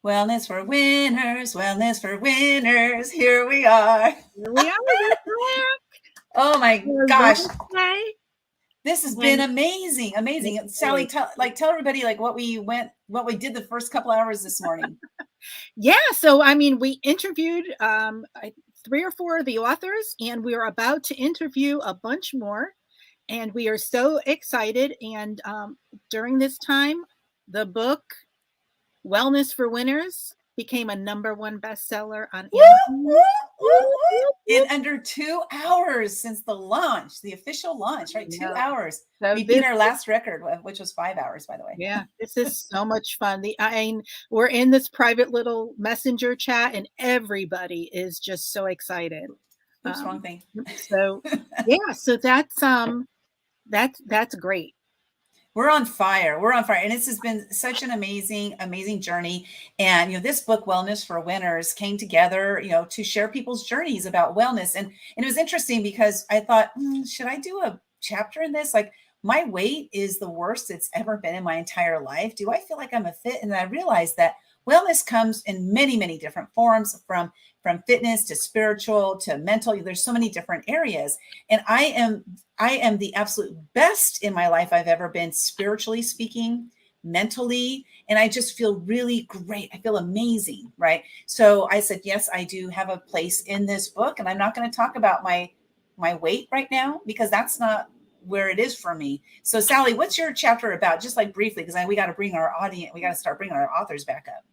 Wellness for winners, wellness for winners. Here we are. Here we are. Oh my gosh. This has been And- amazing. Amazing. Sally, tell everybody like what we did the first couple hours this morning. Yeah. So, I mean, we interviewed 3 or 4 of the authors, and we are about to interview a bunch more. And we are so excited. And during this time, the book Wellness for Winners became a #1 bestseller on Amazon. In under 2 hours since the launch, the official launch, right? 2 hours. So we beat our last record, which was 5 hours, by the way. Yeah, this is so much fun. We're in this private little messenger chat, and everybody is just so excited. Oops, wrong thing. So yeah, so that's great. We're on fire. We're on fire. And this has been such an amazing, amazing journey. And, this book, Wellness for Winners, came together, to share people's journeys about wellness. And it was interesting because I thought, should I do a chapter in this? Like, my weight is the worst it's ever been in my entire life. Do I feel like I'm a fit? And then I realized that wellness comes in many, many different forms, from fitness to spiritual to mental. There's so many different areas. And I am the absolute best in my life I've ever been, spiritually speaking, mentally. And I just feel really great. I feel amazing. Right. So I said, yes, I do have a place in this book. And I'm not going to talk about my weight right now, because that's not where it is for me. So Sally, what's your chapter about? Just like briefly, because we got to bring our audience, we got to start bringing our authors back up.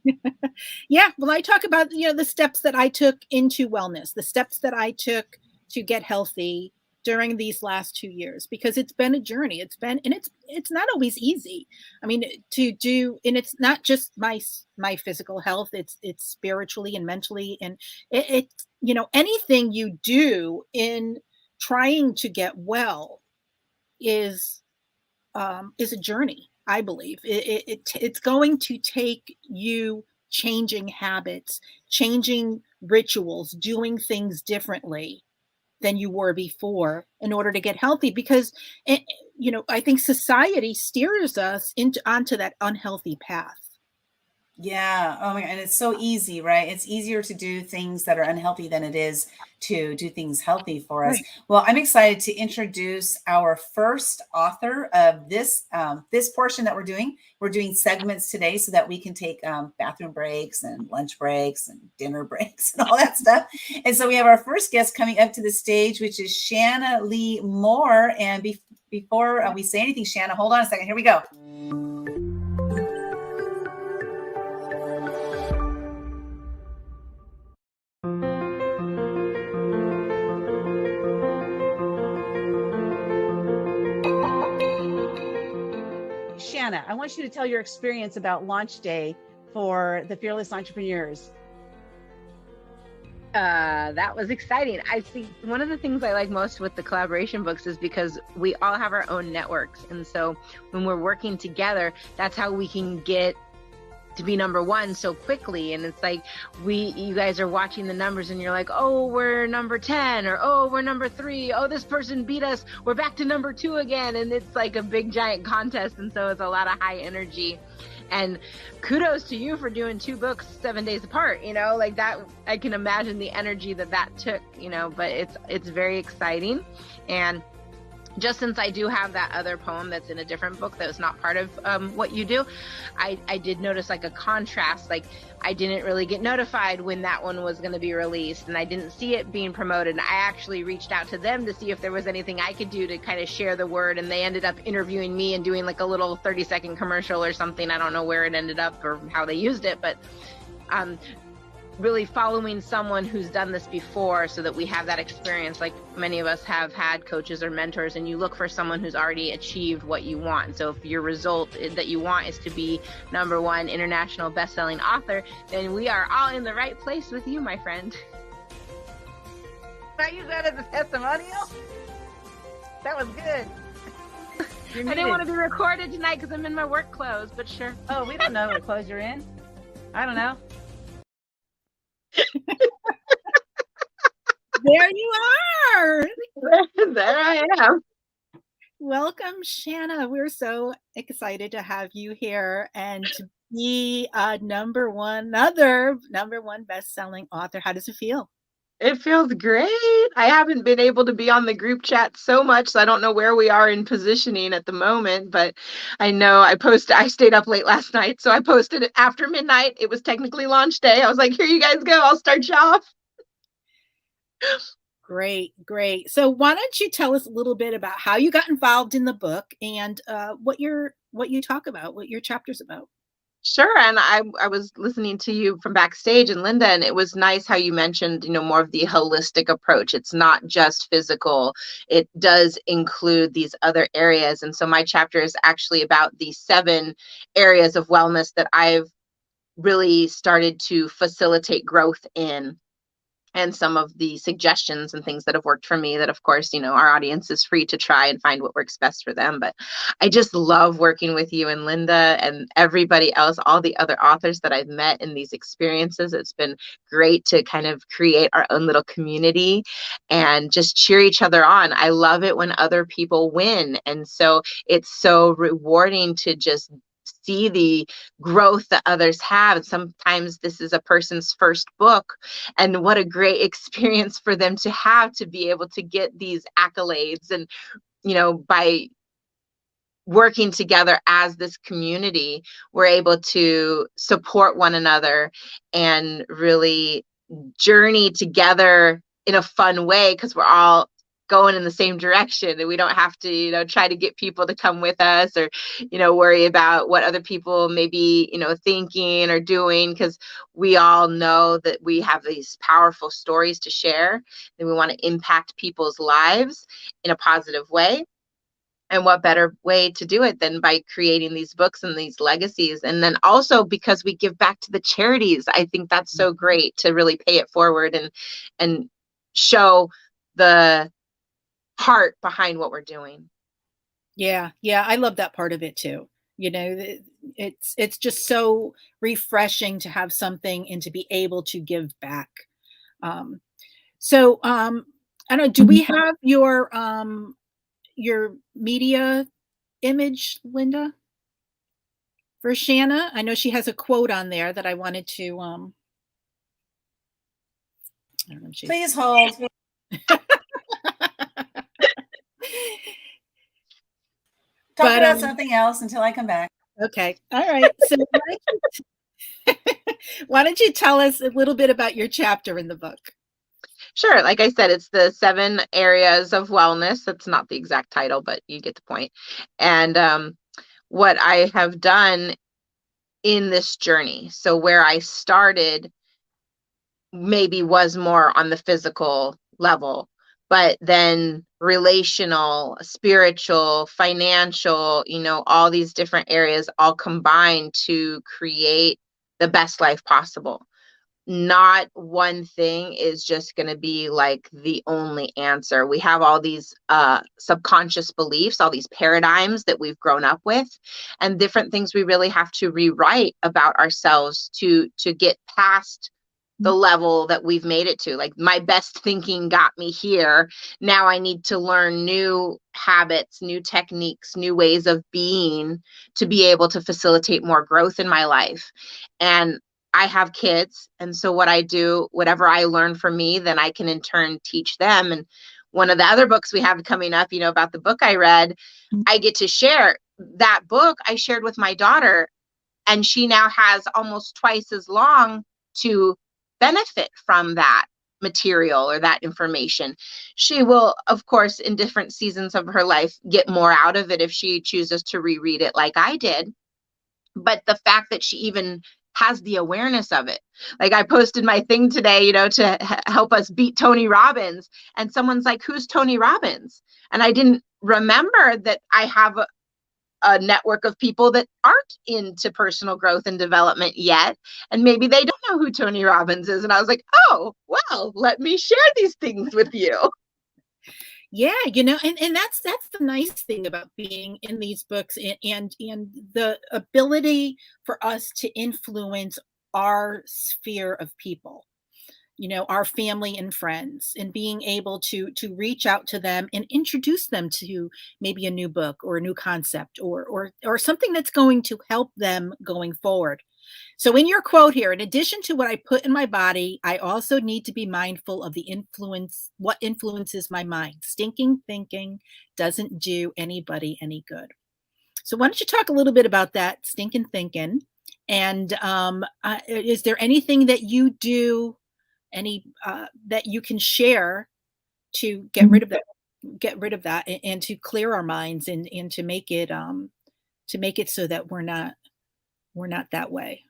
Yeah. Well, I talk about, the steps that I took into wellness, the steps that I took to get healthy during these last 2 years, because it's been a journey. It's not always easy. I mean, and it's not just my physical health, it's spiritually and mentally. And it's, anything you do in trying to get well is a journey. I believe it's going to take you changing habits, changing rituals, doing things differently than you were before in order to get healthy, because I think society steers us onto that unhealthy path. Yeah. Oh my God. And it's so easy, right? It's easier to do things that are unhealthy than it is to do things healthy for us. Right. Well, I'm excited to introduce our first author of this portion that we're doing. We're doing segments today so that we can take bathroom breaks and lunch breaks and dinner breaks and all that stuff. And so we have our first guest coming up to the stage, which is Shanna Lee Moore. And before we say anything, Shanna, hold on a second. Here we go. Shanna, I want you to tell your experience about launch day for the Fearless Entrepreneurs. That was exciting. I think one of the things I like most with the collaboration books is because we all have our own networks. And so when we're working together, that's how we can get to be #1 so quickly. And it's like you guys are watching the numbers and you're like, oh, we're number 10, or oh, we're number 3. Oh, this person beat us. We're back to number 2 again. And it's like a big giant contest. And so it's a lot of high energy. And kudos to you for doing 2 books 7 days apart, like that. I can imagine the energy that took, but it's very exciting. And just since I do have that other poem that's in a different book that was not part of what you do, I did notice like a contrast. Like I didn't really get notified when that one was going to be released, and I didn't see it being promoted. I actually reached out to them to see if there was anything I could do to kind of share the word, and they ended up interviewing me and doing like a little 30-second commercial or something. I don't know where it ended up or how they used it, but really following someone who's done this before so that we have that experience. Like many of us have had coaches or mentors, and you look for someone who's already achieved what you want. So if your result that you want is to be #1 international best-selling author, then we are all in the right place with you, my friend. Can I use that as a testimonial? That was good. I didn't want to be recorded tonight because I'm in my work clothes, but sure. Oh, we don't know what clothes you're in. I don't know. There you are. There I am. Welcome, Shanna. We're so excited to have you here and to be another number one best-selling author. How does it feel? It feels great. I haven't been able to be on the group chat so much, so I don't know where we are in positioning at the moment, but I know I stayed up late last night, so I posted it after midnight. It was technically launch day. I was like, here you guys go. I'll start you off. Great, great. So why don't you tell us a little bit about how you got involved in the book and what you talk about, what your chapter's about? Sure. And I was listening to you from backstage and Linda, and it was nice how you mentioned, more of the holistic approach. It's not just physical. It does include these other areas. And so my chapter is actually about the 7 areas of wellness that I've really started to facilitate growth in, and some of the suggestions and things that have worked for me that, of course, our audience is free to try and find what works best for them. But I just love working with you and Linda and everybody else, all the other authors that I've met in these experiences. It's been great to kind of create our own little community and just cheer each other on. I love it when other people win. And so it's so rewarding to just see the growth that others have. And sometimes this is a person's first book, and what a great experience for them to have, to be able to get these accolades. And by working together as this community, we're able to support one another and really journey together in a fun way, because we're all going in the same direction, and we don't have to try to get people to come with us, or worry about what other people may be thinking or doing, because we all know that we have these powerful stories to share, and we want to impact people's lives in a positive way. And what better way to do it than by creating these books and these legacies? And then also, because we give back to the charities, I think that's so great to really pay it forward and show the heart behind what we're doing. Yeah, I love that part of it too. It's just so refreshing to have something and to be able to give back. So I don't know, do we have your media image, Linda, for Shanna? I know she has a quote on there that I wanted to I don't know. Please hold. Talk about something else until I come back. Okay. All right. So why don't you tell us a little bit about your chapter in the book? Sure. Like I said, it's the 7 areas of wellness. That's not the exact title, but you get the point. And what I have done in this journey, so where I started maybe was more on the physical level, but then relational, spiritual, financial, all these different areas all combined to create the best life possible. Not one thing is just going to be like the only answer. We have all these subconscious beliefs, all these paradigms that we've grown up with, and different things we really have to rewrite about ourselves to get past the level that we've made it to. Like, my best thinking got me here. Now I need to learn new habits, new techniques, new ways of being to be able to facilitate more growth in my life. And I have kids. And so what I do, whatever I learn from me, then I can in turn teach them. And one of the other books we have coming up, about the book I read, I get to share that book I shared with my daughter. And she now has almost twice as long to benefit from that material or that information. She will, of course, in different seasons of her life, get more out of it if she chooses to reread it like I did. But the fact that she even has the awareness of it. Like, I posted my thing today, to help us beat Tony Robbins. And someone's like, who's Tony Robbins? And I didn't remember that I have a network of people that aren't into personal growth and development yet. And maybe they don't know who Tony Robbins is. And I was like, oh, well, let me share these things with you. Yeah, and that's the nice thing about being in these books and the ability for us to influence our sphere of people. our family and friends, and being able to reach out to them and introduce them to maybe a new book or a new concept or something that's going to help them going forward. So in your quote here, in addition to what I put in my body, I also need to be mindful of what influences my mind. Stinking thinking doesn't do anybody any good. So why don't you talk a little bit about that stinking thinking? And is there anything that you do, that you can share to get rid of that and to clear our minds and to make it so that we're not that way?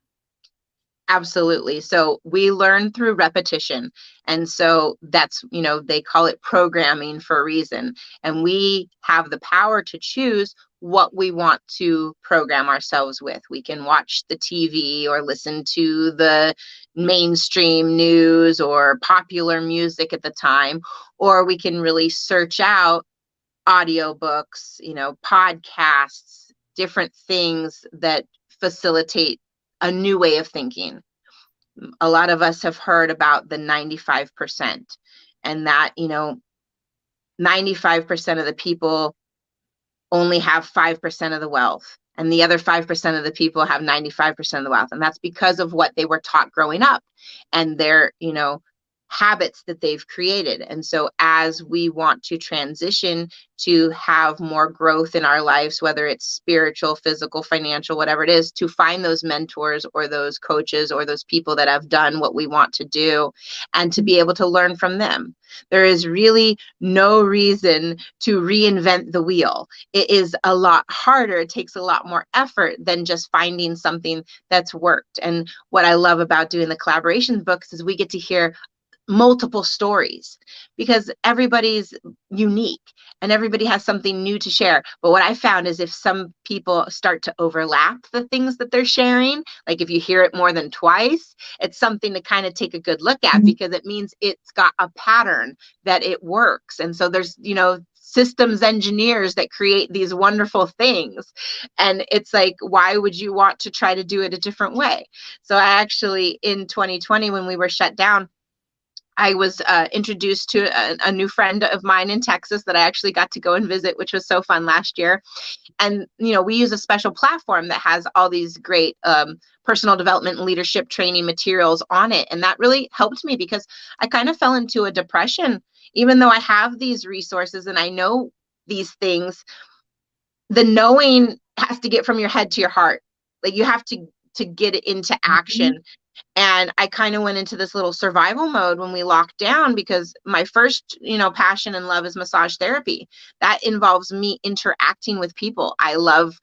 Absolutely. So we learn through repetition. And so that's, they call it programming for a reason. And we have the power to choose what we want to program ourselves with. We can watch the TV or listen to the mainstream news or popular music at the time, or we can really search out audiobooks, podcasts, different things that facilitate a new way of thinking. A lot of us have heard about the 95%, and that, 95% of the people only have 5% of the wealth, and the other 5% of the people have 95% of the wealth. And that's because of what they were taught growing up and their, habits that they've created. And so as we want to transition to have more growth in our lives, whether it's spiritual, physical, financial, whatever it is, to find those mentors or those coaches or those people that have done what we want to do and to be able to learn from them. There is really no reason to reinvent the wheel. It is a lot harder. It takes a lot more effort than just finding something that's worked. And what I love about doing the collaboration books is we get to hear multiple stories, because everybody's unique and everybody has something new to share. But what I found is if some people start to overlap the things that they're sharing, like if you hear it more than twice, it's something to kind of take a good look at, because it means it's got a pattern that it works. And so there's, systems engineers that create these wonderful things. And it's like, why would you want to try to do it a different way? So I actually, in 2020, when we were shut down, I was introduced to a new friend of mine in Texas that I actually got to go and visit, which was so fun last year. And, we use a special platform that has all these great personal development and leadership training materials on it. And that really helped me, because I kind of fell into a depression, even though I have these resources and I know these things. The knowing has to get from your head to your heart. Like you have to get it into action. And I kind of went into this little survival mode when we locked down, because my first, passion and love is massage therapy. That involves me interacting with people. I love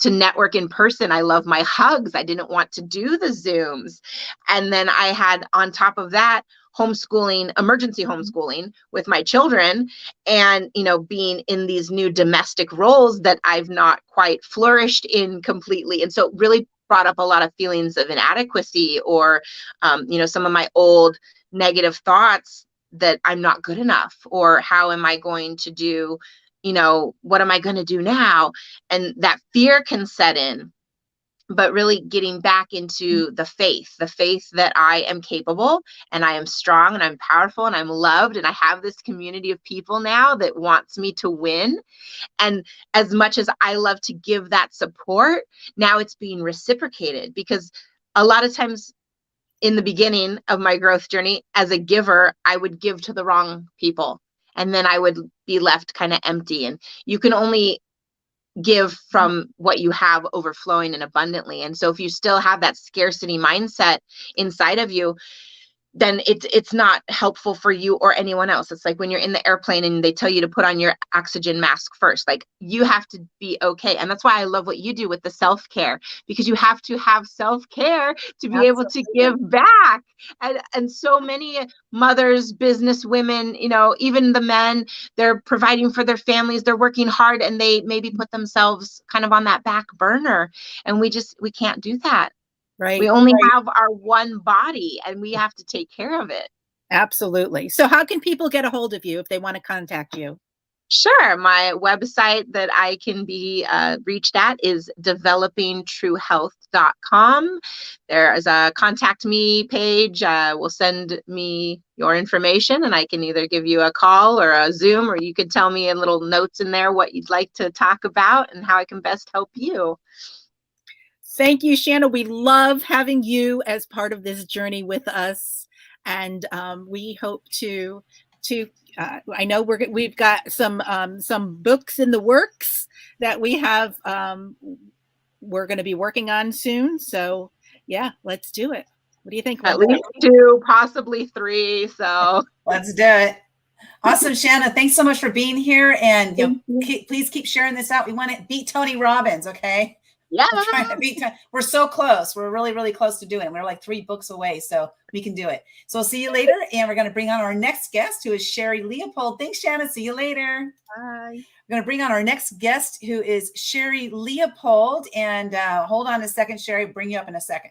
to network in person. I love my hugs. I didn't want to do the Zooms. And then I had, on top of that, homeschooling, emergency homeschooling with my children, and, being in these new domestic roles that I've not quite flourished in completely. And so it really brought up a lot of feelings of inadequacy, or, some of my old negative thoughts that I'm not good enough, or how am I going to do, what am I going to do now? And that fear can set in. But really getting back into the faith that I am capable and I am strong and I'm powerful and I'm loved, and I have this community of people now that wants me to win. And as much as I love to give that support, now it's being reciprocated, because a lot of times in the beginning of my growth journey as a giver, I would give to the wrong people, and then I would be left kind of empty. And you can only give from what you have overflowing and abundantly. And so if you still have that scarcity mindset inside of you, then it's not helpful for you or anyone else. It's like when you're in the airplane and they tell you to put on your oxygen mask first, like you have to be okay. And that's why I love what you do with the self-care, because you have to have self-care to be able to give back. And so many mothers, business women, even the men, they're providing for their families, they're working hard, and they maybe put themselves kind of on that back burner. And we can't do that. Right. We only have our one body, and we have to take care of it. Absolutely. So how can people get a hold of you if they want to contact you? Sure. My website that I can be reached at is developingtruehealth.com. There is a contact me page. Will send me your information and I can either give you a call or a Zoom, or you could tell me in little notes in there what you'd like to talk about and how I can best help you. Thank you, Shanna. We love having you as part of this journey with us. And we hope to I know we've got some books in the works that we have we're going to be working on soon. So yeah, let's do it. What do you think? At least 2, possibly 3. So let's do it. Awesome, Shanna. Thanks so much for being here. And please keep sharing this out. We want to beat Tony Robbins, okay? Yeah. We're trying to beat. We're so close. We're really, really close to doing it. We're like 3 books away, so we can do it. So we'll see you later. And we're going to bring on our next guest, who is Sherri Leopold. Thanks, Shanna. See you later. Bye. We're going to bring on our next guest, who is Sherri Leopold. And hold on a second, Sherri. Bring you up in a second.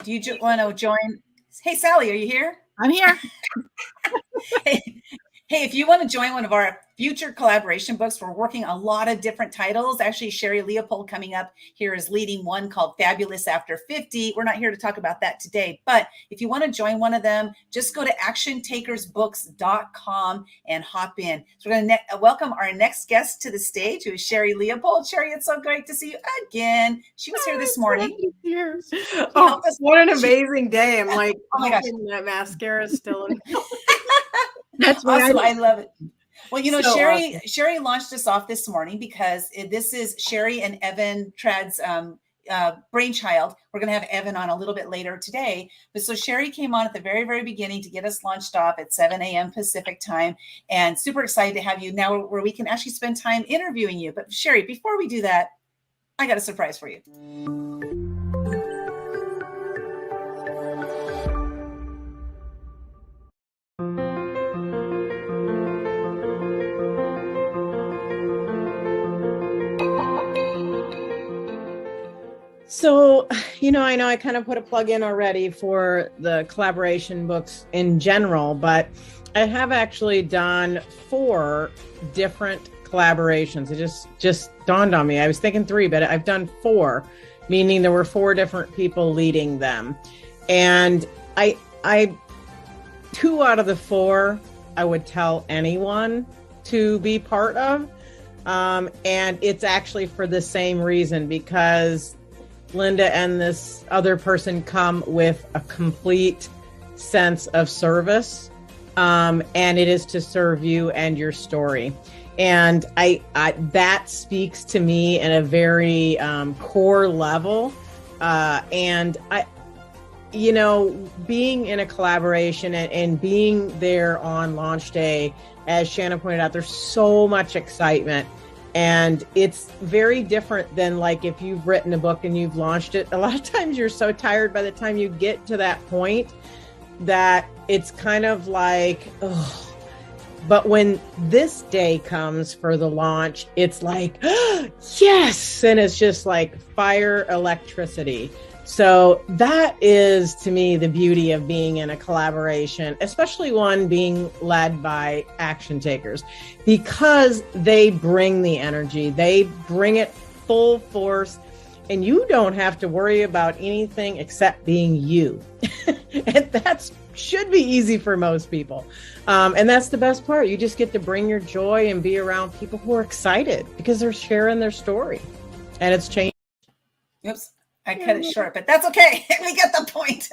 Do you want to join? Hey, Sally, are you here? I'm here. Hey, if you want to join one of our future collaboration books, we're working a lot of different titles. Actually, Sherri Leopold coming up here is leading one called Fabulous After 50. We're not here to talk about that today, but if you want to join one of them, just go to actiontakersbooks.com and hop in. So we're going to welcome our next guest to the stage, who is Sherri Leopold. Sherri, it's so great to see you again. She was here this morning. Oh, what an amazing day. I'm like, oh my gosh, that mascara is still in. That's awesome. I love it. Well, you know, So Sherri launched us off this morning because this is Sherri and Evan Trad's brainchild. We're going to have Evan on a little bit later today. But so Sherri came on at the very, very beginning to get us launched off at 7 a.m. Pacific time. And super excited to have you now where we can actually spend time interviewing you. But Sherri, before we do that, I got a surprise for you. So, you know I kind of put a plug in already for the collaboration books in general, but I have actually done 4 different collaborations. It just dawned on me. I was thinking 3, but I've done 4, meaning there were 4 different people leading them. And I 2 out of the 4, I would tell anyone to be part of. And it's actually for the same reason, because Linda and this other person come with a complete sense of service, and it is to serve you and your story. And I that speaks to me in a very core level. And being in a collaboration and being there on launch day, as Shanna pointed out, there's so much excitement. And it's very different than like if you've written a book and you've launched it. A lot of times you're so tired by the time you get to that point that it's kind of like, ugh. But when this day comes for the launch, it's like, yes! And it's just like fire electricity. So that is, to me, the beauty of being in a collaboration, especially one being led by action takers, because they bring the energy, they bring it full force, and you don't have to worry about anything except being you. And that should be easy for most people. And that's the best part. You just get to bring your joy and be around people who are excited because they're sharing their story. And it's changed. Oops. I cut it short, but that's okay. We get the point.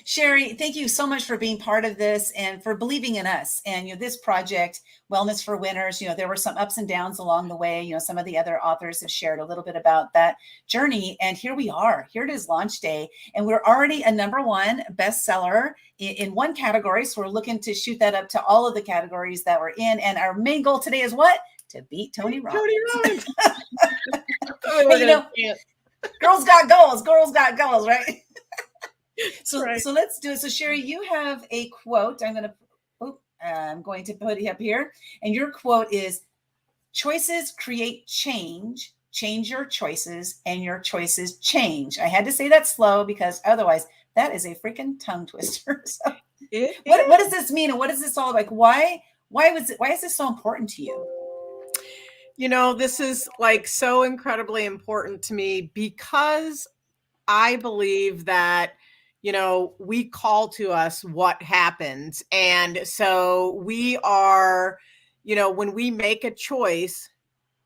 Sheri, thank you so much for being part of this and for believing in us. And, this project, Wellness for Winners, there were some ups and downs along the way. Some of the other authors have shared a little bit about that journey. And here we are. Here it is, launch day. And we're already a #1 bestseller in one category. So we're looking to shoot that up to all of the categories that we're in. And our main goal today is what? To beat Tony Robbins. Tony Robbins. Hey, girls got goals. Girls got goals, right? So let's do it. So Sheri, you have a quote. I'm going to put it up here. And your quote is, choices create change. Change your choices and your choices change. I had to say that slow because otherwise that is a freaking tongue twister. So what does this mean? And what is this all like? Why is this so important to you? This is like so incredibly important to me because I believe that we call to us what happens. And so we are, when we make a choice,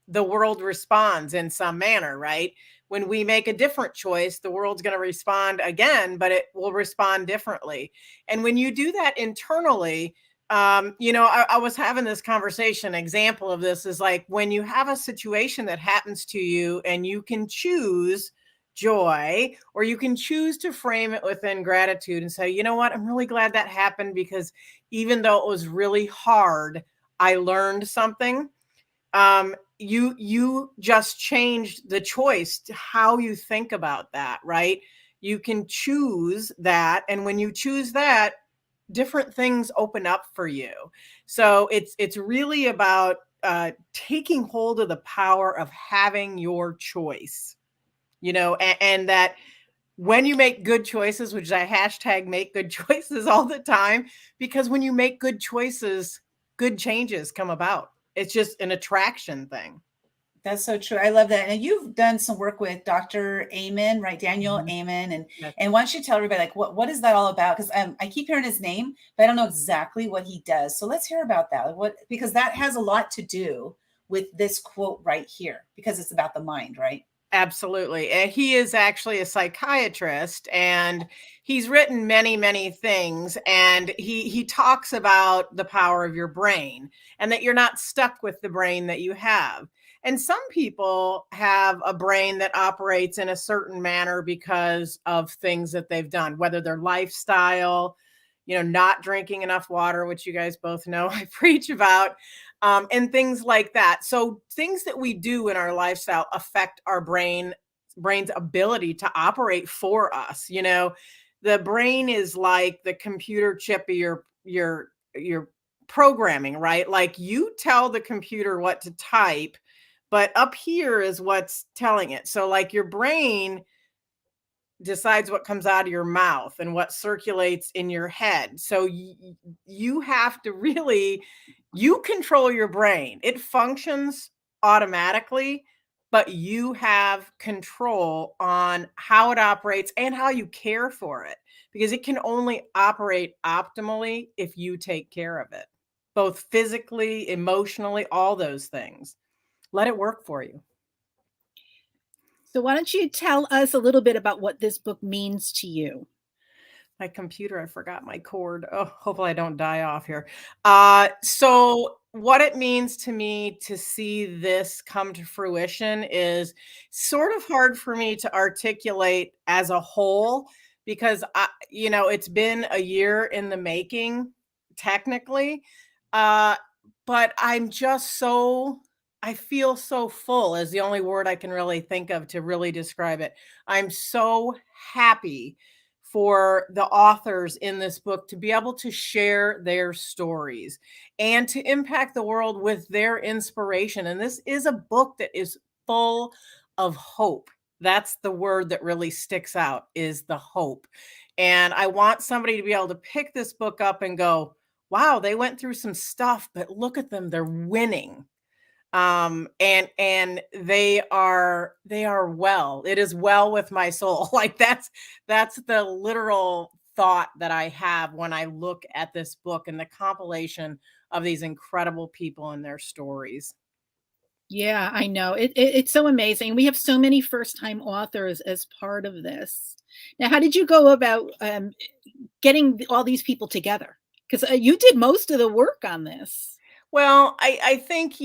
the world responds in some manner, right? When we make a different choice, the world's going to respond again, but it will respond differently. And when you do that internally, I was having this conversation. Example of this is like when you have a situation that happens to you and you can choose joy, or you can choose to frame it within gratitude and say, you know what, I'm really glad that happened because even though it was really hard, I learned something. You just changed the choice to how you think about that, right? You can choose that. And when you choose that, different things open up for you. So it's really about taking hold of the power of having your choice. And that when you make good choices, which I hashtag make good choices all the time, because when you make good choices, good changes come about. It's just an attraction thing. That's so true. I love that. And you've done some work with Dr. Amen, right? Daniel Amen. And why don't you tell everybody, like, what is that all about? Because I keep hearing his name, but I don't know exactly what he does. So let's hear about that. Because that has a lot to do with this quote right here, because it's about the mind, right? Absolutely. And he is actually a psychiatrist, and he's written many, many things. And he talks about the power of your brain and that you're not stuck with the brain that you have. And some people have a brain that operates in a certain manner because of things that they've done, whether their lifestyle, not drinking enough water, which you guys both know I preach about, and things like that. So things that we do in our lifestyle affect our brain's ability to operate for us. The brain is like the computer chip of your programming, right? Like you tell the computer what to type, but up here is what's telling it. So like your brain decides what comes out of your mouth and what circulates in your head. So you have to really, you control your brain. It functions automatically, but you have control on how it operates and how you care for it, because it can only operate optimally if you take care of it, both physically, emotionally, all those things. Let it work for you. So why don't you tell us a little bit about what this book means to you? My computer, I forgot my cord. Oh, hopefully I don't die off here. So what it means to me to see this come to fruition is sort of hard for me to articulate as a whole, because it's been a year in the making, technically. But I'm just I feel so full is the only word I can really think of to really describe it. I'm so happy for the authors in this book to be able to share their stories and to impact the world with their inspiration. And this is a book that is full of hope. That's the word that really sticks out, is the hope. And I want somebody to be able to pick this book up and go, wow, they went through some stuff, but look at them, they're winning. And they are well. It is well with my soul. Like that's the literal thought that I have when I look at this book and the compilation of these incredible people and their stories. Yeah, I know. It's so amazing. We have so many first-time authors as part of this. Now, how did you go about getting all these people together? Because you did most of the work on this. Well, I think,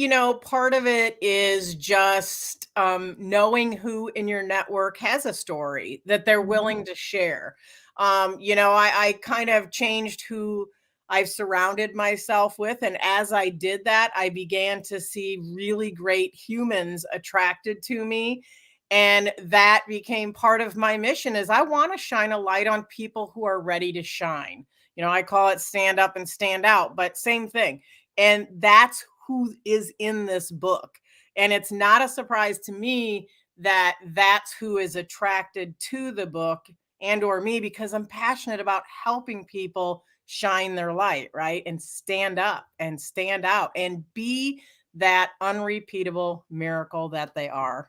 part of it is just knowing who in your network has a story that they're willing to share. I kind of changed who I've surrounded myself with. And as I did that, I began to see really great humans attracted to me. And that became part of my mission is I want to shine a light on people who are ready to shine. I call it stand up and stand out, but same thing. And that's who is in this book. And it's not a surprise to me that that's who is attracted to the book and or me, because I'm passionate about helping people shine their light, right? And stand up and stand out and be that unrepeatable miracle that they are.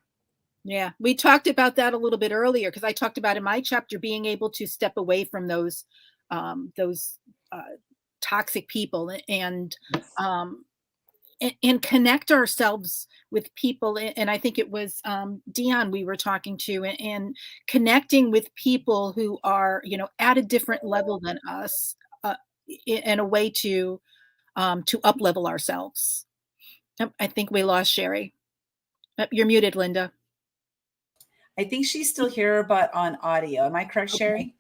Yeah, we talked about that a little bit earlier because I talked about in my chapter being able to step away from those uh, toxic people um, and connect ourselves with people. And I think it was Dion we were talking to, and connecting with people who are, at a different level than us, in a way to up level ourselves. I think we lost Sherri. You're muted, Linda. I think she's still here, but on audio. Am I correct, Sherri?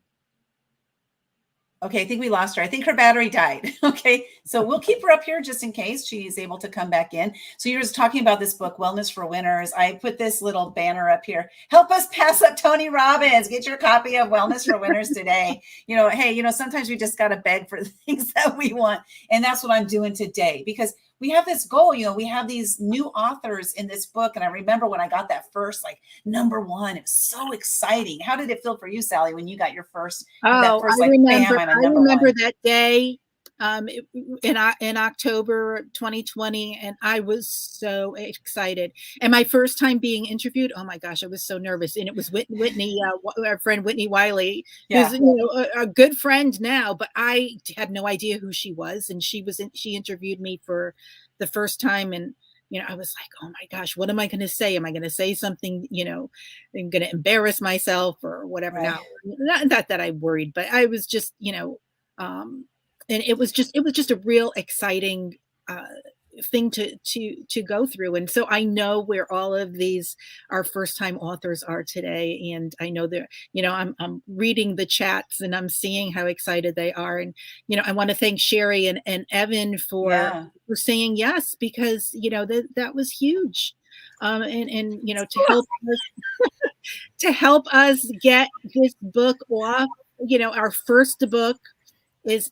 Okay, I think we lost her. I think her battery died. Okay, so we'll keep her up here just in case she's able to come back in. So you're just talking about this book, Wellness for Winners. I put this little banner up here. Help us pass up Tony Robbins. Get your copy of Wellness for Winners today. Hey, sometimes we just got to beg for the things that we want. And that's what I'm doing today, because we have this goal, we have these new authors in this book. And I remember when I got that first, number one, it was so exciting. How did it feel for you, Sally, when you got your first? Oh, First, I remember. bam, I remember that day in October 2020, and I was so excited. And my first time being interviewed, oh my gosh, I was so nervous. And it was Whitney, our friend Whitney Wiley, who's a good friend now, but I had no idea who she was. And she interviewed me for the first time, and I was like, oh my gosh, what am I going to say? Am I going to say something, I'm going to embarrass myself or whatever? Right. Now, not that I worried, but I was just, and it was just a real exciting thing to go through. And so I know where all of our first time authors are today. And I know that, I'm reading the chats and I'm seeing how excited they are. And, I want to thank Sherri and Evan for saying yes, because, that was huge. And to help us, to help us get this book off, our first book is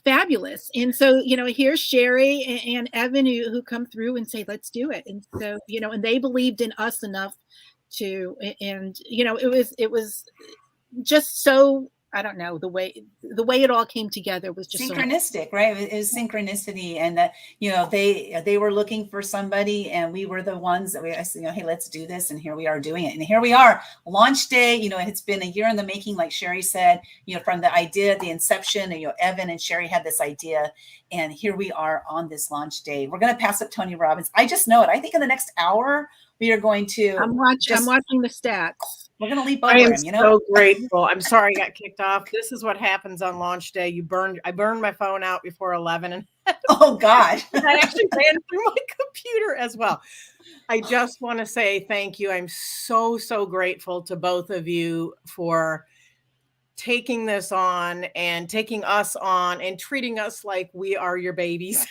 fabulous. And so, here's Sherri and Evan who come through and say, let's do it. And so, and they believed in us enough to, and, it was just so, I don't know, the way it all came together was just synchronistic, right? It was synchronicity. And that, they were looking for somebody, and we were the ones that I said, hey, let's do this. And here we are doing it. And here we are, launch day. It's been a year in the making, like Sherri said, from the idea, the inception, Evan and Sherri had this idea, and here we are on this launch day. We're going to pass up Tony Robbins. I just know it. I think in the next hour, we are going to. I'm watching the stats. We're going to leap over him, so grateful. I'm sorry I got kicked off. This is what happens on launch day. I burned my phone out before 11. And oh, God. I actually ran through my computer as well. I just want to say thank you. I'm so, so grateful to both of you for taking this on and taking us on and treating us like we are your babies.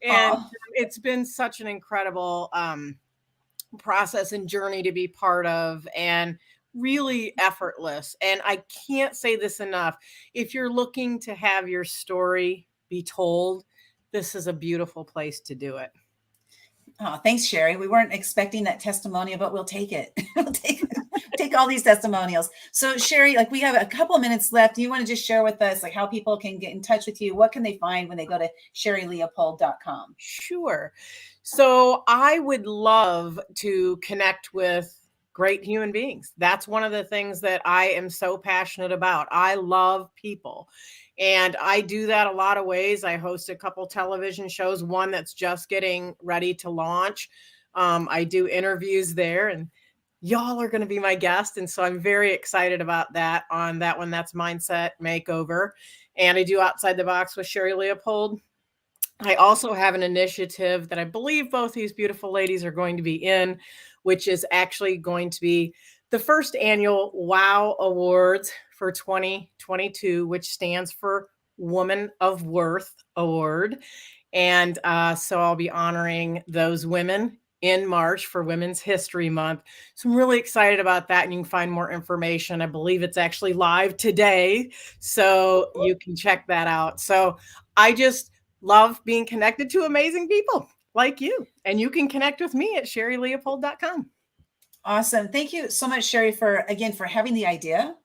And it's been such an incredible process and journey to be part of, and really effortless. And I can't say this enough. If you're looking to have your story be told, this is a beautiful place to do it. Oh, thanks, Sherri. We weren't expecting that testimonial, but we'll take it. We'll take all these testimonials. So Sherri, we have a couple of minutes left. Do you want to just share with us how people can get in touch with you? What can they find when they go to SherriLeopold.com? Sure. So I would love to connect with great human beings. That's one of the things that I am so passionate about. I love people. And I do that a lot of ways. I host a couple television shows, one that's just getting ready to launch. I do interviews there, and y'all are going to be my guest. And so I'm very excited about that on that one. That's Mindset Makeover. And I do Outside the Box with Sherri Leopold. I also have an initiative that I believe both these beautiful ladies are going to be in, which is actually going to be the first annual WOW Awards for 2022, which stands for Woman of Worth Award. And so I'll be honoring those women in March for Women's History Month. So I'm really excited about that. And you can find more information. I believe it's actually live today, so you can check that out. So I just love being connected to amazing people like you. And you can connect with me at sherrileopold.com. Awesome. Thank you so much, Sherri, for having the idea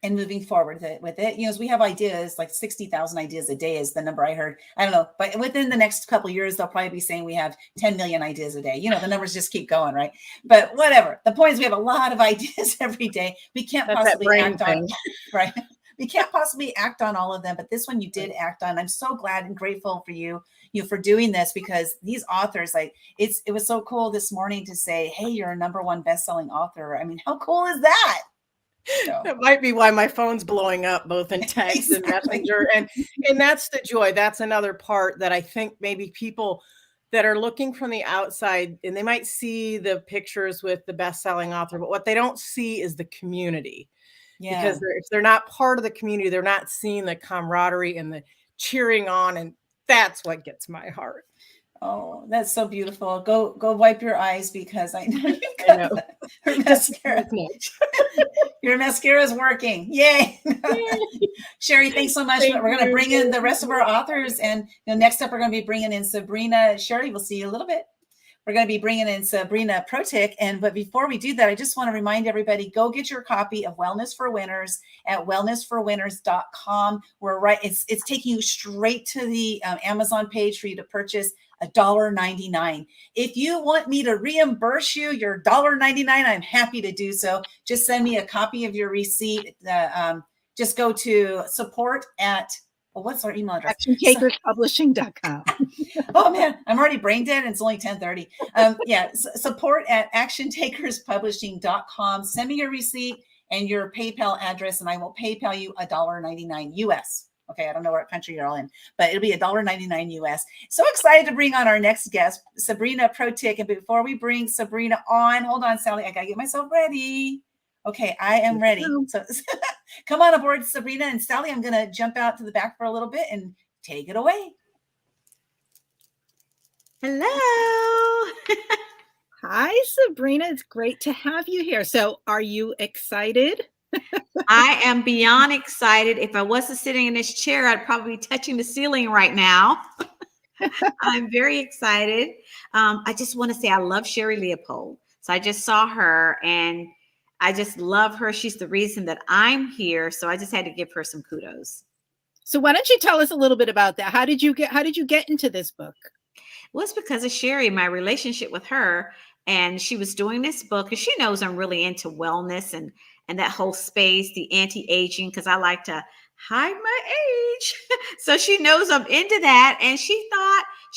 and moving forward with it. As we have ideas, like 60,000 ideas a day is the number I heard. I don't know, but within the next couple of years, they'll probably be saying we have 10 million ideas a day. The numbers just keep going, right? But whatever. The point is we have a lot of ideas every day. We can't possibly act on, right? We can't possibly act on all of them, but this one you did act on. I'm so glad and grateful for you for doing this, because these authors, it was so cool this morning to say, hey, you're a #1 best-selling author. I mean, how cool is that? So. That might be why my phone's blowing up, both in text and messenger. And that's the joy. That's another part that I think maybe people that are looking from the outside, and they might see the pictures with the best-selling author, but what they don't see is the community. Yeah. Because if they're not part of the community, they're not seeing the camaraderie and the cheering on. And that's what gets my heart. Oh, that's so beautiful. Go wipe your eyes, because I know you've got her mascara. Your mascara is working. Yay. Sherri, thanks so much. We're going to bring in the rest of our authors. And next up, we're going to be bringing in Sabrina. Sherri, we'll see you a little bit. We're going to be bringing in Sabrina Protic. But before we do that, I just want to remind everybody, go get your copy of Wellness for Winners at wellnessforwinners.com. It's taking you straight to the Amazon page for you to purchase $1.99. If you want me to reimburse you your $1.99, I'm happy to do so. Just send me a copy of your receipt. Just go to support at what's our email address? ActionTakersPublishing.com. Oh man, I'm already brain dead and it's only 10:30. Support at ActionTakersPublishing.com. Send me your receipt and your PayPal address, and I will PayPal you $1.99 US. Okay, I don't know what country you're all in, but it'll be $1.99 US. So excited to bring on our next guest, Sabrina Protic. And before we bring Sabrina on, hold on, Sally, I gotta get myself ready. Okay, I am ready. So come on aboard, Sabrina and Sally. I'm going to jump out to the back for a little bit and take it away. Hello. Hi, Sabrina. It's great to have you here. So are you excited? I am beyond excited. If I wasn't sitting in this chair, I'd probably be touching the ceiling right now. I'm very excited. I just want to say I love Sherri Leopold. So I just saw her and I just love her. She's the reason that I'm here. So I just had to give her some kudos. So why don't you tell us a little bit about that? How did you get into this book? Well, it's because of Sherri, my relationship with her. And she was doing this book, and she knows I'm really into wellness and that whole space, the anti-aging, because I like to hide my age. So she knows I'm into that. And she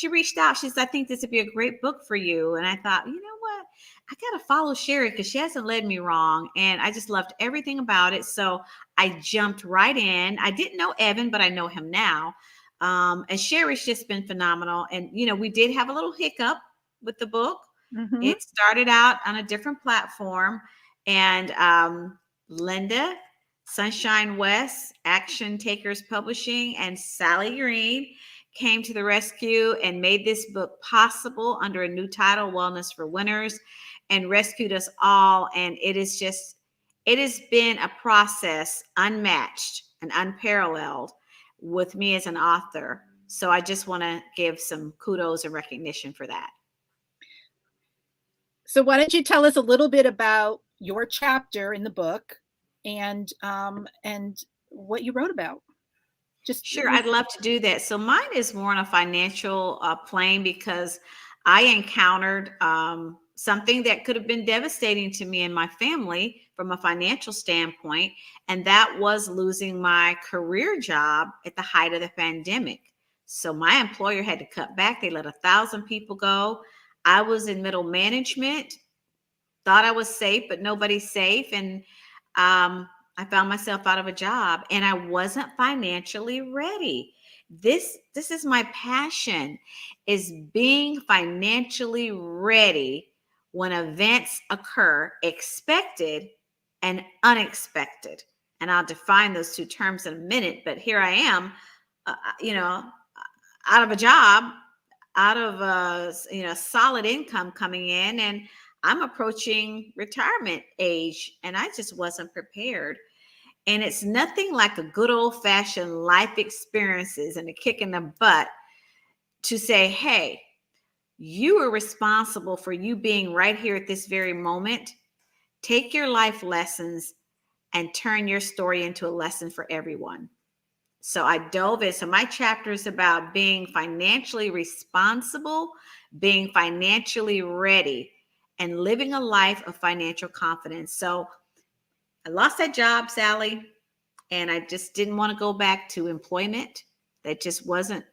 reached out. She said, I think this would be a great book for you. And I thought, you know what? I got to follow Sherri because she hasn't led me wrong. And I just loved everything about it. So I jumped right in. I didn't know Evan, but I know him now. And Sherri's just been phenomenal. And, we did have a little hiccup with the book. Mm-hmm. It started out on a different platform. And Linda, Sunshine West, Action Takers Publishing, and Sally Green came to the rescue and made this book possible under a new title, Wellness for Winners, and rescued us all. And it has been a process unmatched and unparalleled with me as an author. So I just want to give some kudos and recognition for that. So why don't you tell us a little bit about your chapter in the book and what you wrote about? Sure, I'd love to do that. So mine is more on a financial plane because I encountered something that could have been devastating to me and my family from a financial standpoint. And that was losing my career job at the height of the pandemic. So my employer had to cut back. They let 1,000 people go. I was in middle management, thought I was safe, but nobody's safe. And I found myself out of a job, and I wasn't financially ready. This is my passion, is being financially ready when events occur, expected and unexpected. And I'll define those two terms in a minute, but here I am, out of a job, out of solid income coming in, and I'm approaching retirement age, and I just wasn't prepared. And it's nothing like a good old fashioned life experiences and a kick in the butt to say, hey, you are responsible for you being right here at this very moment. Take your life lessons and turn your story into a lesson for everyone. So I dove in. So my chapter is about being financially responsible, being financially ready, and living a life of financial confidence. So I lost that job, Sally, and I just didn't want to go back to employment. That just wasn't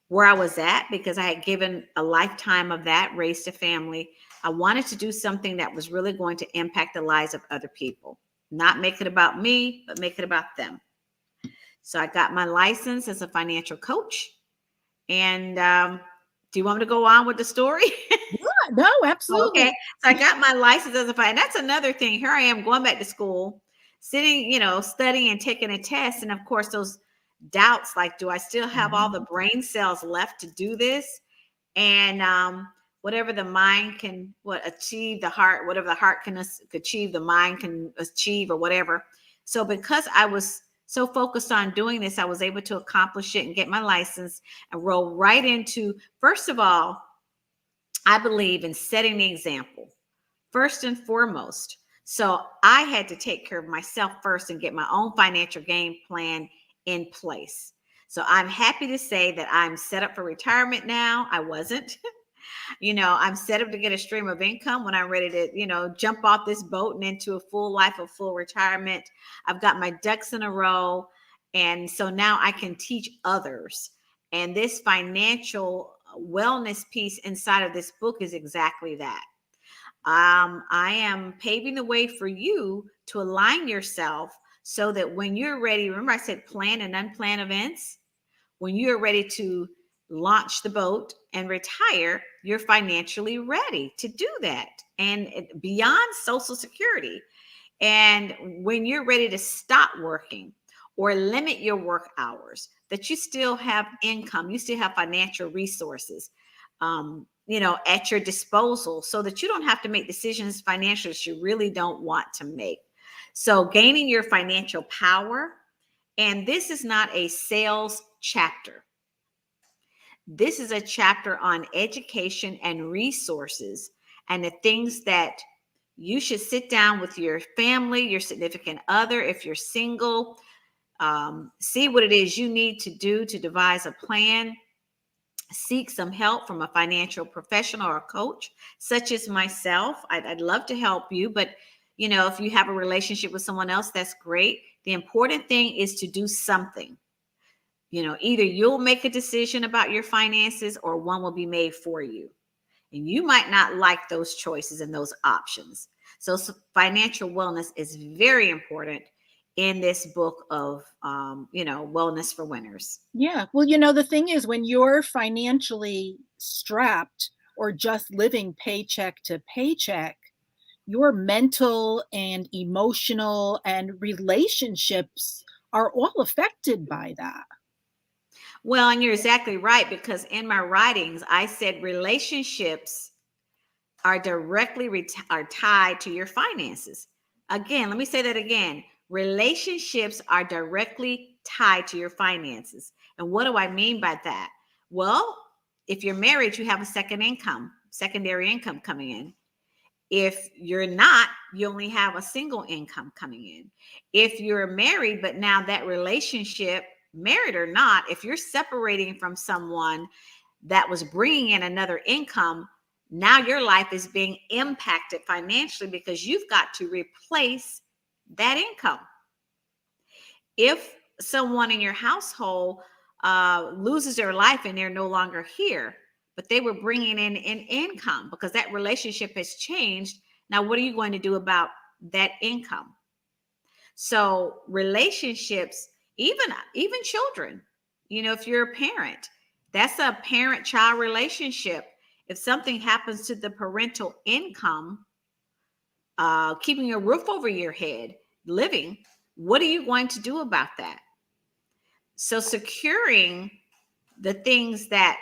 where I was at, because I had given a lifetime of that, raised a family. I wanted to do something that was really going to impact the lives of other people, not make it about me, but make it about them. So I got my license as a financial coach. And do you want me to go on with the story? No, absolutely. Okay. So I got my license as a financial. That's another thing. Here I am going back to school, sitting, studying and taking a test. And of course, those doubts, like, do I still have all the brain cells left to do this? And whatever the mind can achieve, the heart, whatever the heart can achieve, the mind can achieve, or whatever. So because I was so focused on doing this, I was able to accomplish it and get my license and roll right into, first of all, I believe in setting the example first and foremost. So I had to take care of myself first and get my own financial game plan in place. So I'm happy to say that I'm set up for retirement now. I wasn't. I'm set up to get a stream of income when I'm ready to, jump off this boat and into a full life of full retirement. I've got my ducks in a row. And so now I can teach others. And this financial wellness piece inside of this book is exactly that. I am paving the way for you to align yourself so that when you're ready, remember I said plan and unplanned events, when you're ready to launch the boat and retire, you're financially ready to do that, and beyond Social Security. And when you're ready to stop working or limit your work hours, that you still have income, you still have financial resources, at your disposal, so that you don't have to make decisions financially that you really don't want to make. So gaining your financial power, and this is not a sales chapter. This is a chapter on education and resources and the things that you should sit down with your family, your significant other, if you're single, see what it is you need to do to devise a plan. Seek some help from a financial professional or a coach, such as myself. I'd love to help you, but if you have a relationship with someone else, that's great. The important thing is to do something. Either you'll make a decision about your finances or one will be made for you. And you might not like those choices and those options. So financial wellness is very important in this book of, wellness for winners. Yeah. Well, the thing is, when you're financially strapped or just living paycheck to paycheck, your mental and emotional and relationships are all affected by that. Well, and you're exactly right, because in my writings, I said relationships are directly are tied to your finances. Again, let me say that again. Relationships are directly tied to your finances. And what do I mean by that? Well, if you're married, you have a secondary income coming in. If you're not, you only have a single income coming in. If you're married, but now that relationship, married or not, if you're separating from someone that was bringing in another income, Now your life is being impacted financially because you've got to replace that income. If someone in your household loses their life and they're no longer here, but they were bringing in an income because that relationship has changed. Now, what are you going to do about that income? So relationships, even children, you know, if you're a parent, that's a parent-child relationship. If something happens to the parental income, keeping a roof over your head, living, what are you going to do about that? So securing the things that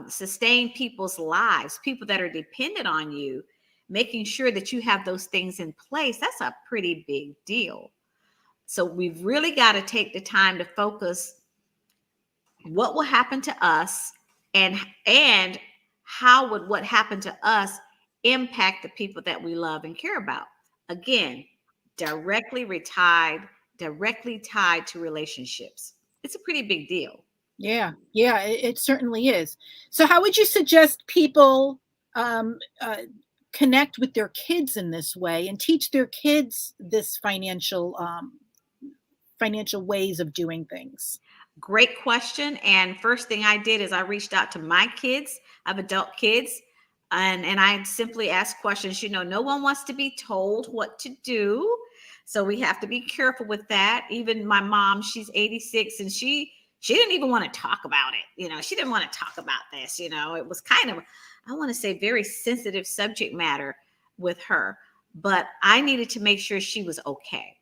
sustain people's lives, people that are dependent on you, making sure that you have those things in place, that's a pretty big deal. So we've really got to take the time to focus what will happen to us and how would what happened to us impact the people that we love and care about. Again, directly tied to relationships. It's a pretty big deal. Yeah, it certainly is. So how would you suggest people connect with their kids in this way and teach their kids this financial ways of doing things? Great question. And first thing I did is I reached out to my kids. I have adult kids. And I simply asked questions. You know, no one wants to be told what to do. So we have to be careful with that. Even my mom, she's 86, and she didn't even want to talk about it. You know, she didn't want to talk about this. You know, it was kind of, I want to say, very sensitive subject matter with her. But I needed to make sure she was okay.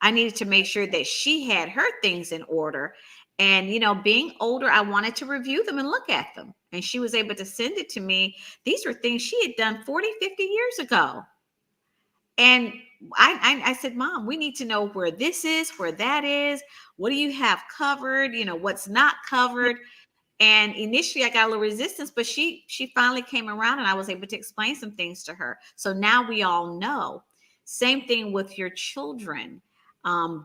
I needed to make sure that she had her things in order. And, you know, being older, I wanted to review them and look at them. And she was able to send it to me. These were things she had done 40, 50 years ago. And I said, Mom, we need to know where this is, where that is. What do you have covered? You know, what's not covered? And initially I got a little resistance, but she finally came around and I was able to explain some things to her. So now we all know. Same thing with your children.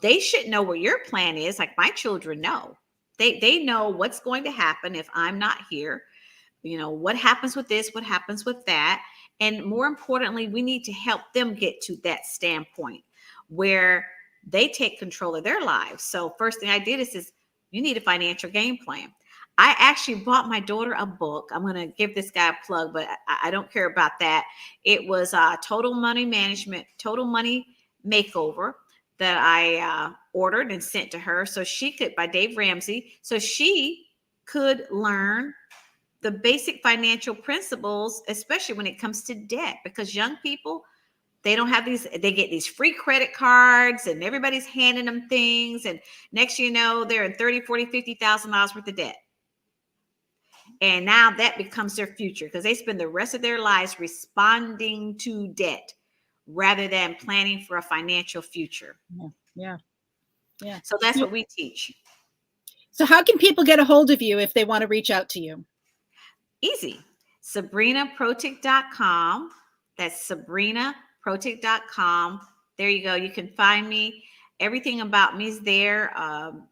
They should know what your plan is. Like my children know. They know what's going to happen if I'm not here. You know, what happens with this, what happens with that. And more importantly, we need to help them get to that standpoint where they take control of their lives. So first thing I did is you need a financial game plan. I actually bought my daughter a book. I'm going to give this guy a plug, but I don't care about that. It was Total Money Management, Total Money Makeover that I ordered and sent to her. So she could, by Dave Ramsey, so she could learn the basic financial principles, especially when it comes to debt, because young people, they don't have these, they get these free credit cards and everybody's handing them things. And next, you know, they're in $30,000, $40,000, $50,000 worth of debt. And now that becomes their future because they spend the rest of their lives responding to debt rather than planning for a financial future. Yeah. So that's what we teach. So how can people get a hold of you if they want to reach out to you? Easy. SabrinaProtic.com. That's SabrinaProtic.com. There you go. You can find me. Everything about me is there.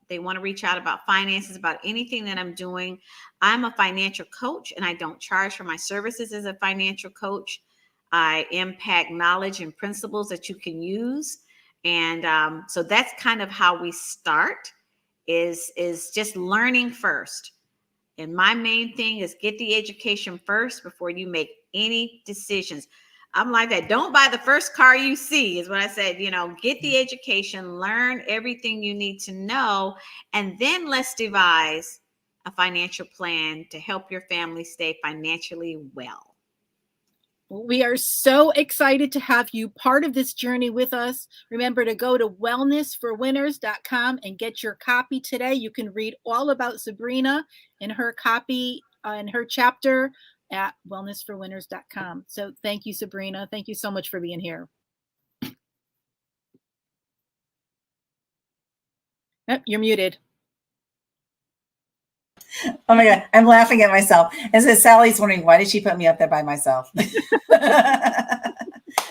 They want to reach out about finances, about anything that I'm doing. I'm a financial coach and I don't charge for my services as a financial coach. I impact knowledge and principles that you can use. And so that's kind of how we start is just learning first. And my main thing is get the education first before you make any decisions. I'm like that. Don't buy the first car you see is what I said. You know, get the education, learn everything you need to know, and then let's devise a financial plan to help your family stay financially well. We are so excited to have you part of this journey with us. Remember to go to wellnessforwinners.com and get your copy today. You can read all about Sabrina and her copy and her chapter at wellnessforwinners.com. So thank you, Sabrina. Thank you so much for being here. Oh, you're muted. Oh my God, I'm laughing at myself. And so Sally's wondering, why did she put me up there by myself?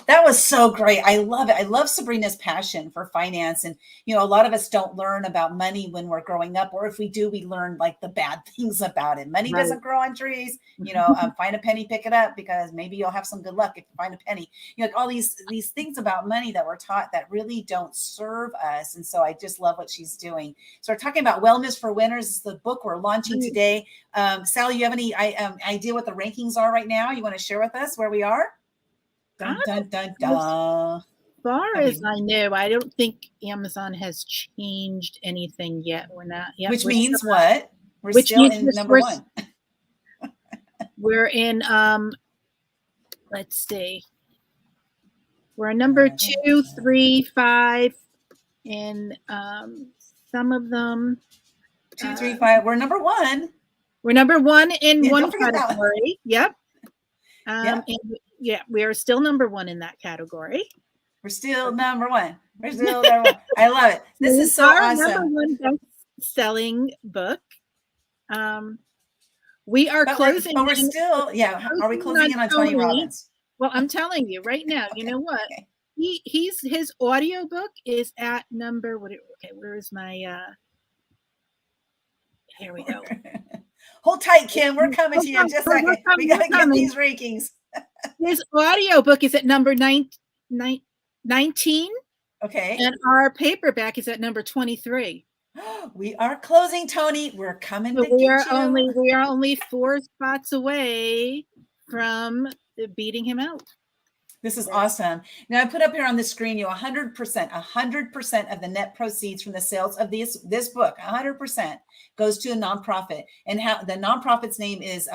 That was so great. I love it. I love Sabrina's passion for finance. And, you know, a lot of us don't learn about money when we're growing up, or if we do, we learn like the bad things about it. Money Right. doesn't grow on trees. You know, find a penny, pick it up, because maybe you'll have some good luck if you find a penny. You know, like all these things about money that we're taught that really don't serve us. And so I just love what she's doing. So we're talking about Wellness for Winners. It's the book we're launching today. Sally, you have any idea what the rankings are right now? You want to share with us where we are? Dun, dun, dun, dun. As far as I know, I don't think Amazon has changed anything yet. We're not yet. Which means what? We're still in number one. We're in, let's see. We're in number 2, 3, 5, and some of them. 2, 3, 5. We're number one. We're number one in one don't forget that one. category. Yep. Yep. And yeah, we are still number one in that category. We're still number one. We're still number one. I love it. This is so our awesome. number one best-selling book. We are closing. But we're still, yeah. Are we closing in on Tony Robbins? Well, I'm telling you right now. You know what? Okay. His audio book is at number. Okay, where is my? Here we go. Hold tight, Kim. We're coming to you in just a second. We got to get these rankings. His audio book is at number 19. Okay. And our paperback is at number 23. We are closing, Tony. We're coming So to we get are you. only 4 spots away from beating him out. This is awesome. Now I put up here on the screen, 100% of the net proceeds from the sales of this book, 100% goes to a nonprofit. And how the nonprofit's name is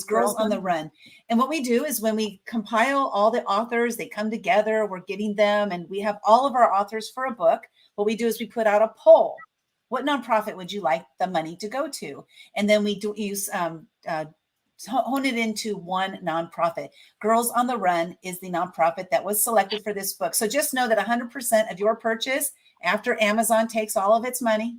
Girls on the Run. And what we do is when we compile all the authors, they come together, we're getting them, and we have all of our authors for a book. What we do is we put out a poll. What nonprofit would you like the money to go to? And then we do use hone it into one nonprofit. Girls on the Run is the nonprofit that was selected for this book. So just know that 100% of your purchase, after Amazon takes all of its money,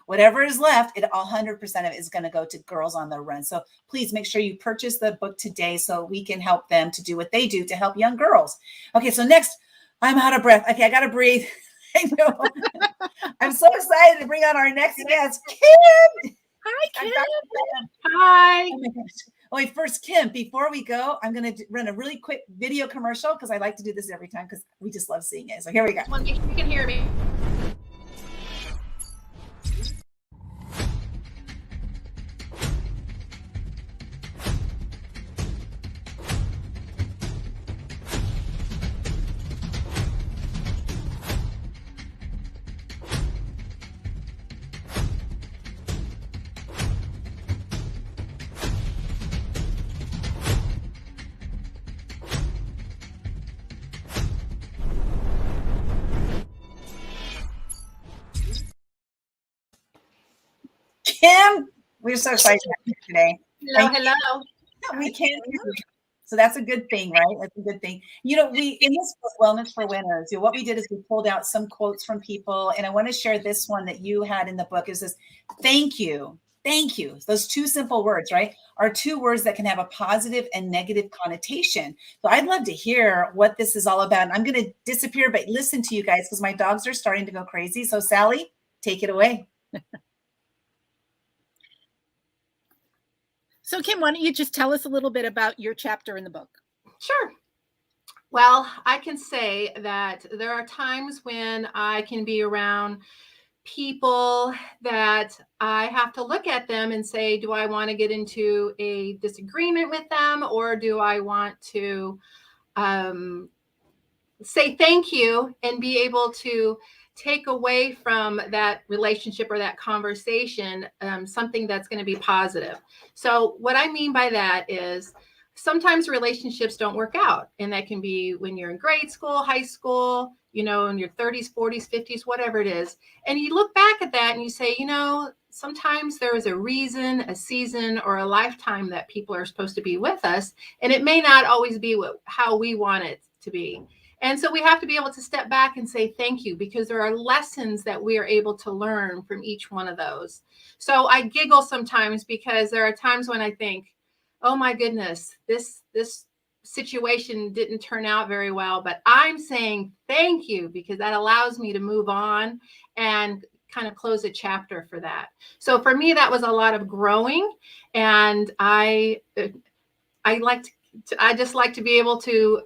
whatever is left, 100% of it is going to go to Girls on the Run. So please make sure you purchase the book today so we can help them to do what they do to help young girls. Okay, so next, I'm out of breath. Okay, I got to breathe. I know. I'm so excited to bring on our next guest, Kim. Hi, Kim. Hi. Oh my gosh. Wait, first, Kim, before we go, I'm going to run a really quick video commercial because I like to do this every time because we just love seeing it. So here we go. I want to make sure you can hear me. Kim, we're so excited to have you today. Hello. We can't hear you. So that's a good thing, right? That's a good thing. We in this book, Wellness for Winners, what we did is we pulled out some quotes from people, and I want to share this one that you had in the book. Is this thank you. Thank you. Those two simple words, right, are two words that can have a positive and negative connotation. So I'd love to hear what this is all about. And I'm going to disappear, but listen to you guys because my dogs are starting to go crazy. So Sally, take it away. So Kim, why don't you just tell us a little bit about your chapter in the book? Sure. Well, I can say that there are times when I can be around people that I have to look at them and say, do I want to get into a disagreement with them, or do I want to say thank you and be able to take away from that relationship or that conversation something that's going to be positive. So what I mean by that is sometimes relationships don't work out, and that can be when you're in grade school, high school, in your 30s, 40s, 50s, whatever it is. And you look back at that and you say, sometimes there is a reason, a season, or a lifetime that people are supposed to be with us, and it may not always be how we want it to be. And so we have to be able to step back and say thank you, because there are lessons that we are able to learn from each one of those. So I giggle sometimes because there are times when I think, oh my goodness, this situation didn't turn out very well, but I'm saying thank you because that allows me to move on and kind of close a chapter for that. So for me, that was a lot of growing, and I just like to be able to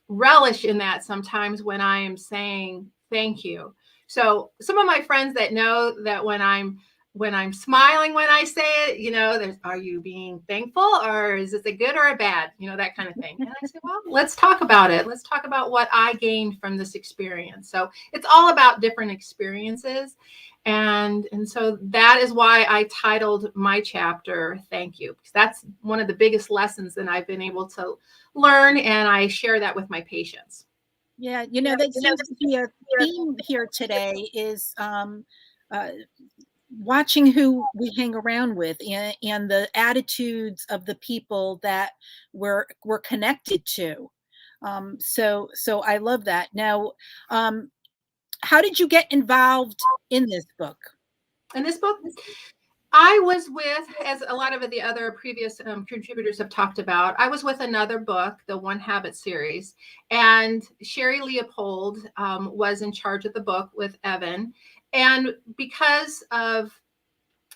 relish in that sometimes when I am saying thank you. So some of my friends that know that when I'm smiling when I say it, there's, are you being thankful, or is this a good or a bad, that kind of thing. And I say, well, let's talk about it. Let's talk about what I gained from this experience. So it's all about different experiences. And so that is why I titled my chapter, Thank You, because that's one of the biggest lessons that I've been able to learn. And I share that with my patients. Yeah. That seems to be a theme here today is watching who we hang around with and the attitudes of the people that we're connected to. So I love that. Now, how did you get involved in this book? In this book, I was with, as a lot of the other previous contributors have talked about, I was with another book, the One Habit series, and Sherri Leopold was in charge of the book with Evan. And because of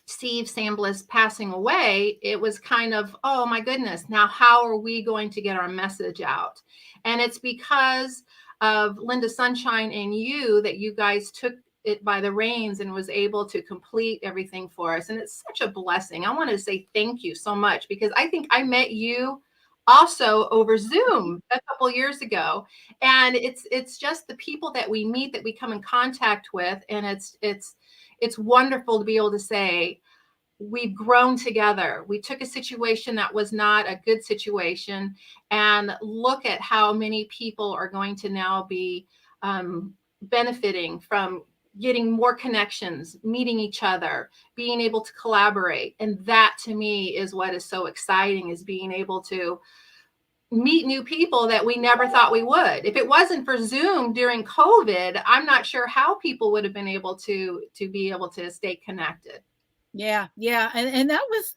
Steve Sambliss passing away, it was kind of, oh my goodness, now how are we going to get our message out? And it's because of Linda Sunshine and you that you guys took it by the reins and was able to complete everything for us. And it's such a blessing. I want to say thank you so much, because I think I met you also over Zoom a couple years ago. And it's just the people that we meet, that we come in contact with. And it's wonderful to be able to say, we've grown together. We took a situation that was not a good situation, and look at how many people are going to now be benefiting from getting more connections, meeting each other, being able to collaborate. And that to me is what is so exciting, is being able to meet new people that we never thought we would. If it wasn't for Zoom during COVID, I'm not sure how people would have been able to be able to stay connected. Yeah. And that was,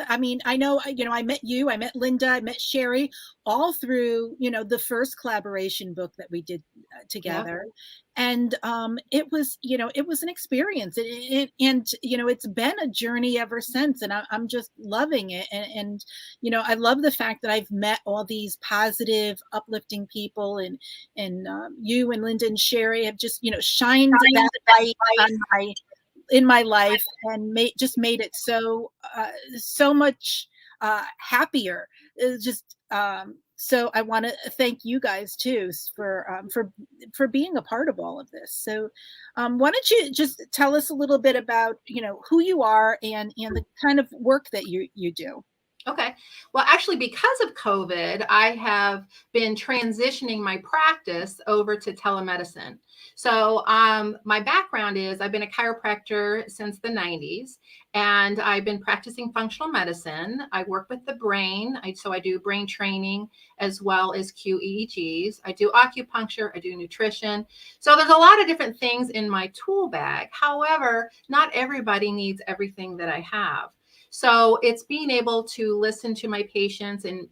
I mean, I know, I met you, I met Linda, I met Sheri, all through, the first collaboration book that we did together. Yeah. And it was an experience. And it's been a journey ever since. And I'm just loving it. And I love the fact that I've met all these positive, uplifting people, and you and Linda and Sheri have just, shined that light in my life, and made it so much happier. It's just so I want to thank you guys too for being a part of all of this. So why don't you just tell us a little bit about who you are and the kind of work that you do? Okay. Well, actually, because of COVID, I have been transitioning my practice over to telemedicine. So my background is I've been a chiropractor since the 90s, and I've been practicing functional medicine. I work with the brain. So I do brain training as well as QEEGs. I do acupuncture. I do nutrition. So there's a lot of different things in my tool bag. However, not everybody needs everything that I have. So it's being able to listen to my patients and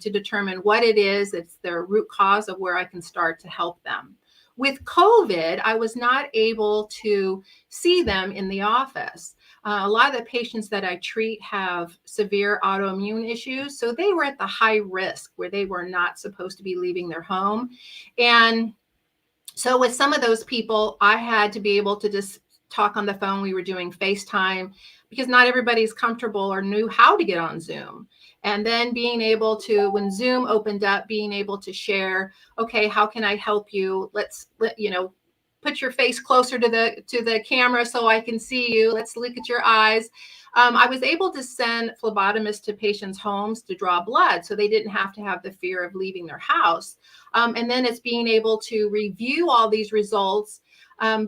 to determine what it is, it's their root cause of where I can start to help them. With COVID, I was not able to see them in the office. A lot of the patients that I treat have severe autoimmune issues. So they were at the high risk where they were not supposed to be leaving their home. And so with some of those people, I had to be able to just talk on the phone. We were doing FaceTime because not everybody's comfortable or knew how to get on Zoom. And then being able to, when Zoom opened up, being able to share, okay, how can I help you? Let's put your face closer to the camera so I can see you. Let's look at your eyes. I was able to send phlebotomists to patients' homes to draw blood, so they didn't have to have the fear of leaving their house. And then it's being able to review all these results.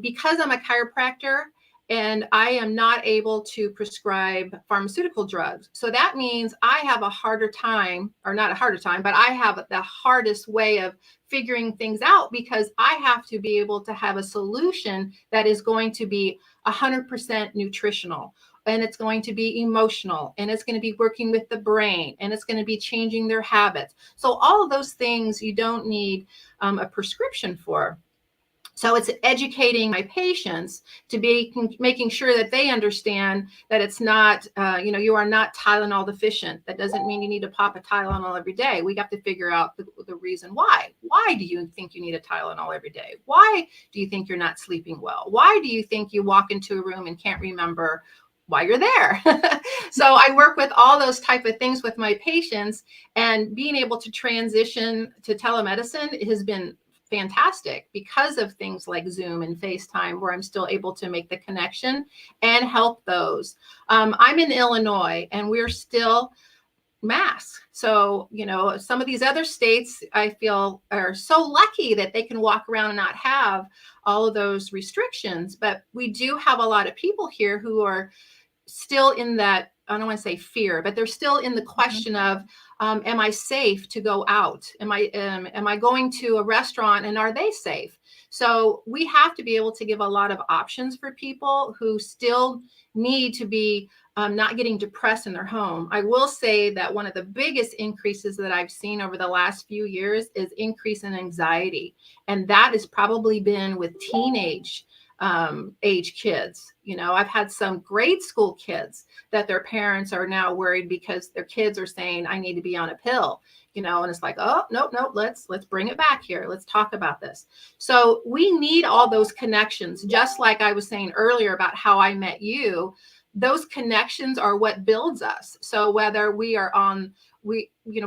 Because I'm a chiropractor and I am not able to prescribe pharmaceutical drugs. So that means I have a harder time, or not a harder time, but I have the hardest way of figuring things out, because I have to be able to have a solution that is going to be 100% nutritional, and it's going to be emotional, and it's going to be working with the brain, and it's going to be changing their habits. So all of those things you don't need a prescription for. So it's educating my patients to be making sure that they understand that it's not, you are not Tylenol deficient. That doesn't mean you need to pop a Tylenol every day. We have to figure out the reason why. Why do you think you need a Tylenol every day? Why do you think you're not sleeping well? Why do you think you walk into a room and can't remember why you're there? So I work with all those type of things with my patients, and being able to transition to telemedicine has been fantastic because of things like Zoom and FaceTime, where I'm still able to make the connection and help those. I'm in Illinois, and we're still masks. So, some of these other states, I feel, are so lucky that they can walk around and not have all of those restrictions. But we do have a lot of people here who are still in that, I don't want to say fear, but they're still in the question of, am I safe to go out? Am I going to a restaurant, and are they safe? So we have to be able to give a lot of options for people who still need to be not getting depressed in their home. I will say that one of the biggest increases that I've seen over the last few years is increase in anxiety. And that has probably been with teenage age kids. I've had some grade school kids that their parents are now worried because their kids are saying, I need to be on a pill, and it's like, oh, no, let's bring it back here. Let's talk about this. So we need all those connections, just like I was saying earlier about how I met you. Those connections are what builds us. So whether we are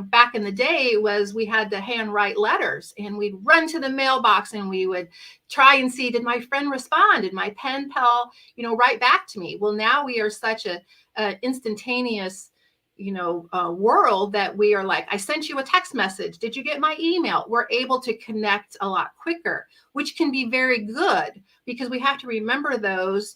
back in the day we had to handwrite letters, and we'd run to the mailbox, and we would try and see, did my friend respond? Did my pen pal, write back to me? Well, now we are such a instantaneous, world that we are like, I sent you a text message. Did you get my email? We're able to connect a lot quicker, which can be very good, because we have to remember those.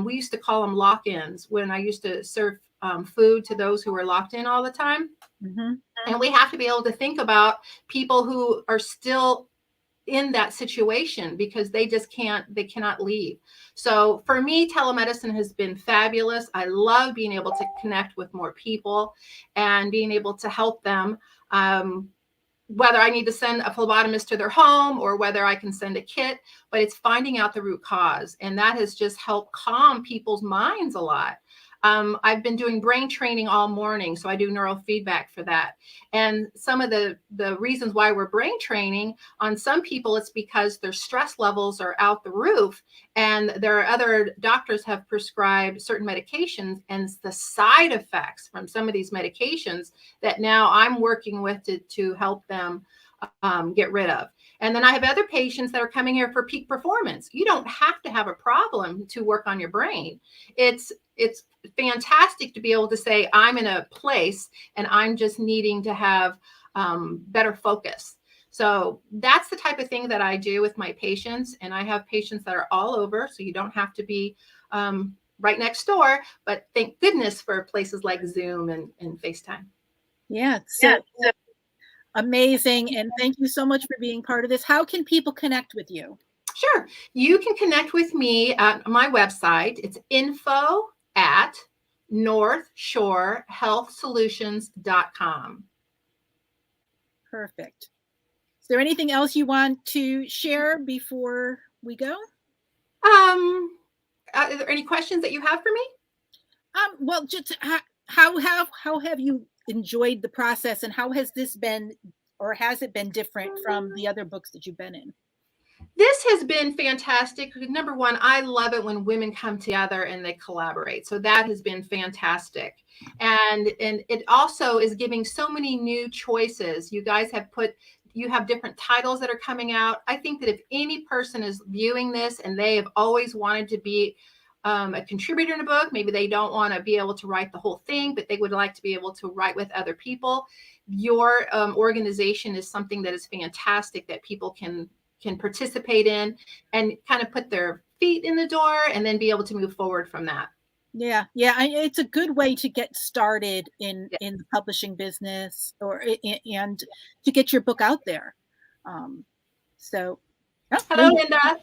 We used to call them lock-ins when I used to serve food to those who were locked in all the time. Mm-hmm. And we have to be able to think about people who are still in that situation because they cannot leave. So for me, telemedicine has been fabulous. I love being able to connect with more people and being able to help them. Whether I need to send a phlebotomist to their home or whether I can send a kit, but it's finding out the root cause. And that has just helped calm people's minds a lot. I've been doing brain training all morning, so I do neurofeedback for that. And some of the reasons why we're brain training, on some people, it's because their stress levels are out the roof, and there are other doctors have prescribed certain medications, and it's the side effects from some of these medications that now I'm working with to help them get rid of. And then I have other patients that are coming here for peak performance. You don't have to have a problem to work on your brain. It's fantastic to be able to say, I'm in a place and I'm just needing to have better focus. So that's the type of thing that I do with my patients. And I have patients that are all over, so you don't have to be right next door, but thank goodness for places like Zoom and FaceTime. Yeah. So amazing. And thank you so much for being part of this. How can people connect with you? Sure. You can connect with me at my website. It's info@northshorehealthsolutions.com. Perfect. Is there anything else you want to share before we go? Are there any questions that you have for me? Well, just how have you enjoyed the process, and how has this been, or has it been different from the other books that you've been in? This has been fantastic. Number one, I love it when women come together and they collaborate. So that has been fantastic. And it also is giving so many new choices. You guys have different titles that are coming out. I think that if any person is viewing this and they have always wanted to be a contributor in a book, maybe they don't want to be able to write the whole thing, but they would like to be able to write with other people, your organization is something that is fantastic that people can participate in and kind of put their feet in the door and then be able to move forward from that. Yeah. It's a good way to get started in the publishing business and to get your book out there. Hello, Linda.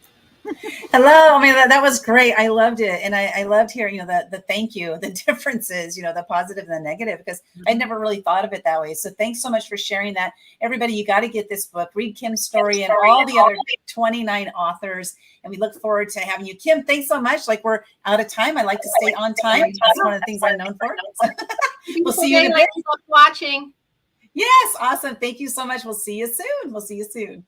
Hello. I mean, that was great. I loved it. And I loved hearing, the thank you, the differences, the positive and the negative, because I never really thought of it that way. So thanks so much for sharing that. Everybody, you got to get this book, read Kim's story and all the other 29 authors. And we look forward to having you. Kim, thanks so much. Like, we're out of time. I like to stay on time. That's one of the things I'm known for. We'll see you in a bit. Watching. Yes. Awesome. Thank you so much. We'll see you soon.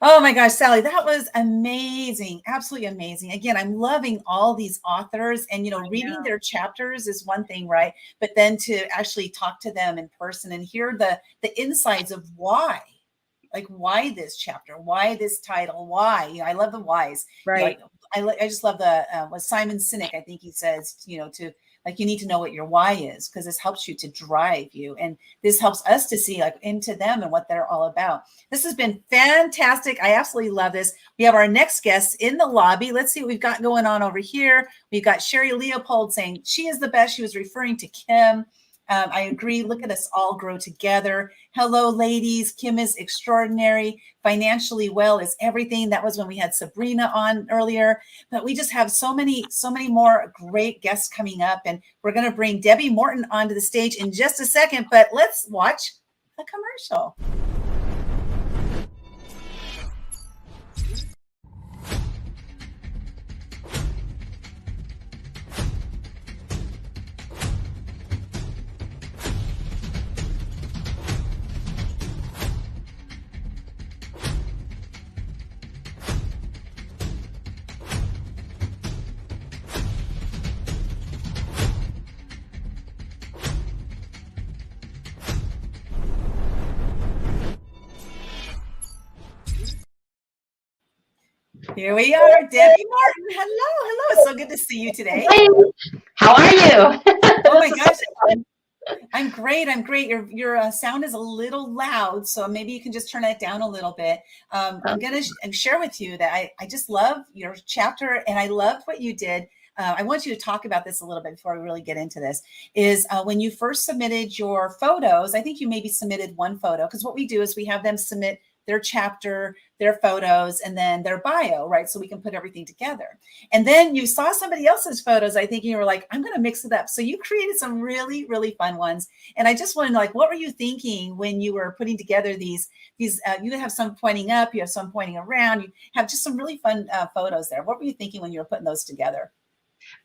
Oh my gosh, Sally, that was amazing. Absolutely amazing. Again, I'm loving all these authors, and, reading their chapters is one thing, right? But then to actually talk to them in person and hear the insides of why, like, why this chapter, why this title, why. I love the whys. Right. I just love what Simon Sinek, I think he says, to, like, you need to know what your why is, because this helps you to drive you. And this helps us to see, like, into them and what they're all about. This has been fantastic. I absolutely love this. We have our next guest in the lobby. Let's see what we've got going on over here. We've got Sherri Leopold saying she is the best. She was referring to Kim. I agree. Look at us all grow together. Hello, ladies. Kim is extraordinary. Financially well is everything. That was when we had Sabrina on earlier. But we just have so many more great guests coming up. And we're going to bring Debbie Morton onto the stage in just a second. But let's watch a commercial. Here we are, Debbie Morton. Hello. It's so good to see you today. Hey, how are you? Oh my gosh. I'm great. Your sound is a little loud, so maybe you can just turn it down a little bit. I'm going to share with you that I just love your chapter, and I loved what you did. I want you to talk about this a little bit before we really get into this, is when you first submitted your photos, I think you maybe submitted one photo, because what we do is we have them submit their chapter, their photos, and then their bio, right? So we can put everything together. And then you saw somebody else's photos, I think, and you were like, I'm going to mix it up. So you created some really, really fun ones. And I just want to know, like, what were you thinking when you were putting together these, you have some pointing up, you have some pointing around, you have just some really fun photos there. What were you thinking when you were putting those together?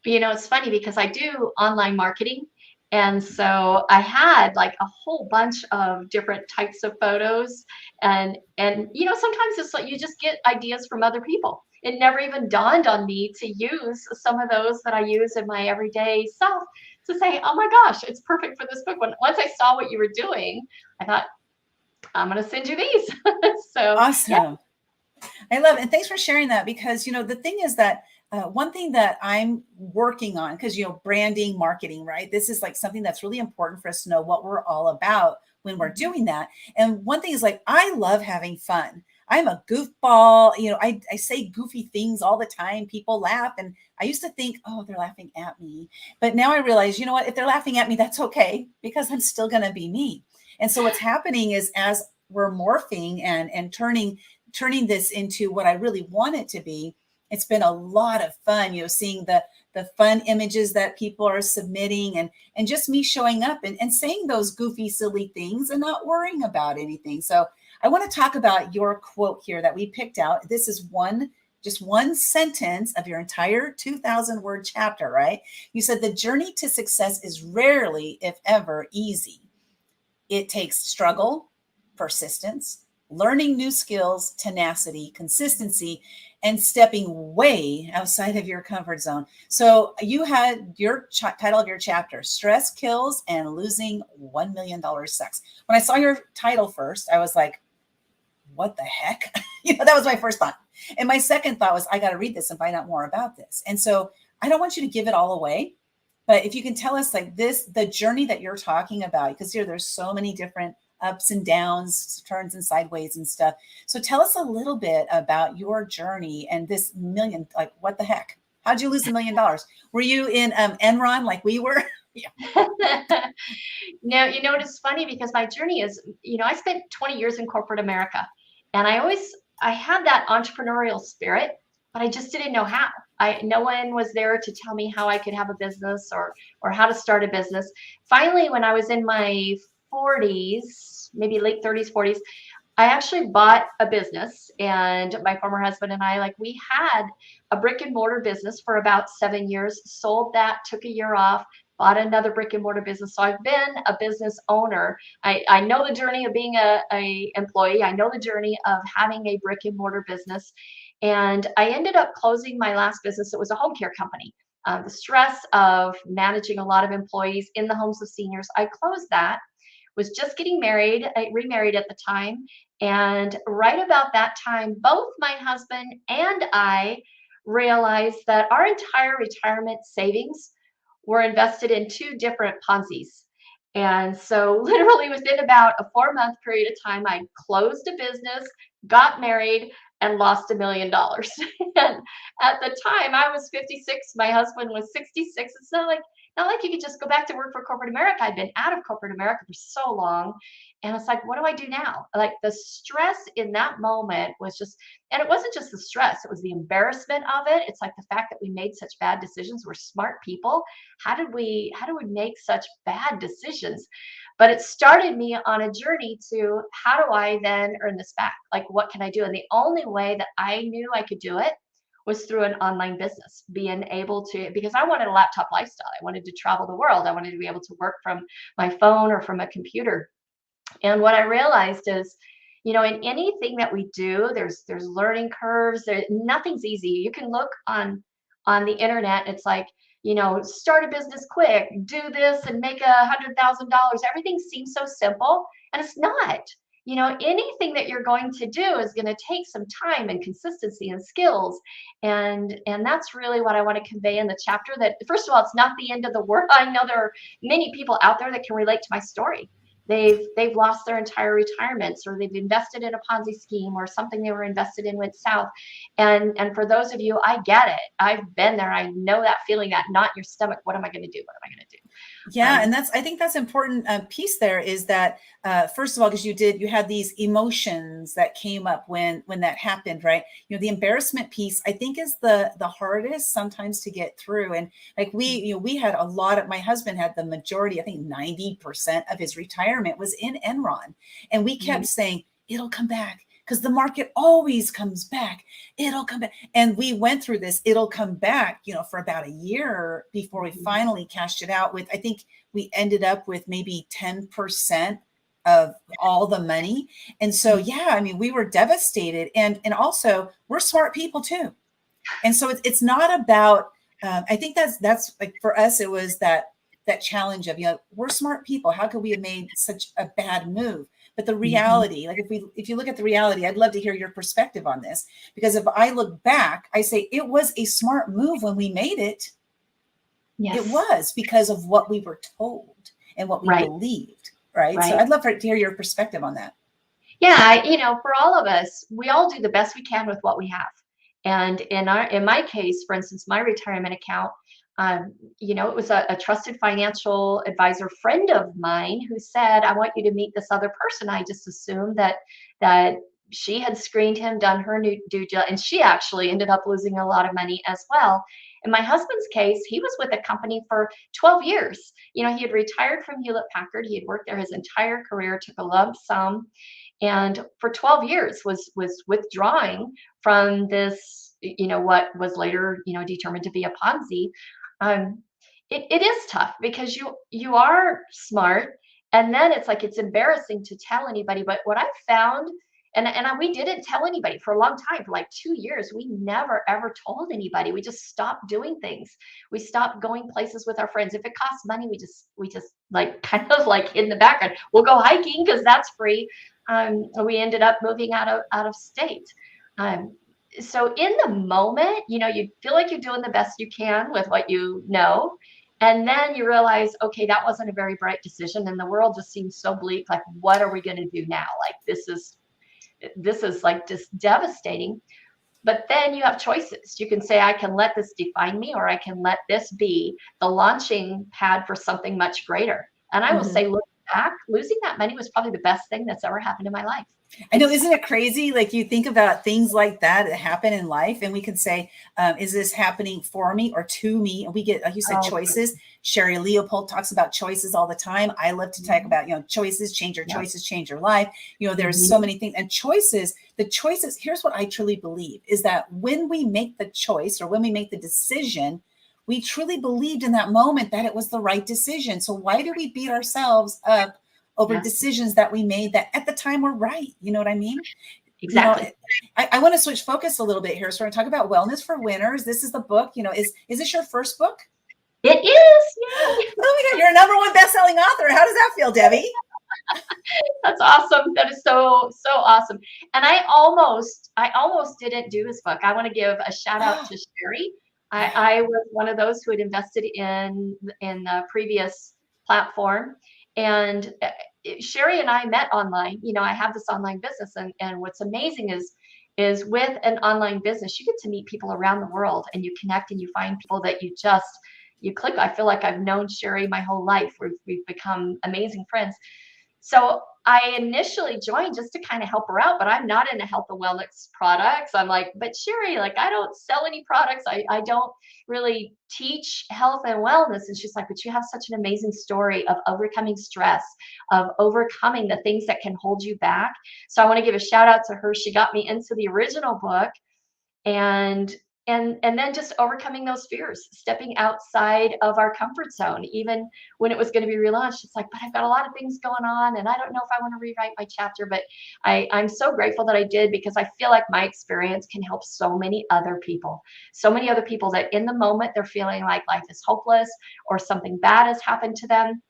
But, it's funny because I do online marketing. And so I had like a whole bunch of different types of photos, and sometimes it's like you just get ideas from other people. It never even dawned on me to use some of those that I use in my everyday self to say, oh my gosh, it's perfect for this book. Once I saw what you were doing, I thought, I'm going to send you these. So awesome. Yeah. I love it. And thanks for sharing that, because, the thing is that one thing that I'm working on, because, branding, marketing, right? This is like something that's really important for us to know what we're all about when we're doing that. And one thing is, like, I love having fun. I'm a goofball. I say goofy things all the time. People laugh. And I used to think, oh, they're laughing at me. But now I realize, what, if they're laughing at me, that's okay, because I'm still going to be me. And so what's happening is, as we're morphing and turning this into what I really want it to be, it's been a lot of fun, seeing the fun images that people are submitting, and just me showing up and saying those goofy, silly things and not worrying about anything. So I want to talk about your quote here that we picked out. This is just one sentence of your entire 2,000-word chapter, right? You said, the journey to success is rarely, if ever, easy. It takes struggle, persistence, learning new skills, tenacity, consistency, and stepping way outside of your comfort zone. So you had your title of your chapter, Stress Kills and Losing $1 Million Sex. When I saw your title first, I was like, what the heck? That was my first thought. And my second thought was, I got to read this and find out more about this. And so I don't want you to give it all away, but if you can tell us, like, the journey that you're talking about, because there's so many different ups and downs, turns and sideways and stuff. So tell us a little bit about your journey and this million, like, what the heck? How'd you lose $1 million? Were you in Enron like we were? Yeah. No, it is funny because my journey is, I spent 20 years in corporate America, and I had that entrepreneurial spirit, but I just didn't know how. No one was there to tell me how I could have a business or how to start a business. Finally, when I was in my 40s, maybe late 30s, 40s, I actually bought a business, and my former husband and I, we had a brick and mortar business for about 7 years, sold that, took a year off, bought another brick and mortar business. So I've been a business owner. I know the journey of being a employee. I know the journey of having a brick and mortar business. And I ended up closing my last business. It was a home care company. The stress of managing a lot of employees in the homes of seniors, I closed that. Was just getting married. I remarried at the time. And right about that time, both my husband and I realized that our entire retirement savings were invested in 2 different Ponzi's. And so literally within about a 4-month period of time, I closed a business, got married, and lost $1 million. And at the time I was 56, my husband was 66. It's not like you could just go back to work for corporate America. I'd been out of corporate America for so long. And it's like, what do I do now? Like the stress in that moment was just, and it wasn't just the stress, it was the embarrassment of it. It's like the fact that we made such bad decisions. We're smart people. How do we make such bad decisions? But it started me on a journey to how do I then earn this back? Like, what can I do? And the only way that I knew I could do it was through an online business, being able to, because I wanted a laptop lifestyle. I wanted to travel the world. I wanted to be able to work from my phone or from a computer. And what I realized is, in anything that we do, there's learning curves. Nothing's easy. You can look on the internet. It's like, start a business quick, do this and make $100,000. Everything seems so simple, and it's not. Anything that you're going to do is going to take some time and consistency and skills. And that's really what I want to convey in the chapter, that first of all, it's not the end of the world. I know there are many people out there that can relate to my story. They've lost their entire retirements, or they've invested in a Ponzi scheme, or something they were invested in went south. And for those of you, I get it. I've been there. I know that feeling, that knot in your stomach. What am I going to do? What am I going to do? Yeah. And I think that's important piece there is that, first of all, because you had these emotions that came up when that happened, right? The embarrassment piece, I think, is the hardest sometimes to get through. And like we had a lot of, my husband had the majority, I think 90% of his retirement was in Enron. And we kept saying, it'll come back, because the market always comes back. It'll come back. And we went through this, it'll come back, for about a year before we finally cashed it out with, I think we ended up with maybe 10% of all the money. And so, we were devastated. And also we're smart people too. And so it's not about, I think that's like, for us, it was that challenge of, we're smart people. How could we have made such a bad move? But the reality, like if you look at the reality, I'd love to hear your perspective on this, because if I look back, I say it was a smart move when we made it. Yes. It was because of what we were told and what we believed. Right. So I'd love to hear your perspective on that. Yeah. For all of us, we all do the best we can with what we have. And in my case, for instance, my retirement account, it was a trusted financial advisor friend of mine who said, I want you to meet this other person. I just assumed that she had screened him, done her due diligence, and she actually ended up losing a lot of money as well. In my husband's case, he was with a company for 12 years. He had retired from Hewlett-Packard. He had worked there his entire career, took a lump sum, and for 12 years was withdrawing from this, what was later, determined to be a Ponzi. It is tough because you are smart, and then it's like, it's embarrassing to tell anybody. But what I've found, and we didn't tell anybody for a long time, for like 2 years, we never ever told anybody. We just stopped doing things. We stopped going places with our friends. If it costs money, we just like kind of like in the background. We'll go hiking because that's free. We ended up moving out of state. So in the moment, you feel like you're doing the best you can with what you know. And then you realize, okay, that wasn't a very bright decision. And the world just seems so bleak. Like, what are we going to do now? Like, this is like just devastating. But then you have choices. You can say, I can let this define me, or I can let this be the launching pad for something much greater. And I will say, look back, losing that money was probably the best thing that's ever happened in my life. I know, isn't it crazy? Like you think about things like that happen in life, and we can say, is this happening for me or to me? And we get, like you said, choices. Sherri Leopold talks about choices all the time. I love to talk about, choices, change your choices, change your life. There's so many things, and choices, the choices, here's what I truly believe is that when we make the choice or when we make the decision, we truly believed in that moment that it was the right decision. So why do we beat ourselves up over decisions that we made that at the time were right? You know what I mean? Exactly. I want to switch focus a little bit here. So we're going to talk about Wellness for Winners. This is the book, is this your first book? It is. Yay. Oh my God, you're a #1 best-selling author. How does that feel, Debbie? That's awesome. That is so awesome. And I almost didn't do this book. I want to give a shout out to Sheri. I was one of those who had invested in the previous platform, and Sheri and I met online. I have this online business, and what's amazing is with an online business, you get to meet people around the world, and you connect and you find people that you click. I feel like I've known Sheri my whole life. We've become amazing friends. So I initially joined just to kind of help her out, but I'm not into health and wellness products. I'm like, but Sheri, like, I don't sell any products. I don't really teach health and wellness. And she's like, but you have such an amazing story of overcoming stress, of overcoming the things that can hold you back. So I want to give a shout out to her. She got me into the original book, and then just overcoming those fears, stepping outside of our comfort zone. Even when it was going to be relaunched, it's like, but I've got a lot of things going on, and I don't know if I want to rewrite my chapter. But I'm so grateful that I did, because I feel like my experience can help so many other people that in the moment they're feeling like life is hopeless or something bad has happened to them.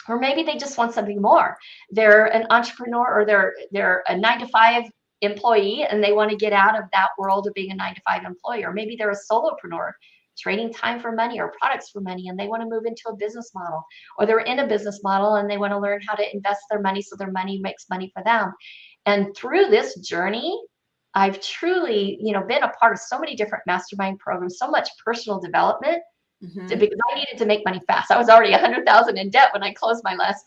Or maybe they just want something more. They're an entrepreneur, or they're a 9-to-5 employee, and they want to get out of that world of being a 9-to-5 employee. Or maybe they're a solopreneur trading time for money or products for money, and they want to move into a business model. Or they're in a business model and they want to learn how to invest their money so their money makes money for them. And through this journey, I've truly, been a part of so many different mastermind programs, so much personal development. Because I needed to make money fast. I was already $100,000 in debt when I closed my last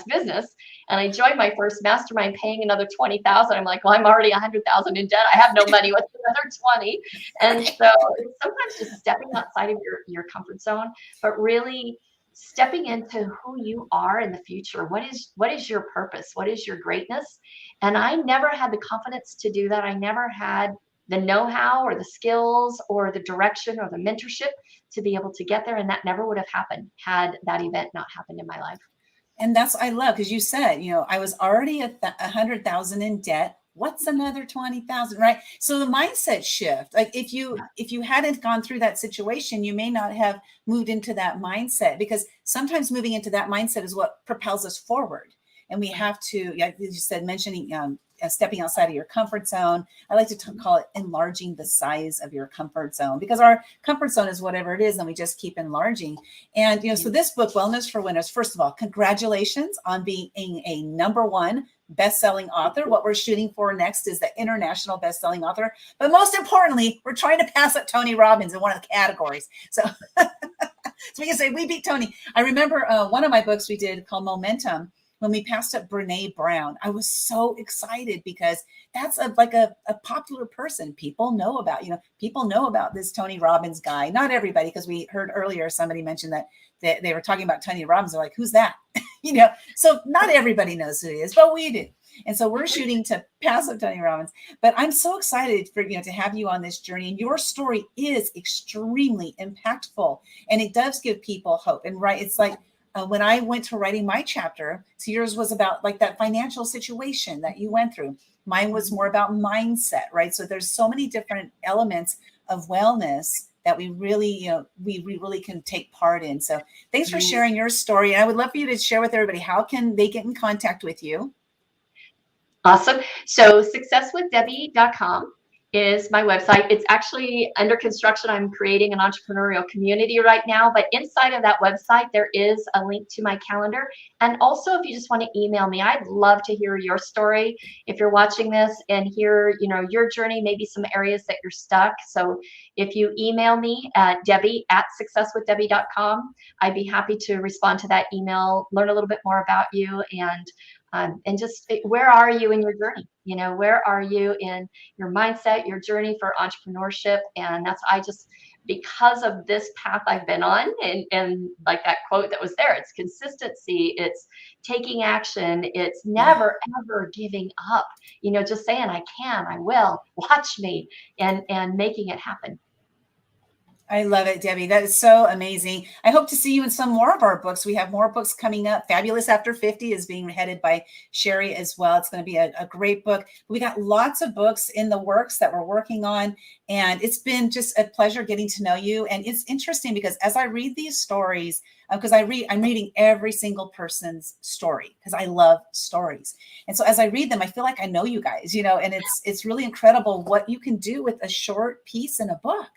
business, and I joined my first mastermind paying another $20,000. I'm like, well, I'm already $100,000 in debt. I have no money with another 20. And so it's sometimes just stepping outside of your comfort zone, but really stepping into who you are in the future. What is your purpose? What is your greatness? And I never had the confidence to do that. I never had the know-how or the skills or the direction or the mentorship to be able to get there. And that never would have happened had that event not happened in my life. And that's what I love, because you said, I was already at 100,000 in debt. What's another 20,000, right? So the mindset shift, like if you hadn't gone through that situation, you may not have moved into that mindset, because sometimes moving into that mindset is what propels us forward. And we have to, like you said, mentioning stepping outside of your comfort zone. I like to call it enlarging the size of your comfort zone, because our comfort zone is whatever it is, and we just keep enlarging. And, so this book, Wellness for Winners, first of all, congratulations on being a #1 best-selling author. What we're shooting for next is the international best-selling author. But most importantly, we're trying to pass up Tony Robbins in one of the categories. So, so we can say we beat Tony. I remember one of my books we did called Momentum. When we passed up Brene Brown, I was so excited, because that's a popular person. People know about this Tony Robbins guy. Not everybody, because we heard earlier somebody mentioned that they were talking about Tony Robbins. They're like, who's that? So not everybody knows who he is, but we do. And so we're shooting to pass up Tony Robbins. But I'm so excited for to have you on this journey. And your story is extremely impactful, and it does give people hope. And it's like, when I went to writing my chapter, so yours was about like that financial situation that you went through. Mine was more about mindset, right? So there's so many different elements of wellness that we really, we really can take part in. So thanks for sharing your story. And I would love for you to share with everybody, how can they get in contact with you? Awesome. So successwithdebbie.com is my website. It's actually under construction. I'm creating an entrepreneurial community right now, but inside of that website, there is a link to my calendar. And also, if you just want to email me, I'd love to hear your story. If you're watching this and hear, your journey, maybe some areas that you're stuck. So if you email me at Debbie@successwithdebbie.com, I'd be happy to respond to that email, learn a little bit more about you, and and just where are you in your journey? You know, where are you in your mindset, your journey for entrepreneurship? And that's, I just, because of this path I've been on, and like that quote that was there, it's consistency, it's taking action, it's never ever giving up, you know, just saying I can, I will, watch me, and making it happen. I love it, Debbie. That is so amazing. I hope to see you in some more of our books. We have more books coming up. Fabulous After 50 is being headed by Sheri as well. It's going to be a great book. We got lots of books in the works that we're working on, and it's been just a pleasure getting to know you. And it's interesting because as I read these stories, because I'm reading every single person's story because I love stories. And so as I read them, I feel like I know you guys, you know, and it's really incredible what you can do with a short piece in a book,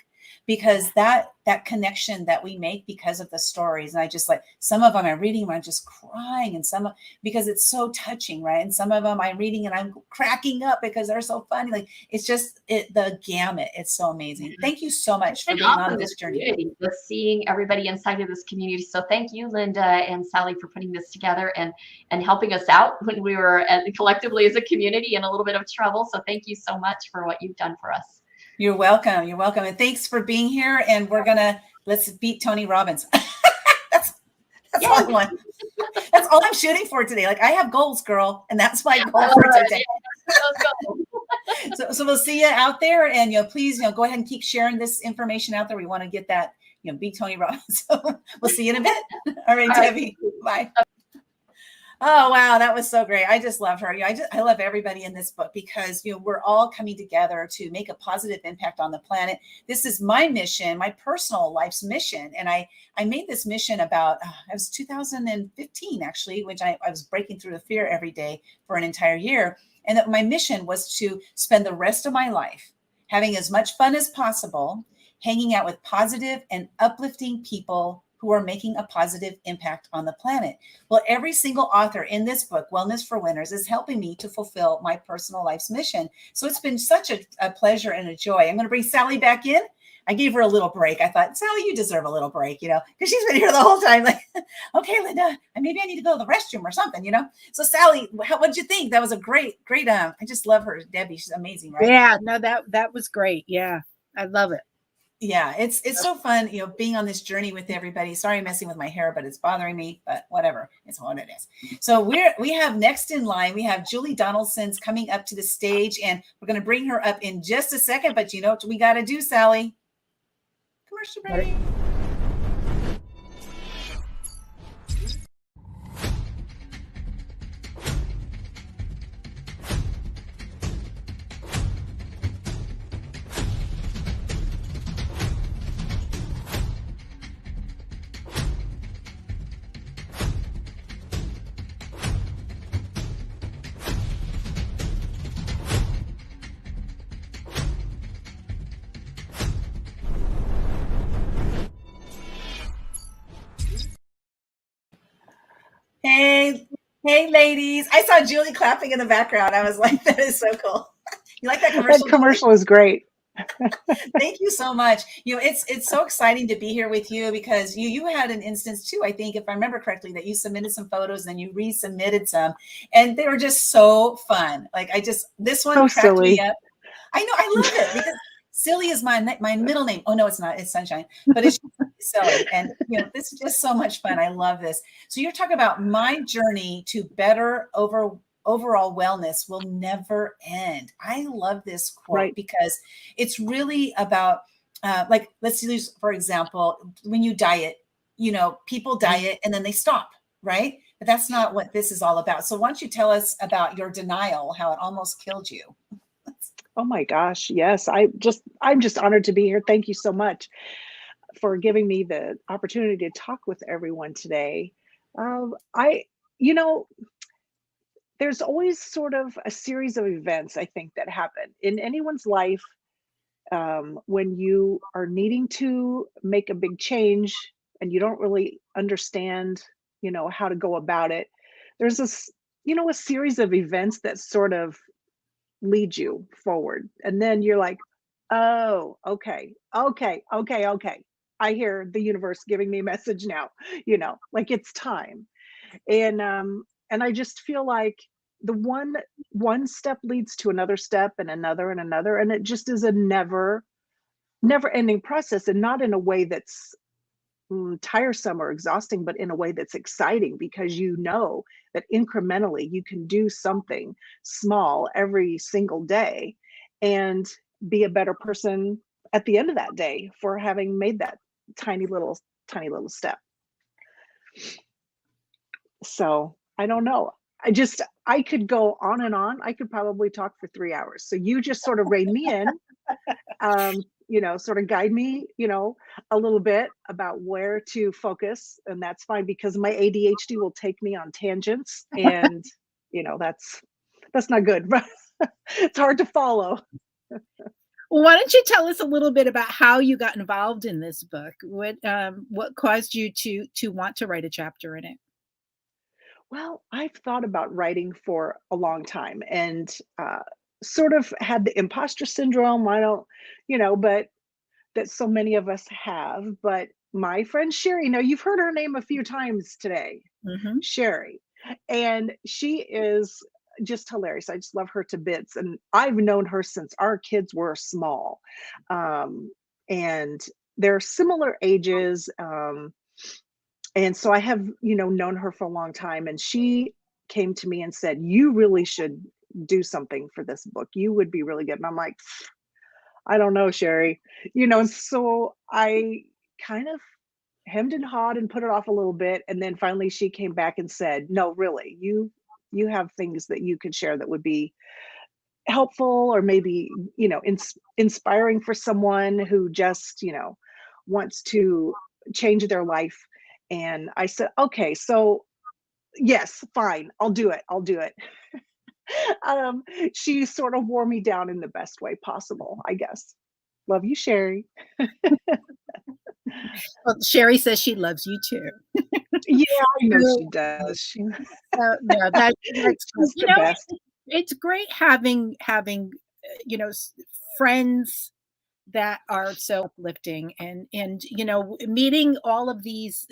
because that connection that we make because of the stories. And I just, like, some of them I'm reading and I'm just crying, and some, because it's so touching, right? And some of them I'm reading and I'm cracking up because they're so funny. Like, it's just the gamut. It's so amazing. Thank you so much for being on this journey. With seeing everybody inside of this community. So thank you, Linda and Sally, for putting this together and helping us out when we were collectively as a community in a little bit of trouble. So thank you so much for what you've done for us. You're welcome. You're welcome. And thanks for being here. And let's beat Tony Robbins. that's all I want. That's all I'm shooting for today. Like, I have goals, girl. And that's my goal for today. So we'll see you out there. And, you know, please, you know, go ahead and keep sharing this information out there. We want to get that, you know, beat Tony Robbins. So we'll see you in a bit. All right, Debbie. Bye. Oh, wow. That was so great. I just love her. You know, I love everybody in this book because, you know, we're all coming together to make a positive impact on the planet. This is my mission, my personal life's mission. And I made this mission about, it was 2015, actually, which I was breaking through the fear every day for an entire year. And that my mission was to spend the rest of my life having as much fun as possible, hanging out with positive and uplifting people who are making a positive impact on the planet. Well, every single author in this book, Wellness for Winners, is helping me to fulfill my personal life's mission. So it's been such a pleasure and a joy. I'm going to bring Sally back in. I gave her a little break. I thought, Sally, you deserve a little break, you know, because she's been here the whole time. Like, okay, Linda, maybe I need to go to the restroom or something, you know? So Sally, what did you think? That was a great, I just love her. Debbie, she's amazing, right? Yeah, no, that was great. Yeah, I love it. Yeah, it's so fun, you know, being on this journey with everybody. Sorry, I'm messing with my hair, but it's bothering me, but whatever. It's what it is. So we have next in line, we have Julie Donelson's coming up to the stage, and we're going to bring her up in just a second. But you know what we got to do, Sally? Commercial break. Hey, ladies. I saw Julie clapping in the background. I was like, that is so cool. You like that commercial? That commercial is great. Thank you so much. You know, it's so exciting to be here with you because you had an instance too, I think, if I remember correctly, that you submitted some photos and you resubmitted some, and they were just so fun. Like, this one so cracked silly. me up. I know, I love it because Silly is my middle name. Oh, no, it's not. It's Sunshine, but it's Silly. And, you know, this is just so much fun. I love this. So you're talking about my journey to better overall wellness will never end. I love this quote because it's really about, like, let's use, for example, when you diet, you know, people diet and then they stop, right? But that's not what this is all about. So why don't you tell us about your denial, how it almost killed you? Oh my gosh. Yes. I'm just honored to be here. Thank you so much for giving me the opportunity to talk with everyone today. You know, there's always sort of a series of events, I think, that happen in anyone's life when you are needing to make a big change and you don't really understand, you know, how to go about it. There's this, you know, a series of events that sort of lead you forward. And then you're like, oh, okay. I hear the universe giving me a message now, you know, like it's time. And and I just feel like the one step leads to another step and another and another, and it just is a never ending process, and not in a way that's tiresome or exhausting, but in a way that's exciting, because you know that incrementally you can do something small every single day and be a better person at the end of that day for having made that tiny little step. So I don't know. I could go on and on. I could probably talk for 3 hours. So you just sort of rein me in, sort of guide me, a little bit about where to focus. And that's fine, because my ADHD will take me on tangents, and, that's not good, but it's hard to follow. Well, why don't you tell us a little bit about how you got involved in this book? What caused you to want to write a chapter in it? Well, I've thought about writing for a long time, and sort of had the imposter syndrome. I don't, but that so many of us have. But my friend Sherri, now you've heard her name a few times today, Mm-hmm. Sherri, and she is just hilarious. I just love her to bits, and I've known her since our kids were small, and they're similar ages. And so I have, known her for a long time, and she came to me and said, "You really should do something for this book. You would be really good." And I'm like, "I don't know, Sherri." So I kind of hemmed and hawed and put it off a little bit. And then finally she came back and said, "No, really, you have things that you could share that would be helpful, or maybe, inspiring for someone who just, wants to change their life." And I said, "Okay, so yes, fine, I'll do it. She sort of wore me down in the best way possible, I guess. Love you, Sherri. Well, Sherri says she loves you too. Yeah, I know she does. Yeah, that's She's the best. it's great having friends that are so uplifting, and meeting all of these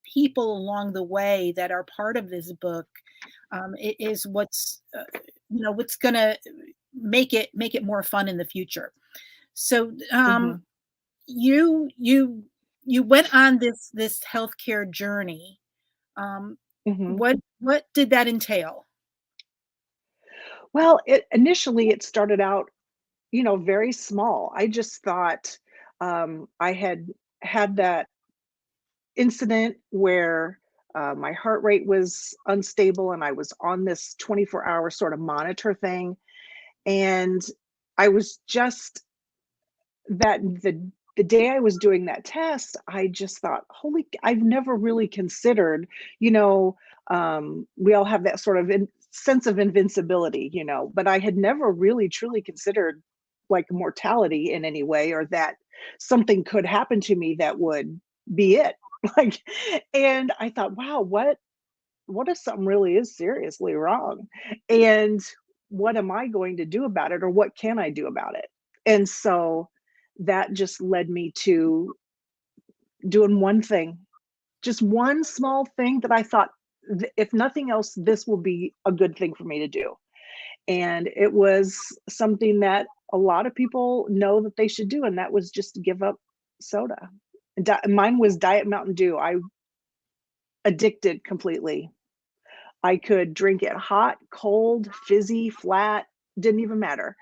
people along the way that are part of this book. It is what's gonna make it more fun in the future. So you went on this healthcare journey. What did that entail? Well, initially it started out, very small. I just thought, I had that incident where my heart rate was unstable, and I was on this 24-hour sort of monitor thing. And I was just the day I was doing that test, I just thought, I've never really considered, we all have that sort of sense of invincibility, but I had never really truly considered like mortality in any way, or that something could happen to me that would be it. Like, and I thought, wow, what if something really is seriously wrong? And what am I going to do about it, or what can I do about it? And so that just led me to doing one thing, just one small thing that I thought, if nothing else, this will be a good thing for me to do. And it was something that a lot of people know that they should do, and that was just to give up soda. Mine was Diet Mountain Dew. I addicted completely. I could drink it hot, cold, fizzy, flat, didn't even matter,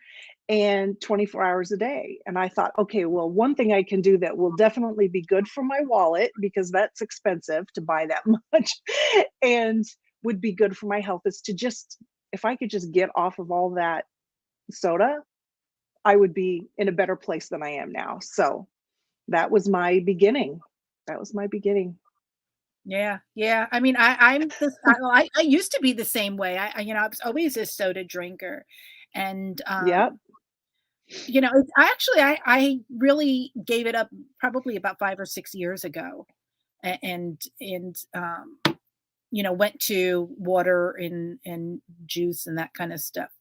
and 24 hours a day. And I thought, okay, well, one thing I can do that will definitely be good for my wallet, because that's expensive to buy that much, and would be good for my health, is to just, if I could just get off of all that soda, I would be in a better place than I am now. So that was my beginning. Yeah. I mean, I used to be the same way. I was always a soda drinker, and Yep. I really gave it up probably about 5 or 6 years ago, and went to water and juice and that kind of stuff.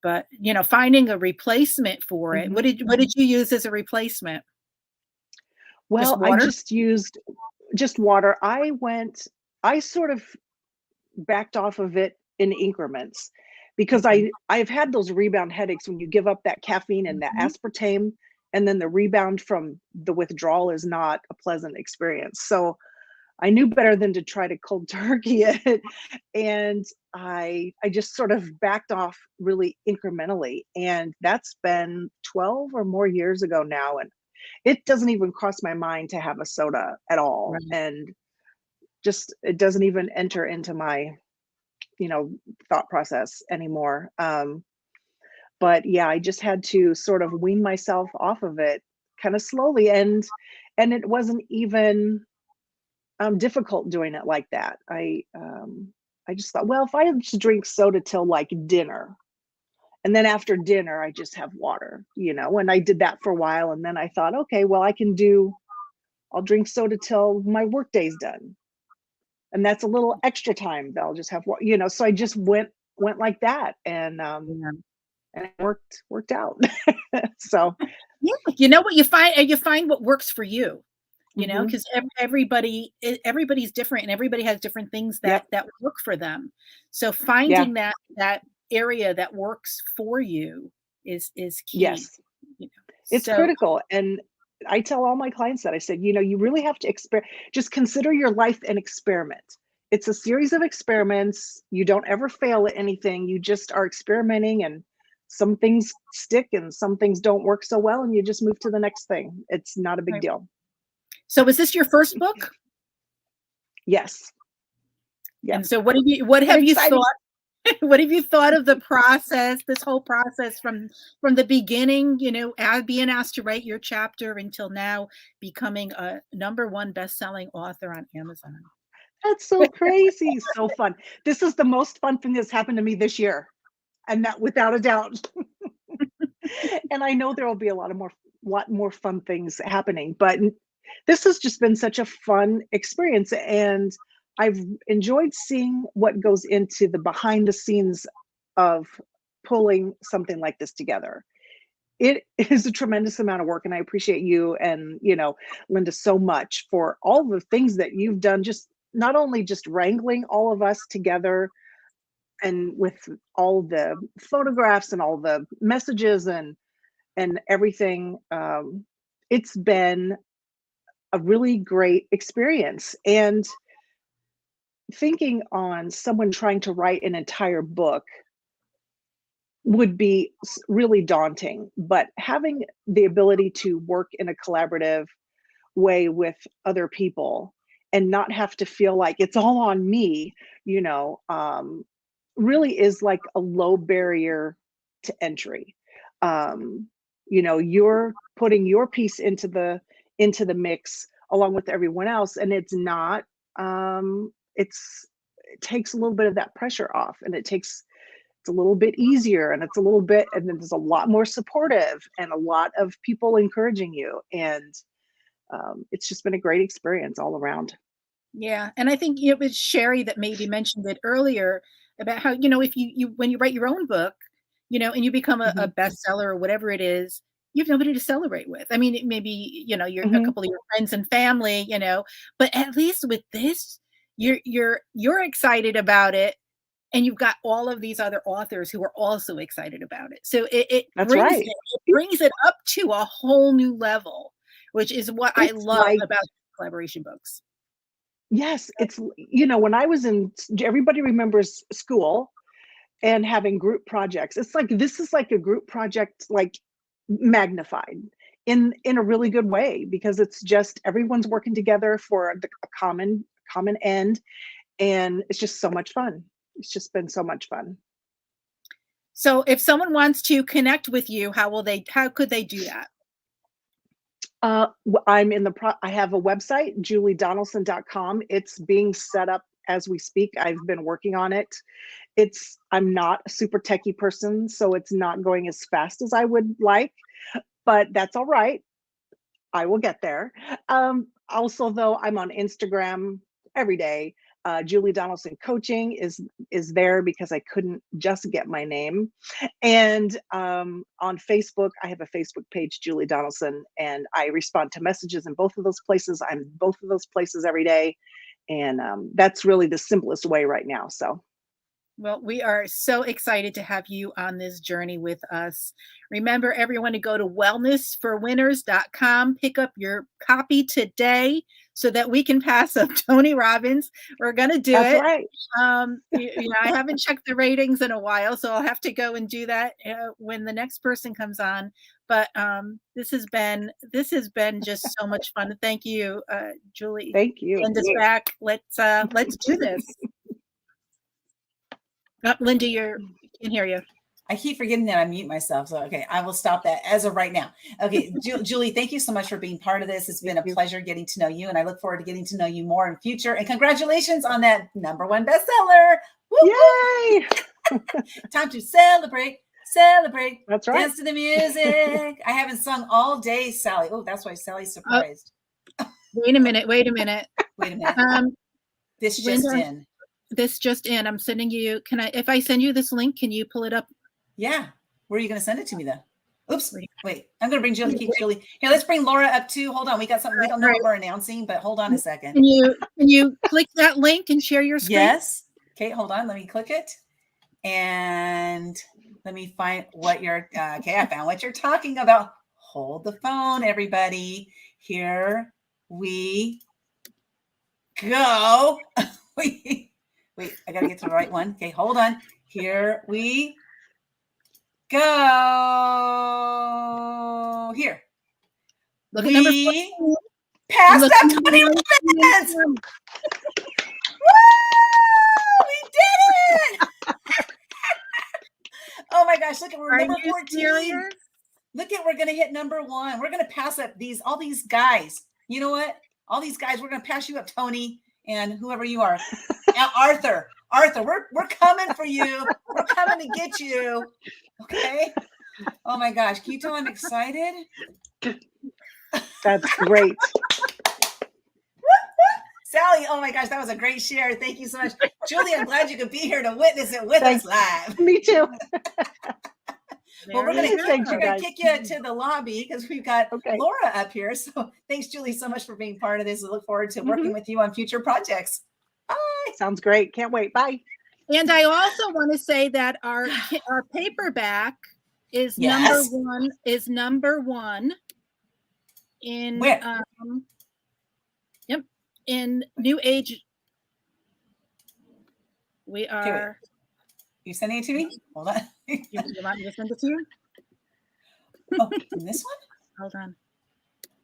But finding a replacement for it. What did you use as a replacement? Well, I just used just water. I sort of backed off of it in increments because Mhm. I've had those rebound headaches when you give up that caffeine and that Mhm. aspartame, and then the rebound from the withdrawal is not a pleasant experience. So I knew better than to try to cold turkey it. And I just sort of backed off really incrementally. And that's been 12 or more years ago now. And it doesn't even cross my mind to have a soda at all. Right. And just it doesn't even enter into my, thought process anymore. But yeah, I just had to sort of wean myself off of it kind of slowly. And it wasn't even difficult doing it like that. I just thought, well, if I just drink soda till like dinner, and then after dinner I just have water, and I did that for a while, and then I thought, okay, well, I'll drink soda till my work day's done, and that's a little extra time that I'll just have so I just went like that, Yeah. and it worked out. So Yeah, you know what you find what works for you. mhm. Because everybody's different and everybody has different things Yep. that work for them. So Yeah. finding that area that works for you is key. Yes. You know. It's So critical, and I tell all my clients that. I said, you really have to just consider your life an experiment. It's a series of experiments. You don't ever fail at anything. You just are experimenting, and some things stick and some things don't work so well, and you just move to the next thing. It's not a big right. deal. So is this your first book? Yes. And Yes. so what But have you exciting. thought what have you thought of the process, this whole process from the beginning, being asked to write your chapter until now becoming a #1 best-selling author on Amazon? That's so crazy. So fun. This is the most fun thing that's happened to me this year. And that without a doubt. And I know there will be lot more fun things happening, but this has just been such a fun experience, and I've enjoyed seeing what goes into the behind the scenes of pulling something like this together. It is a tremendous amount of work, and I appreciate you and, Linda, so much for all the things that you've done, just not only just wrangling all of us together and with all the photographs and all the messages and everything. It's been a really great experience. And thinking on someone trying to write an entire book would be really daunting, but having the ability to work in a collaborative way with other people and not have to feel like it's all on me, really is like a low barrier to entry. Um, you're putting your piece into the mix along with everyone else, and it takes a little bit of that pressure off, and it's a little bit easier, and and then there's a lot more supportive and a lot of people encouraging you, and it's just been a great experience all around. Yeah, and I think it was Sherri that maybe mentioned it earlier about how, if you when you write your own book, and you become a Hmm. bestseller or whatever it is, you have nobody to celebrate with. I mean, maybe, you're a Hmm. couple of your friends and family, but at least with this, you're excited about it, and you've got all of these other authors who are also excited about it. So it That's brings it right. it brings it up to a whole new level, which is what I It's love like, about collaboration books. yes, when I was everybody remembers school and having group projects. It's like this is like a group project, like magnified in a really good way, because it's just everyone's working together for a common end, and it's just so much fun. It's just been so much fun. So if someone wants to connect with you, how could they do that? I have a website, juliedonelson.com. It's being set up as we speak. I've been working on it. I'm not a super techie person, so it's not going as fast as I would like, but that's all right. I will get there. Also, though, I'm on Instagram every day. Julie Donelson Coaching is there because I couldn't just get my name. And on Facebook, I have a Facebook page, Julie Donelson, and I respond to messages in both of those places. I'm both of those places every day. And that's really the simplest way right now. So Well, we are so excited to have you on this journey with us. Remember, everyone, to go to wellnessforwinners.com, pick up your copy today so that we can pass up Tony Robbins. We're going to do that's it. right. I haven't checked the ratings in a while, so I'll have to go and do that when the next person comes on. But this has been just so much fun. Thank you, Julie. Thank you. Send us back. Let's do this. Linda, I can't hear you. I keep forgetting that I mute myself. So, okay, I will stop that as of right now. Okay, Julie, thank you so much for being part of this. It's been a pleasure getting to know you, and I look forward to getting to know you more in future. And congratulations on that #1 bestseller. Woo, Yay! Time to celebrate. That's right. Dance to the music. I haven't sung all day, Sally. Oh, that's why Sally's surprised. Wait a minute. This just in. I'm sending you. If I send you this link, can you pull it up? Yeah. Where are you going to send it to me though? Oops. Wait. I'm going to bring Julie. Julie. Here, let's bring Laura up too. Hold on. We got something. We don't know what we're announcing, but hold on a second. Can you click that link and share your screen? Yes. Okay. Hold on. Let me click it. And let me find what you're. Okay. I found what you're talking about. Hold the phone, everybody. Here we go. Wait, I got to get to the right one. Okay, hold on. Here we go. Here. Look at number 14. Passed up 20 minutes. Woo! We did it. Oh my gosh, look at we're number 14. Serious? Look at we're going to hit #1. We're going to pass up all these guys. You know what? All these guys, we're going to pass you up, Tony. And whoever you are, Arthur, we're coming for you. We're coming to get you. Okay. Oh my gosh. Can you tell I'm excited? That's great. Sally, oh my gosh, that was a great share. Thank you so much. Julie, I'm glad you could be here to witness it with us live. Me too. Well, we're going to kick you to the lobby because we've got Laura up here. So thanks, Julie, so much for being part of this. We look forward to working with you on future projects. Bye. Sounds great. Can't wait. Bye. And I also want to say that our paperback is #1 in where? In New Age. We are. You sending it to me? Hold on. You want me to send it to you? Oh, in this one? Hold on.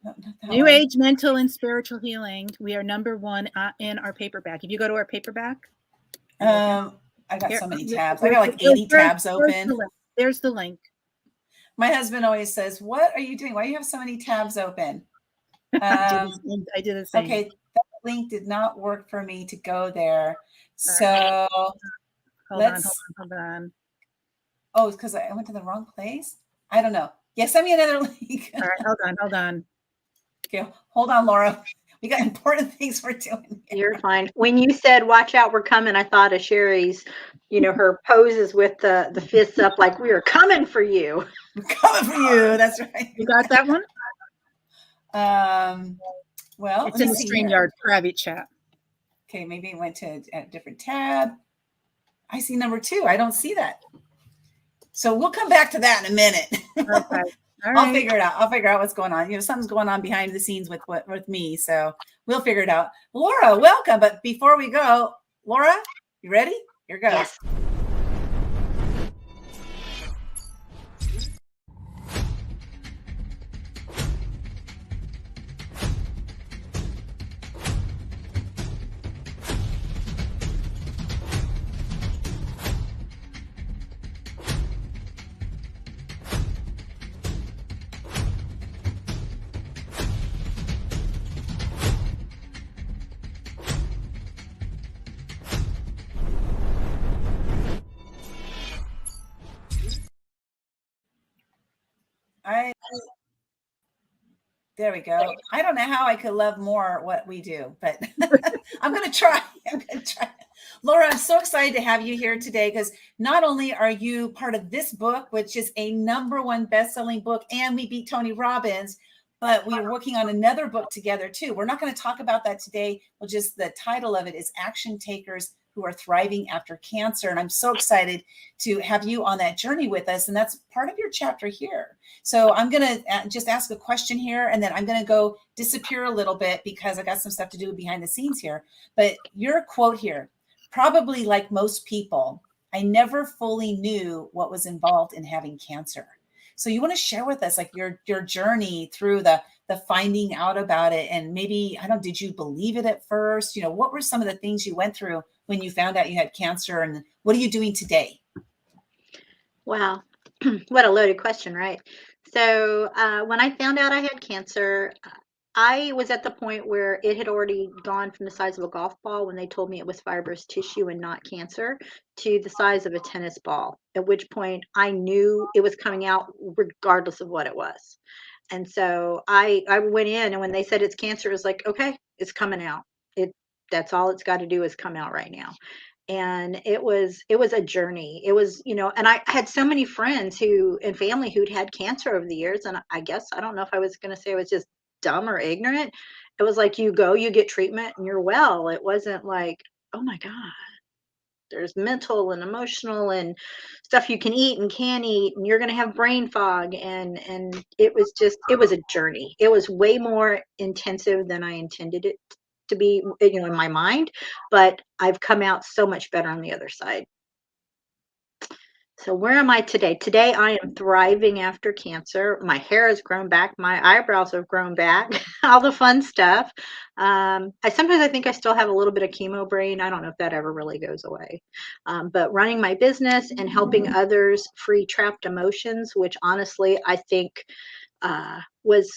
No, New Age Mental and Spiritual Healing. We are #1 in our paperback. If you go to our paperback. I got so many tabs. I got like 80 tabs open. There's the link. My husband always says, "What are you doing? Why do you have so many tabs open?" I did the same. Okay, that link did not work for me to go there. So hold on. Oh, it's because I went to the wrong place? I don't know. Yeah, send me another link. All right, hold on. Okay, hold on, Laura. We got important things we're doing here. You're fine. When you said, "Watch out, we're coming," I thought of Sherri's, her poses with the fists up like, "We are coming for you." We're coming for you. That's right. You got that one? Well, it's in the StreamYard private chat. Okay, maybe it went to a different tab. I see #2. I don't see that. So we'll come back to that in a minute. Okay. I'll figure it out. I'll figure out what's going on. Something's going on behind the scenes with me. So we'll figure it out. Laura, welcome. But before we go, Laura, you ready? Here goes. Yes. There we go. I don't know how I could love more what we do, but I'm going to try. Laura, I'm so excited to have you here today because not only are you part of this book, which is a #1 best-selling book, and we beat Tony Robbins, but we are working on another book together too. We're not going to talk about that today. Well, just the title of it is Action Takers Who Are Thriving After Cancer. And I'm so excited to have you on that journey with us. And that's part of your chapter here. So I'm going to just ask a question here, and then I'm going to go disappear a little bit because I got some stuff to do behind the scenes here. But your quote here, probably like most people, I never fully knew what was involved in having cancer. So you want to share with us like your journey through the finding out about it, and maybe, I don't know, did you believe it at first? You know, what were some of the things you went through when you found out you had cancer, and what are you doing today? Wow. What a loaded question, right? So when I found out I had cancer, I was at the point where it had already gone from the size of a golf ball when they told me it was fibrous tissue and not cancer to the size of a tennis ball, at which point I knew it was coming out regardless of what it was. And so I went in, and when they said it's cancer, it was like, okay, it's coming out. That's all it's got to do is come out right now. And it was a journey. It was, and I had so many friends and family who'd had cancer over the years. And I guess, I don't know if I was going to say I was just dumb or ignorant. It was like, you go, you get treatment, and you're well. It wasn't like, oh my God, there's mental and emotional and stuff you can eat and can't eat, and you're going to have brain fog. And it was a journey. It was way more intensive than I intended it to be, in my mind, but I've come out so much better on the other side. So where am I today? Today I am thriving after cancer. My hair has grown back. My eyebrows have grown back. All the fun stuff. Sometimes I think I still have a little bit of chemo brain. I don't know if that ever really goes away. But running my business and helping others free trapped emotions, which honestly I think was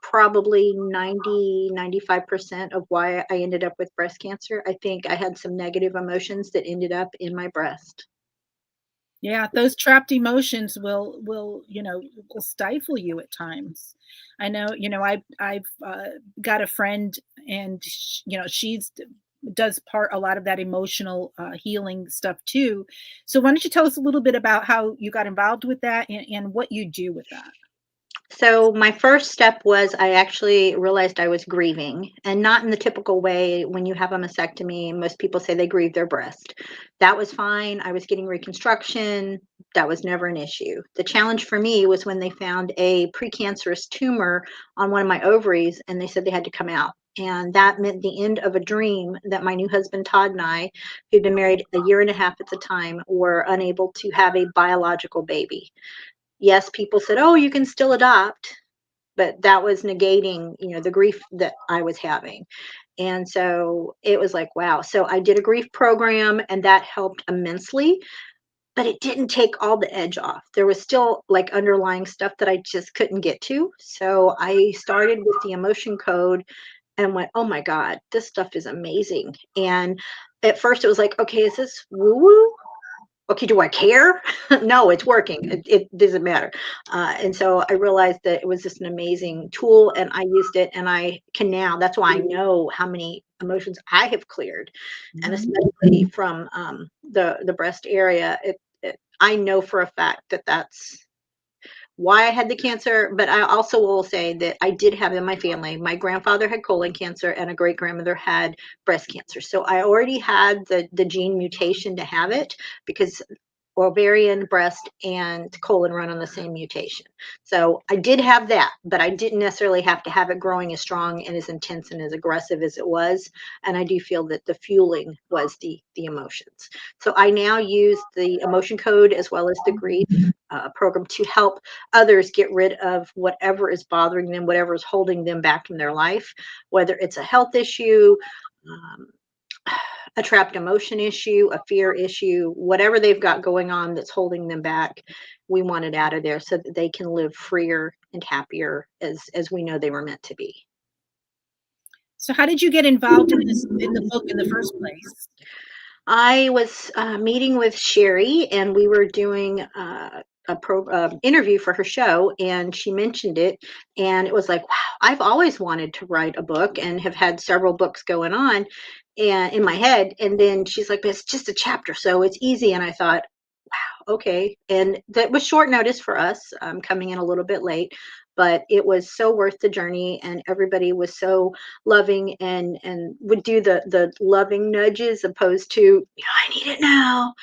probably 95% of why I ended up with breast cancer. I think I had some negative emotions that ended up in my breast. Yeah, those trapped emotions will stifle you at times. I know, I've got a friend, and she's does a lot of that emotional healing stuff too. So why don't you tell us a little bit about how you got involved with that, and what you do with that? So my first step was I actually realized I was grieving, and not in the typical way. When you have a mastectomy, most people say they grieve their breast. That was fine. I was getting reconstruction. That was never an issue. The challenge for me was when they found a precancerous tumor on one of my ovaries, and they said they had to come out. And that meant the end of a dream that my new husband, Todd, and I, who'd been married a year and a half at the time, were unable to have a biological baby. Yes, people said, oh, you can still adopt, but that was negating, the grief that I was having. And so it was like, wow. So I did a grief program, and that helped immensely, but it didn't take all the edge off. There was still like underlying stuff that I just couldn't get to. So I started with the emotion code and went, oh my God, this stuff is amazing. And at first it was like, okay, is this woo-woo? Okay, do I care? No, it's working. It doesn't matter. And so I realized that it was just an amazing tool, and I used it, and I can now, that's why I know how many emotions I have cleared, and especially from the breast area. I know for a fact that that's why I had the cancer, but I also will say that I did have in my family, my grandfather had colon cancer and a great grandmother had breast cancer. So I already had the gene mutation to have it, because ovarian, breast, and colon run on the same mutation. So I did have that, but I didn't necessarily have to have it growing as strong and as intense and as aggressive as it was. And I do feel that the fueling was the emotions. So I now use the emotion code as well as the grief program to help others get rid of whatever is bothering them, whatever is holding them back in their life, whether it's a health issue, a trapped emotion issue, a fear issue, whatever they've got going on that's holding them back. We want it out of there so that they can live freer and happier as we know they were meant to be. So how did you get involved in the book in the first place? I was meeting with Sheri, and we were doing interview for her show, and she mentioned it, and it was like, wow, I've always wanted to write a book and have had several books going on and in my head. And then she's like, but it's just a chapter, so it's easy. And I thought, wow, okay. And that was short notice for us, coming in a little bit late, but it was so worth the journey, and everybody was so loving and would do the loving nudges opposed to, I need it now.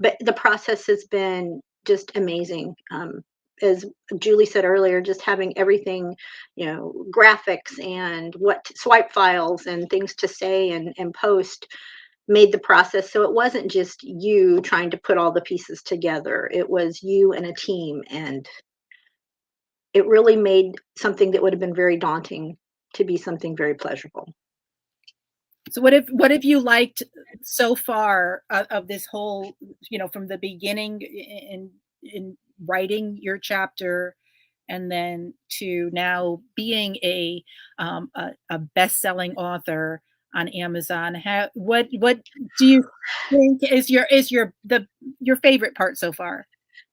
But the process has been just amazing. As Julie said earlier, just having everything, graphics and what swipe files and things to say and post made the process. So it wasn't just you trying to put all the pieces together. It was you and a team. And it really made something that would have been very daunting to be something very pleasurable. So what have you liked so far of this whole, from the beginning in writing your chapter, and then to now being a best-selling author on Amazon? What do you think is your favorite part so far?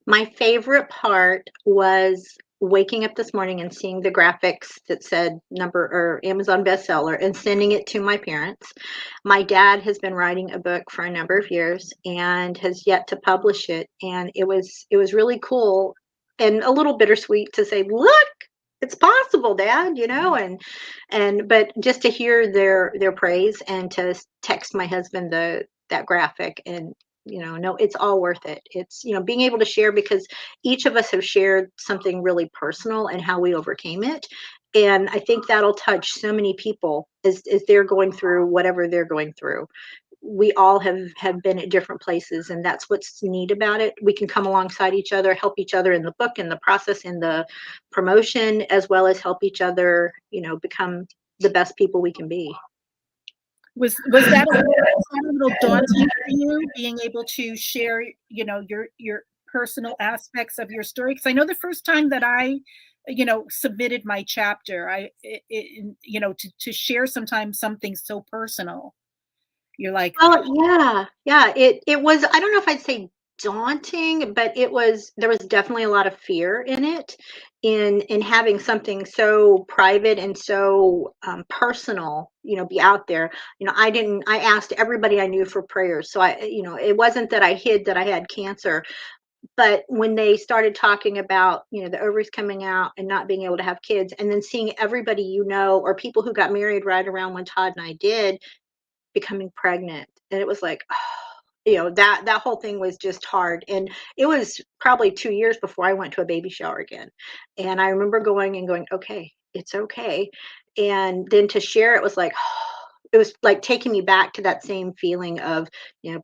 My favorite part was waking up this morning and seeing the graphics that said Amazon bestseller and sending it to my parents. My dad has been writing a book for a number of years and has yet to publish it. And it was really cool and a little bittersweet to say, look, it's possible, Dad, but just to hear their praise and to text my husband that graphic and no, it's all worth it. It's, being able to share, because each of us have shared something really personal and how we overcame it. And I think that'll touch so many people as they're going through whatever they're going through. We all have been at different places, and that's what's neat about it. We can come alongside each other, help each other in the book, in the process, in the promotion, as well as help each other, become the best people we can be. Was that a little daunting for you, being able to share, your personal aspects of your story? Because I know the first time that I, submitted my chapter, to share sometimes something so personal, you're like, oh yeah, it was. I don't know if I'd say daunting, but there was definitely a lot of fear in it, in having something so private and so personal, be out there. I asked everybody I knew for prayers. So it wasn't that I hid that I had cancer, but when they started talking about, the ovaries coming out and not being able to have kids, and then seeing everybody, or people who got married right around when Todd and I did, becoming pregnant, and it was like, that whole thing was just hard. And it was probably 2 years before I went to a baby shower again. And I remember going, okay, it's okay. And then to share, it was like, it was like taking me back to that same feeling of,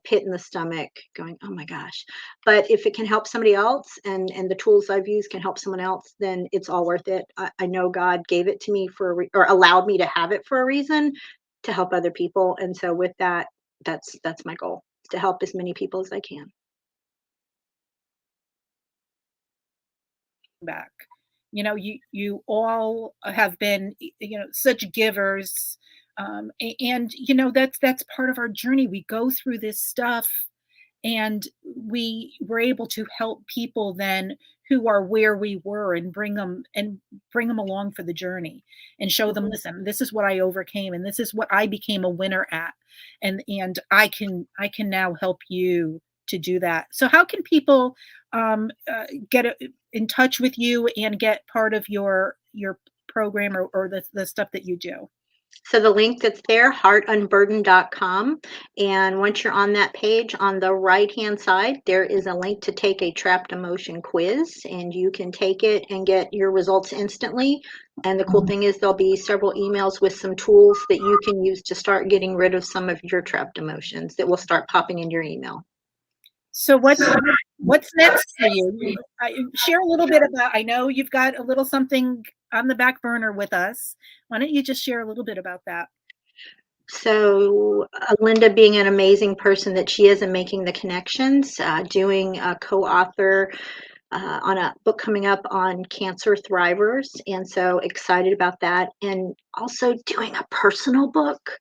pit in the stomach, going, oh my gosh. But if it can help somebody else, and the tools I've used can help someone else, then it's all worth it. I know God gave it to me or allowed me to have it for a reason, to help other people. And so with that, that's my goal, to help as many people as I can. Back, you all have been, such givers, and that's part of our journey. We go through this stuff, and we were able to help people then who are where we were, and bring them along for the journey, and show them, listen, this is what I overcame, and this is what I became a winner at, and I can now help you to do that. So how can people get in touch with you and get part of your program or the stuff that you do? So the link that's there, heartunburdened.com. And once you're on that page, on the right-hand side, there is a link to take a trapped emotion quiz, and you can take it and get your results instantly. And the cool thing is there'll be several emails with some tools that you can use to start getting rid of some of your trapped emotions that will start popping in your email. So what's next for you? Share a little bit about, I know you've got a little something on the back burner with us. Why don't you just share a little bit about that? So Linda, being an amazing person that she is, and making the connections, doing a co-author on a book coming up on cancer thrivers. And so excited about that. And also doing a personal book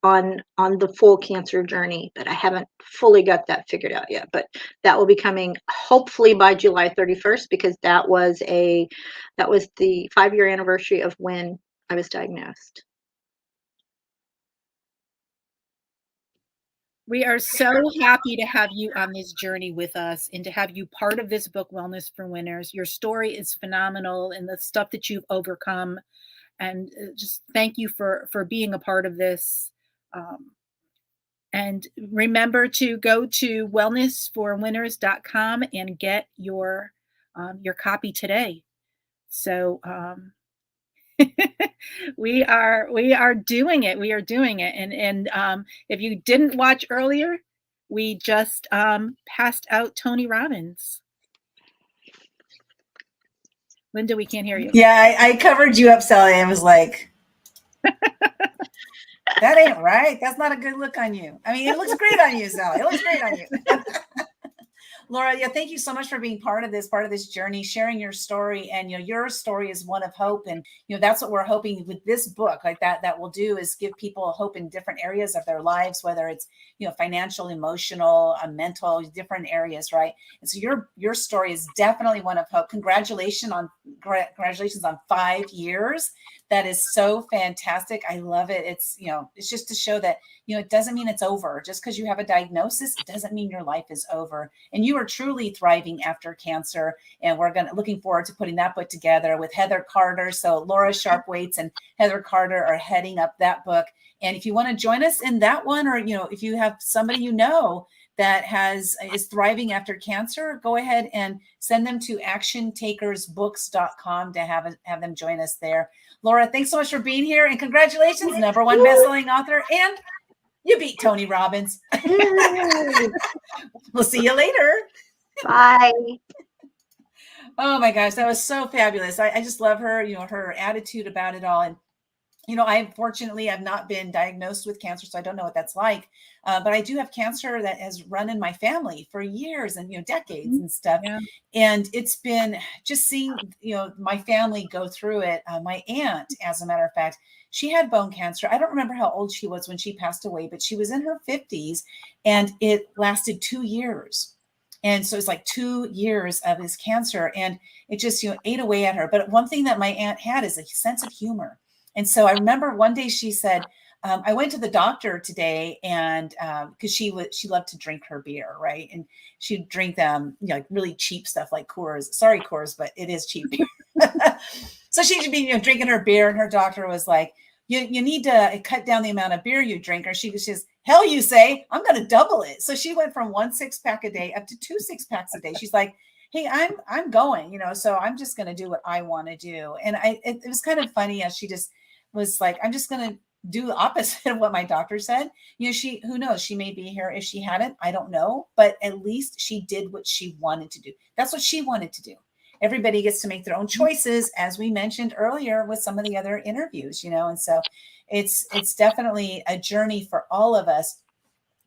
on the full cancer journey, but I haven't fully got that figured out yet. But that will be coming hopefully by July 31st, because that was the 5-year anniversary of when I was diagnosed. We are so happy to have you on this journey with us and to have you part of this book, Wellness for Winners. Your story is phenomenal and the stuff that you've overcome. And just thank you for being a part of this. And remember to go to wellnessforwinners.com and get your copy today. So we are doing it. We are doing it. And if you didn't watch earlier, we just passed out Tony Robbins. Linda, we can't hear you. Yeah, I covered you up, Sally. I was like, that ain't right. That's not a good look on you. I mean, it looks great on you, Sally. It looks great on you. Laura, yeah, thank you so much for being part of this journey, sharing your story. And, your story is one of hope. And, that's what we're hoping with this book, like that will do, is give people hope in different areas of their lives, whether it's, financial, emotional, mental, different areas. Right. And so your story is definitely one of hope. Congratulations on 5 years. That is so fantastic. I love it. It's, it's just to show that, it doesn't mean it's over. Just because you have a diagnosis, it doesn't mean your life is over. And you are truly thriving after cancer. And we're looking forward to putting that book together with Heather Carter. So Laura Sharpwaits and Heather Carter are heading up that book. And if you want to join us in that one, or, if you have somebody that is thriving after cancer, go ahead and send them to actiontakersbooks.com to have them join us there. Laura, thanks so much for being here, and congratulations, #1 bestselling author, and you beat Tony Robbins. We'll see you later. Bye. Oh my gosh, that was so fabulous. I just love her, her attitude about it all. And unfortunately, I've not been diagnosed with cancer, so I don't know what that's like. But I do have cancer that has run in my family for years and, decades and stuff. Yeah. And it's been just seeing, my family go through it. My aunt, as a matter of fact, she had bone cancer. I don't remember how old she was when she passed away, but she was in her 50s, and it lasted 2 years. And so it's like 2 years of this cancer, and it just, ate away at her. But one thing that my aunt had is a sense of humor. And so I remember one day she said, I went to the doctor today, and because she loved to drink her beer, right? And she'd drink them, like really cheap stuff like Coors. Sorry, Coors, but it is cheap beer. So she should be, drinking her beer, and her doctor was like, you need to cut down the amount of beer you drink. Or she says, hell, you say, I'm going to double it. So she went from 1 6-pack a day up to 2 6-packs a day. She's like, hey, I'm going, so I'm just going to do what I want to do. And it was kind of funny as she just was like, I'm just going to do the opposite of what my doctor said. Who knows, she may be here if she hadn't, I don't know, but at least she did what she wanted to do. That's what she wanted to do. Everybody gets to make their own choices, as we mentioned earlier with some of the other interviews, and so it's definitely a journey for all of us.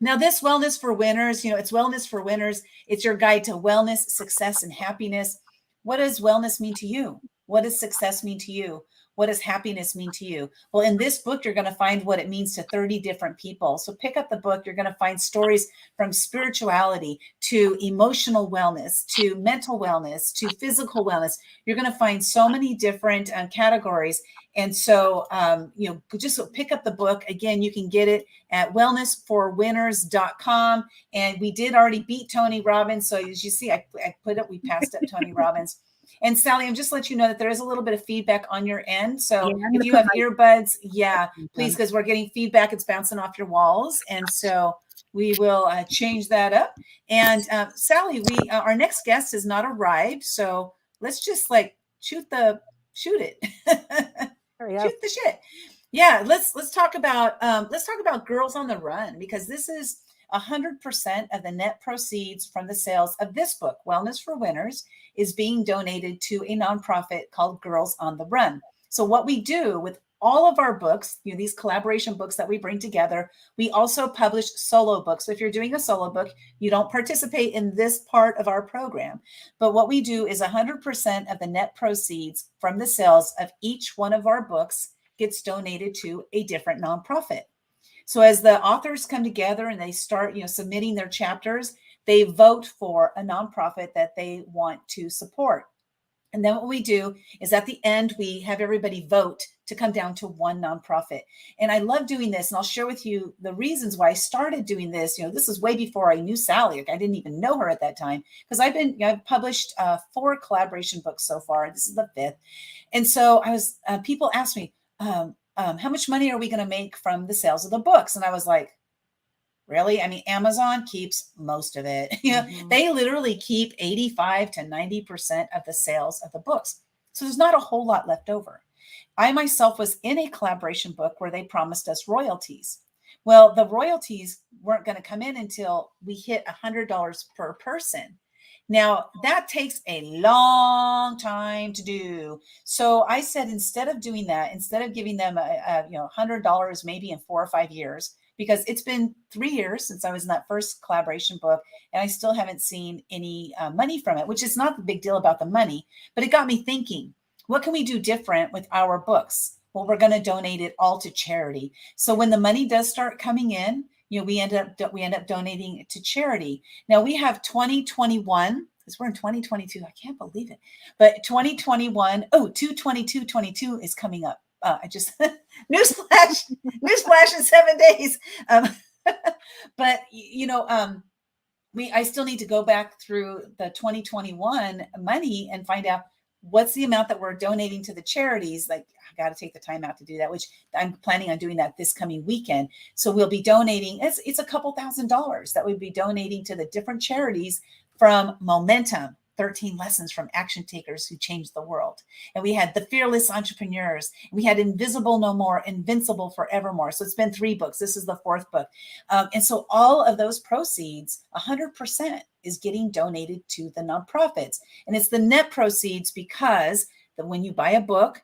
Now, this Wellness for Winners, it's Wellness for Winners. It's your guide to wellness, success, and happiness. What does wellness mean to you? What does success mean to you? What does happiness mean to you? Well, in this book, you're going to find what it means to 30 different people. So pick up the book. You're going to find stories from spirituality to emotional wellness, to mental wellness, to physical wellness. You're going to find so many different categories. And so, just pick up the book. Again, you can get it at wellnessforwinners.com. And we did already beat Tony Robbins. So as you see, we passed up Tony Robbins. And Sally, I'm just let you know that there is a little bit of feedback on your end. So if you have earbuds, please, because we're getting feedback. It's bouncing off your walls. And so we will change that up. And Sally, our next guest has not arrived. So let's just shoot it. Shoot the shit. Yeah. Let's talk about Girls on the Run, because this is 100% of the net proceeds from the sales of this book, Wellness for Winners, is being donated to a nonprofit called Girls on the Run. So what we do with all of our books, these collaboration books that we bring together, we also publish solo books. So if you're doing a solo book, you don't participate in this part of our program. But what we do is 100% of the net proceeds from the sales of each one of our books gets donated to a different nonprofit. So as the authors come together and they start, submitting their chapters, they vote for a nonprofit that they want to support. And then what we do is at the end, we have everybody vote to come down to one nonprofit. And I love doing this. And I'll share with you the reasons why I started doing this. This is way before I knew Sally. Like, I didn't even know her at that time, because I've published 4 collaboration books so far. This is the 5th. And so people asked me, how much money are we going to make from the sales of the books? And I was like, really? I mean, Amazon keeps most of it. They literally keep 85 to 90% of the sales of the books. So there's not a whole lot left over. I myself was in a collaboration book where they promised us royalties. Well, the royalties weren't going to come in until we hit $100 per person. Now, that takes a long time to do. So I said, instead of doing that, instead of giving them $100 maybe in 4 or 5 years, because it's been 3 years since I was in that first collaboration book, and I still haven't seen any money from it, which is not the big deal about the money, but it got me thinking, what can we do different with our books? Well, we're going to donate it all to charity. So when the money does start coming in, we end up donating it to charity. Now we have 2021, because we're in 2022. I can't believe it. But 2021, 2/22/22 is coming up. I just newsflash in 7 days. But I still need to go back through the 2021 money and find out what's the amount that we're donating to the charities. Like, I got to take the time out to do that, which I'm planning on doing that this coming weekend. So we'll be donating, it's a couple $1,000s that we'll be donating to the different charities from Momentum, 13 lessons from action takers who changed the world. And we had The Fearless Entrepreneurs. We had Invisible No More, Invincible Forevermore. So it's been 3 books. This is the 4th book. And so all of those proceeds, 100% is getting donated to the nonprofits. And it's the net proceeds, because when you buy a book,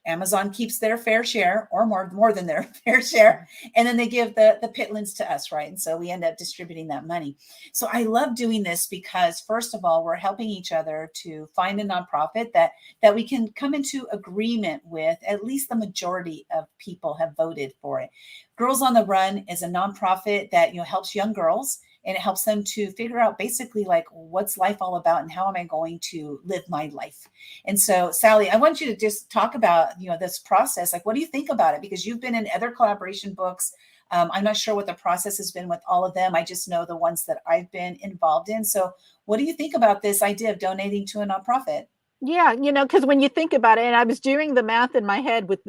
Amazon keeps their fair share, or more than their fair share. And then they give the pitlins to us, right? And so we end up distributing that money. So I love doing this because, first of all, we're helping each other to find a nonprofit that we can come into agreement with. At least the majority of people have voted for it. Girls on the Run is a nonprofit that helps young girls, and it helps them to figure out basically, like, what's life all about and how am I going to live my life? And so, Sally, I want you to just talk about, this process. Like, what do you think about it? Because you've been in other collaboration books. I'm not sure what the process has been with all of them. I just know the ones that I've been involved in. So what do you think about this idea of donating to a nonprofit? Yeah, because when you think about it, and I was doing the math in my head with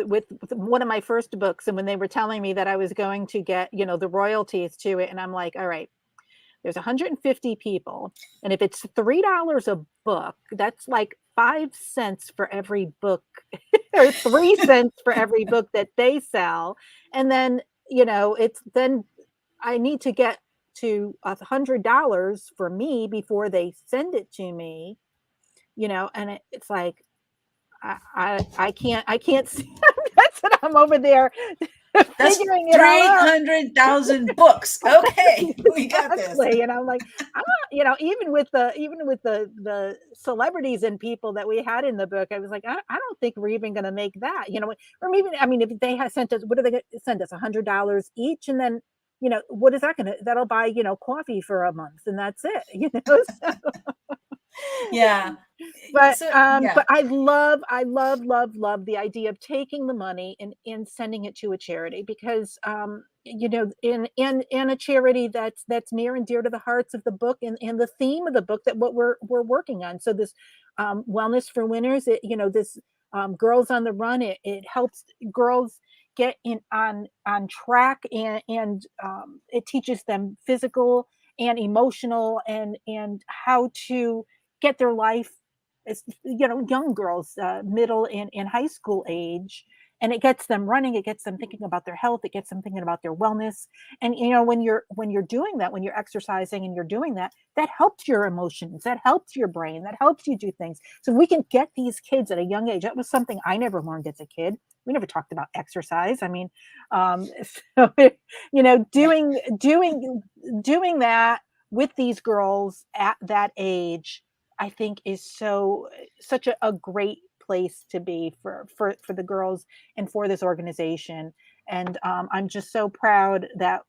one of my first books, and when they were telling me that I was going to get, the royalties to it, and I'm like, all right, there's 150 people. And if it's $3 a book, that's like 5 cents for every book or 3 cents for every book that they sell. And then, then I need to get to $100 for me before they send it to me, and it's like, I can't see. That's what I'm over there. That's 300,000 books. Okay, we got this. And I'm like, even with the celebrities and people that we had in the book, I was like, I don't think we're even going to make that. Or even, if they had sent us, what are they going to send us? $100 each, and then what is that going to? That'll buy coffee for a month, and that's it. So. Yeah. But but I love the idea of taking the money and sending it to a charity, because in a charity that's near and dear to the hearts of the book and the theme of the book, that what we're working on. So this Wellness for Winners, this Girls on the Run, it helps girls get on track, and it teaches them physical and emotional and how to get their life as young girls, middle and high school age, and it gets them running, it gets them thinking about their health, it gets them thinking about their wellness. And when you're doing that, when you're exercising and you're doing that, that helps your emotions, that helps your brain, that helps you do things. So we can get these kids at a young age. That was something I never learned as a kid. We never talked about exercise. I mean, so, doing that with these girls at that age, I think is such a great place to be for the girls and for this organization. And I'm just so proud that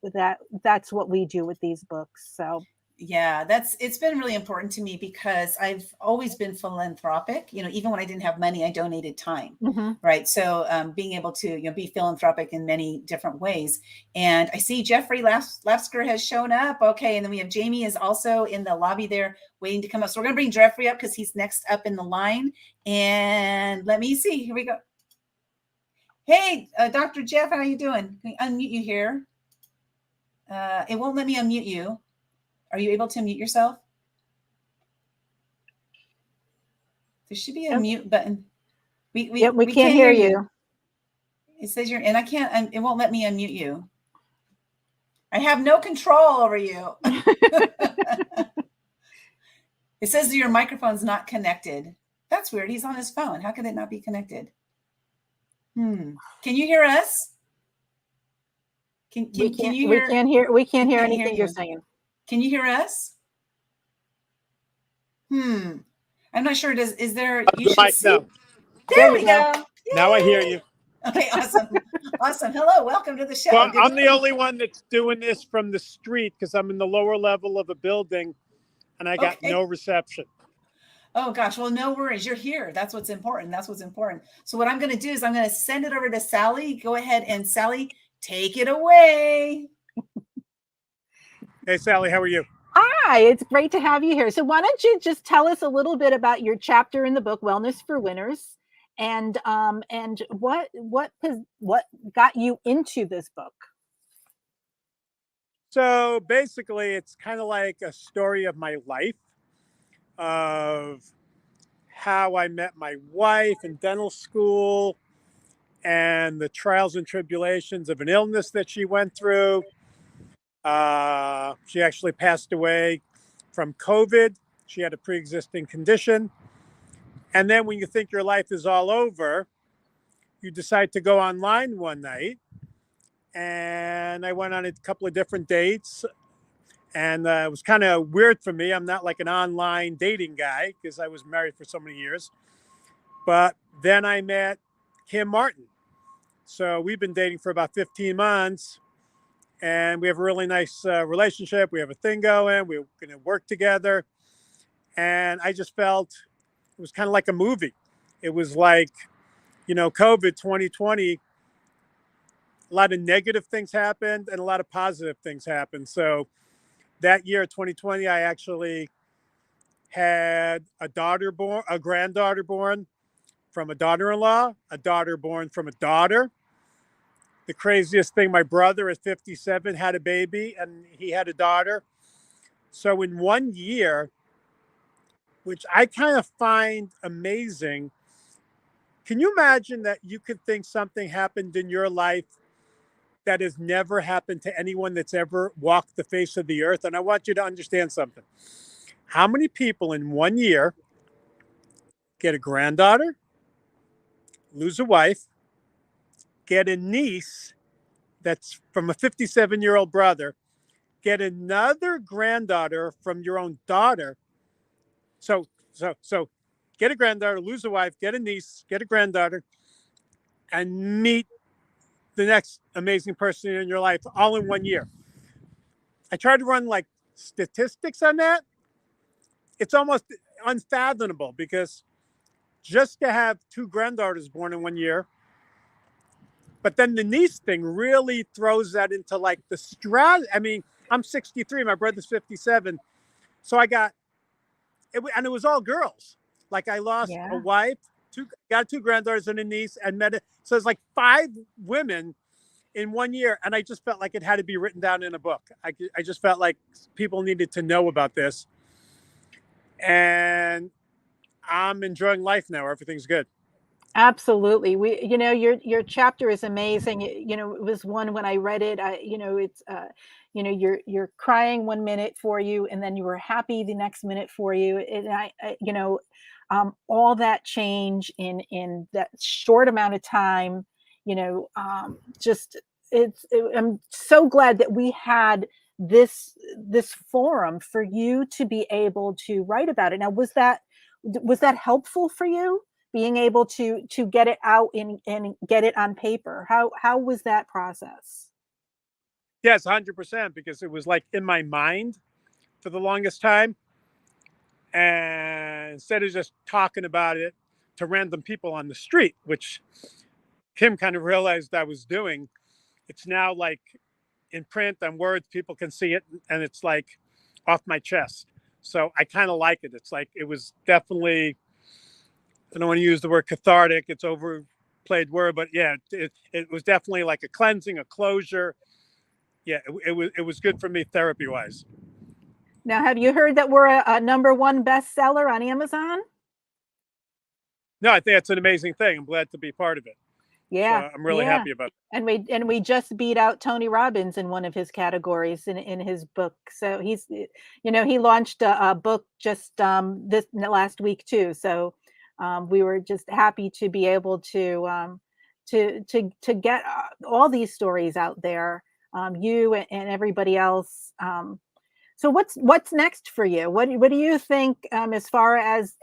that's what we do with these books. So Yeah, it's been really important to me because I've always been philanthropic. Even when I didn't have money, I donated time. Mhm. Right. So being able to be philanthropic in many different ways. And I see Jeffry Lapsker has shown up. Okay. And then we have Jaymie is also in the lobby there waiting to come up. So we're going to bring Jeffry up because he's next up in the line. And let me see. Here we go. Hey, Dr. Jeff, how are you doing? Can we unmute you here? It won't let me unmute you. Are you able to mute yourself? There should be a mute button. We can't hear you. It says you're, and I can't, it won't let me unmute you. I have no control over you. It says your microphone's not connected. That's weird. He's on his phone. How could it not be connected? Can you hear us? Can you hear? We can't hear anything you're saying. Can you hear us? I'm not sure. Is there? You should see. There we go. Now I hear you. Okay, awesome. Awesome. Hello, welcome to the show. Well, I'm the only one that's doing this from the street because I'm in the lower level of a building and I got no reception. Oh gosh, well, no worries. You're here. That's what's important. That's what's important. So what I'm going to do is I'm going to send it over to Sally. Go ahead and Sally, take it away. Hey, Sally, how are you? Hi, it's great to have you here. So why don't you just tell us a little bit about your chapter in the book, Wellness for Winners, and what got you into this book? So basically, it's kind of like a story of my life, of how I met my wife in dental school and the trials and tribulations of an illness that she went through. She actually passed away from COVID. She had a pre-existing condition. And then when you think your life is all over, you decide to go online one night. And I went on a couple of different dates. And it was kind of weird for me. I'm not like an online dating guy because I was married for so many years. But then I met Morton. So we've been dating for about 15 months. And we have a really nice relationship. We have a thing going. We're going to work together. And I just felt it was kind of like a movie. It was like, COVID 2020, a lot of negative things happened and a lot of positive things happened. So that year, 2020, I actually had a granddaughter born from a daughter-in-law, a daughter born from a daughter. The craziest thing, my brother at 57 had a baby and he had a daughter. So in 1 year, which I kind of find amazing, can you imagine that you could think something happened in your life that has never happened to anyone that's ever walked the face of the earth? And I want you to understand something. How many people in 1 year get a granddaughter, lose a wife, get a niece that's from a 57-year-old brother, get another granddaughter from your own daughter? So get a granddaughter, lose a wife, get a niece, get a granddaughter, and meet the next amazing person in your life all in 1 year. I tried to run like statistics on that. It's almost unfathomable because just to have two granddaughters born in 1 year, but then the niece thing really throws that into like the strat. I mean, I'm 63, my brother's 57. So I got it, and it was all girls. Like I lost a wife, got two granddaughters and a niece, and met it. So it's like 5 women in 1 year. And I just felt like it had to be written down in a book. I just felt like people needed to know about this. And I'm enjoying life now. Everything's good. Absolutely. Your chapter is amazing. It was one when I read it, you're crying 1 minute for you and then you were happy the next minute for you. And all that change in that short amount of time, I'm so glad that we had this forum for you to be able to write about it. Now, was that helpful for you, being able to get it out and get it on paper? How was that process? Yes, 100%, because it was like in my mind for the longest time. And instead of just talking about it to random people on the street, which Kim kind of realized I was doing, it's now like in print and words, people can see it, and it's like off my chest. So I kind of like it. It's like, it was definitely, I don't want to use the word cathartic, it's overplayed word, but yeah, it was definitely like a cleansing, a closure. Yeah, it was good for me therapy wise. Now, have you heard that we're a #1 bestseller on Amazon? No, I think that's an amazing thing. I'm glad to be part of it. Yeah, So I'm really happy about it. And we just beat out Tony Robbins in one of his categories in his book. So he's, you know, he launched a book just this last week too. So we were just happy to be able to get all these stories out there. You and everybody else. So what's next for you? What do you think as far as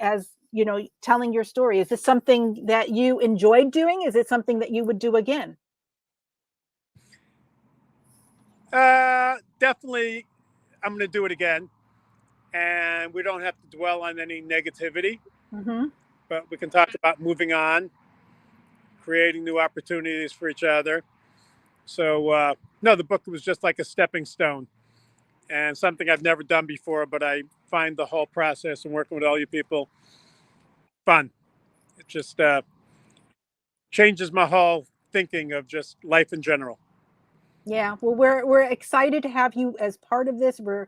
you know, telling your story? Is this something that you enjoyed doing? Is it something that you would do again? Definitely, I'm going to do it again, and we don't have to dwell on any negativity, but we can talk about moving on, creating new opportunities for each other. So no, the book was just like a stepping stone and something I've never done before, but I find the whole process and working with all you people fun. It just changes my whole thinking of just life in general. Yeah, well, we're excited to have you as part of this. We're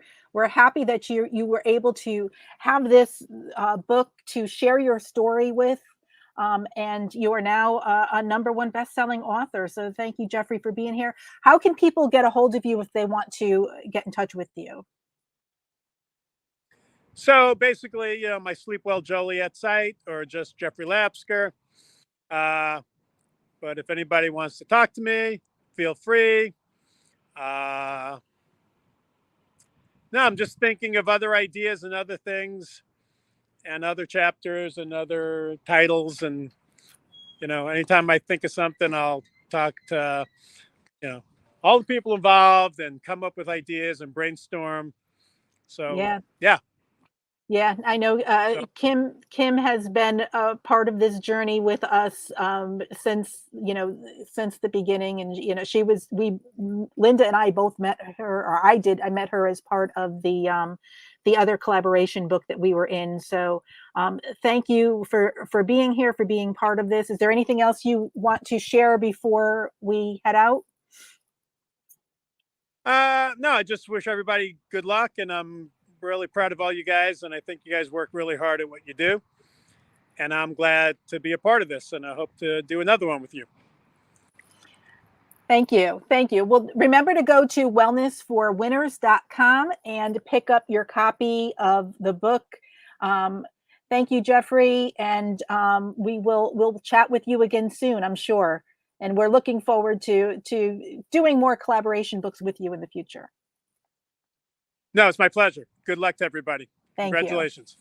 happy that you were able to have this book to share your story with, and you are now a #1 best-selling author. So thank you, Jeffrey, for being here. How can people get a hold of you if they want to get in touch with you? So basically, you know, my Sleep Well Joliet site or just Jeffrey Lapsker. But if anybody wants to talk to me, feel free. No, I'm just thinking of other ideas and other things and other chapters and other titles. And, you know, anytime I think of something, I'll talk to, you know, all the people involved and come up with ideas and brainstorm. So, yeah. Yeah, I know Kim has been a part of this journey with us since the beginning, and Linda and I both met her, or I met her as part of the other collaboration book that we were in. So thank you for being here, for being part of this. Is there anything else you want to share before we head out? No, I just wish everybody good luck, and I'm really proud of all you guys, and I think you guys work really hard at what you do, and I'm glad to be a part of this, and I hope to do another one with you. Thank you. Well, remember to go to wellnessforwinners.com and pick up your copy of the book. Thank you, Jeffrey, and we'll chat with you again soon, I'm sure, and we're looking forward to doing more collaboration books with you in the future. No, it's my pleasure. Good luck to everybody. Thank Congratulations.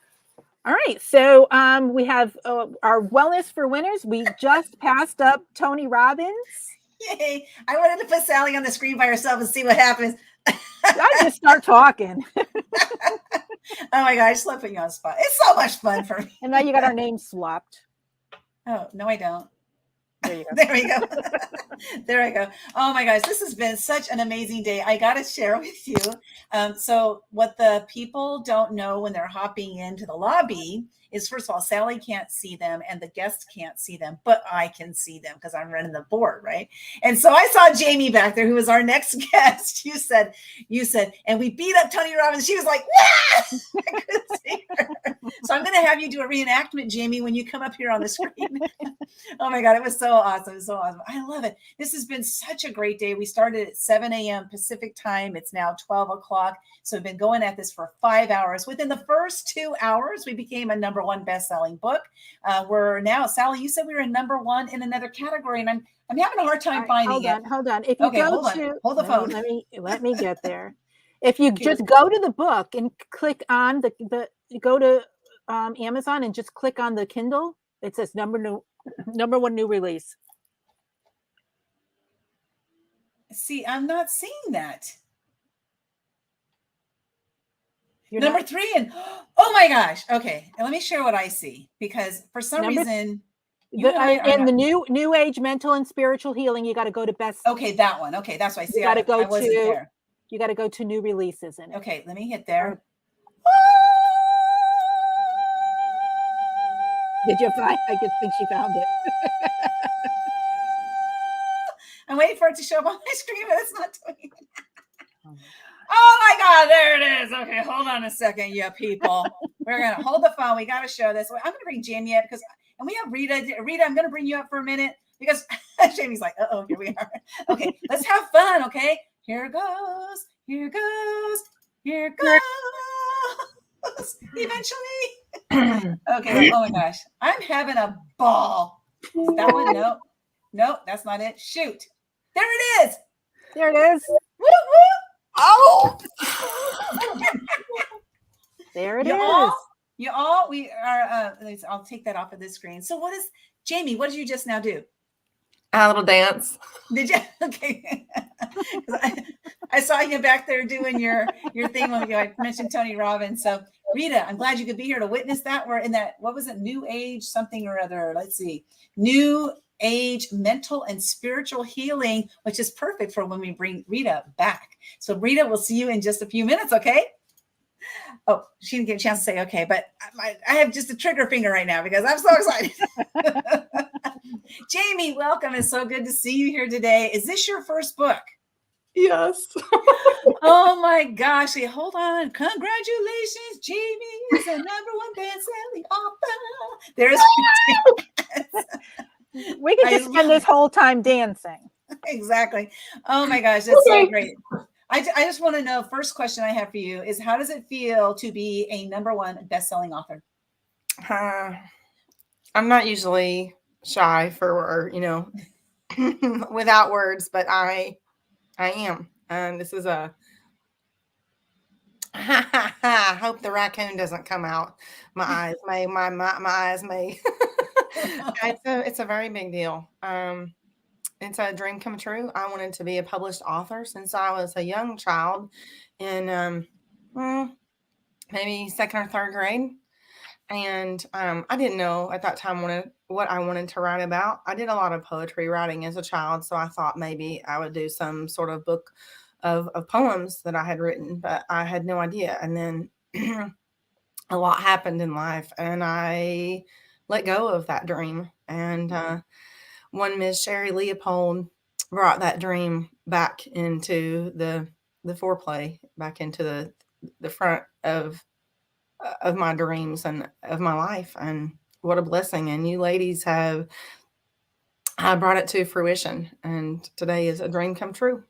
You. All right. So we have our Wellness for Winners. We just passed up Tony Robbins. Yay. I wanted to put Sally on the screen by herself and see what happens. I just start talking. Oh my God, I just love putting you on the spot. It's so much fun for me. And now you got our names swapped. Oh, no, I don't. There you go. There we go. There I go. Oh my gosh, this has been such an amazing day. I got to share with you. So what the people don't know when they're hopping into the lobby is, first of all, Sally can't see them and the guests can't see them, but I can see them because I'm running the board, right? And so I saw Jaymie back there, who was our next guest. You said, and we beat up Tony Robbins. She was like, "Wah!" I couldn't see her. So I'm going to have you do a reenactment, Jaymie, when you come up here on the screen. Oh my God, it was so awesome. It was so awesome. I love it. This has been such a great day. We started at 7 a.m. Pacific time. It's now 12 o'clock. So we've been going at this for 5 hours. Within the first 2 hours, we became a #1 best-selling book. We're now, Sally, you said we were in #1 in another category, and I'm having a hard time finding it. Hold on. If you hold the phone. Let me get there. If you just go to the book and click on go to Amazon and just click on the Kindle, it says #1 new release. See, I'm not seeing that. You're Number not- 3, and oh my gosh. Okay, and let me share what I see, because for some Number- reason you and I are and not, the new age mental and spiritual healing, you got to go to best. okay, that one. Okay, that's why I see. You got to go I wasn't to. there. You got to go to new releases in it. Okay, let me hit there. Did you find? I just think she found it. I'm waiting for it to show up on my screen, but it's not doing it. Oh my God, there it is. Okay, hold on a second, you people. We're gonna hold the phone. We gotta show this. I'm gonna bring Jaymie up because, and we have Rita. Rita, I'm gonna bring you up for a minute because Jaymie's like, uh-oh, here we are. Okay, let's have fun, okay? Here goes, here goes, here goes. Eventually. Okay, oh my gosh. I'm having a ball. Is that one? No. No, that's not it. Shoot. There it is. There it is. Woo, woo. Oh. There it is. You all, we are, I'll take that off of this screen. So what is, Jaymie, what did you just now do? A little dance. Did you? Okay. I saw you back there doing your thing when I mentioned Tony Robbins. So Rita, I'm glad you could be here to witness that. We're in that, what was it? New age something or other. Let's see. New age mental and spiritual healing, which is perfect for when we bring Rita back. So Rita, we'll see you in just a few minutes. Okay. Oh, she didn't get a chance to say okay, but I have just a trigger finger right now because I'm so excited. Jaymie, welcome. It's so good to see you here today. Is this your first book? Yes. Oh my gosh. Hey, hold on. Congratulations, Jaymie is the #1 best-selling author. There's We could just spend this whole time dancing. Exactly. Oh my gosh, that's so great. I just want to know, first question I have for you is, how does it feel to be a #1 best-selling author? I'm not usually shy for, without words, but I am. And this is a, I hope the raccoon doesn't come out. My eyes may, my eyes may. It's a very big deal. It's a dream come true. I wanted to be a published author since I was a young child in maybe 2nd or 3rd grade. And I didn't know at that time what I wanted to write about. I did a lot of poetry writing as a child, so I thought maybe I would do some sort of book of poems that I had written, but I had no idea. And then a lot happened in life, and I let go of that dream. And one Miss Sherri Leopold brought that dream back into the foreplay, back into the front of my dreams and of my life. And what a blessing. And you ladies have brought it to fruition. And today is a dream come true.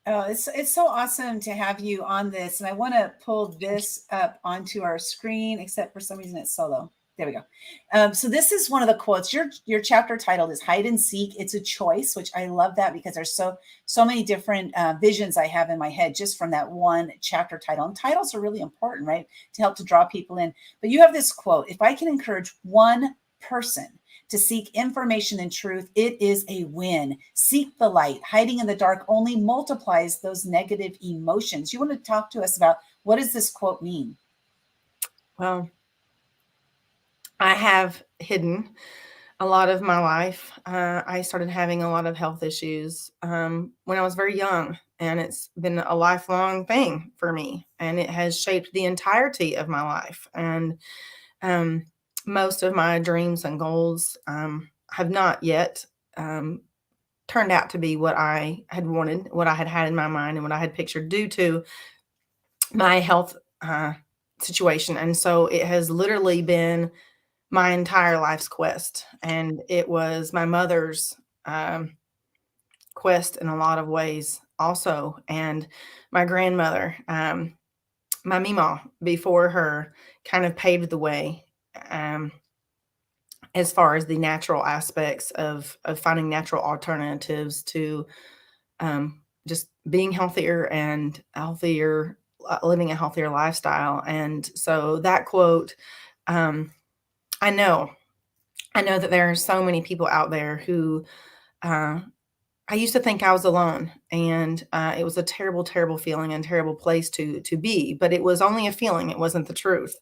Oh, it's so awesome to have you on this. And I want to pull this up onto our screen, except for some reason it's solo. There we go. So this is one of the quotes. Your chapter titled is Hide and Seek. It's a choice, which I love that because there's so many different visions I have in my head just from that one chapter title. And titles are really important, right? To help to draw people in. But you have this quote: if I can encourage one person to seek information and truth, it is a win. Seek the light. Hiding in the dark only multiplies those negative emotions. You want to talk to us about, what does this quote mean? Well, I have hidden a lot of my life. I started having a lot of health issues when I was very young, and it's been a lifelong thing for me, and it has shaped the entirety of my life. And most of my dreams and goals have not yet turned out to be what I had wanted, what I had had in my mind, and what I had pictured due to my health situation. And so it has literally been my entire life's quest. And it was my mother's quest in a lot of ways also. And my grandmother, my Meemaw, before her, kind of paved the way as far as the natural aspects of finding natural alternatives to just being healthier and healthier, living a healthier lifestyle. And so that quote, I know that there are so many people out there who I used to think I was alone, and it was a terrible, terrible feeling and terrible place to be. But it was only a feeling; it wasn't the truth.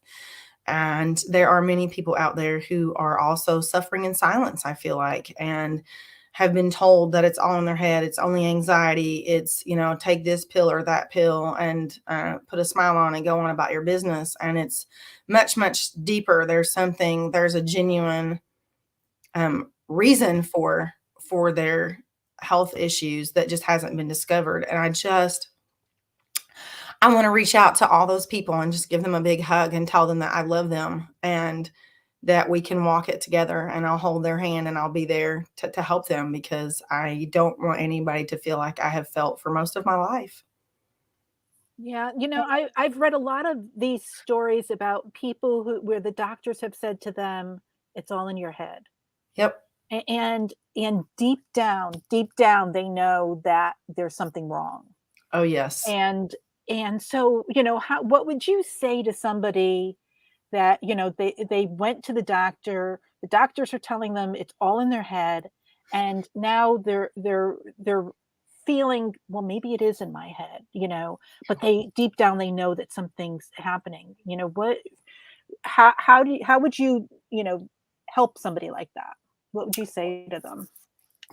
And there are many people out there who are also suffering in silence, I feel like, and have been told that it's all in their head. It's only anxiety. It's, take this pill or that pill and put a smile on and go on about your business. And it's much, much deeper. There's a genuine reason for their health issues that just hasn't been discovered. And I want to reach out to all those people and just give them a big hug and tell them that I love them and that we can walk it together, and I'll hold their hand and I'll be there to help them, because I don't want anybody to feel like I have felt for most of my life. Yeah, I've read a lot of these stories about people where the doctors have said to them, "It's all in your head." Yep. And deep down, they know that there's something wrong. Oh, yes. And so, what would you say to somebody that, they went to the doctors are telling them it's all in their head, and now they're feeling, well, maybe it is in my head, but deep down they know that something's happening. How would you, help somebody like that? What would you say to them?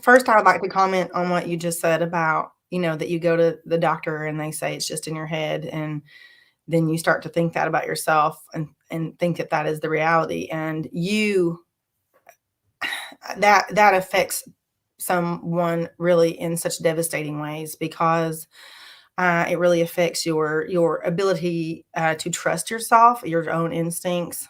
First, I would like to comment on what you just said about, that you go to the doctor and they say it's just in your head, and then you start to think that about yourself and think that is the reality. And that affects someone really in such devastating ways, because it really affects your ability to trust yourself, your own instincts,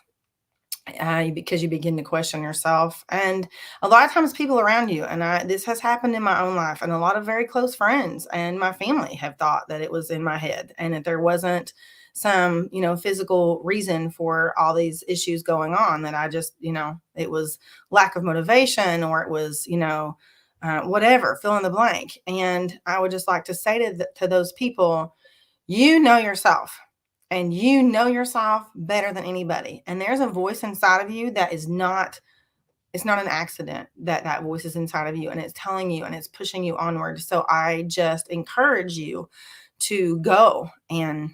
because you begin to question yourself. And a lot of times people around you, and this has happened in my own life, and a lot of very close friends and my family have thought that it was in my head and that there wasn't some, physical reason for all these issues going on, that I just, it was lack of motivation, or it was, whatever, fill in the blank. And I would just like to say to those people, yourself. And you know yourself better than anybody. And there's a voice inside of you that it's not an accident that voice is inside of you, and it's telling you and it's pushing you onward. So I just encourage you to go and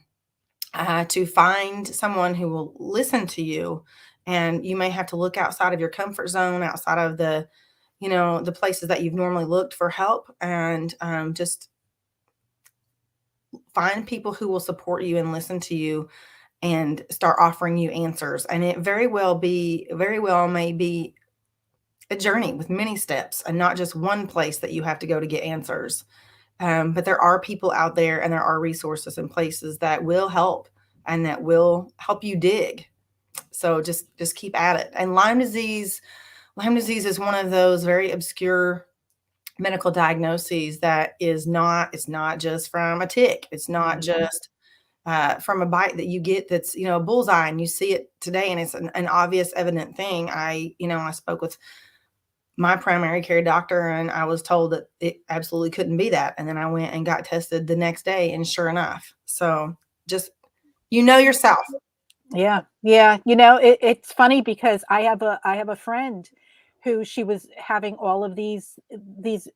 to find someone who will listen to you. And you may have to look outside of your comfort zone, outside of the places that you've normally looked for help, and just find people who will support you and listen to you and start offering you answers. And it very well may be a journey with many steps, and not just one place that you have to go to get answers. But there are people out there, and there are resources and places that will help and that will help you dig. So just keep at it. And Lyme disease is one of those very obscure medical diagnoses that it's not just from a tick. It's not just from a bite that you get that's, a bullseye and you see it today and it's an obvious, evident thing. I spoke with my primary care doctor and I was told that it absolutely couldn't be that. And then I went and got tested the next day, and sure enough. So just, yourself. Yeah. Yeah. It's funny because I have a friend who, she was having all of these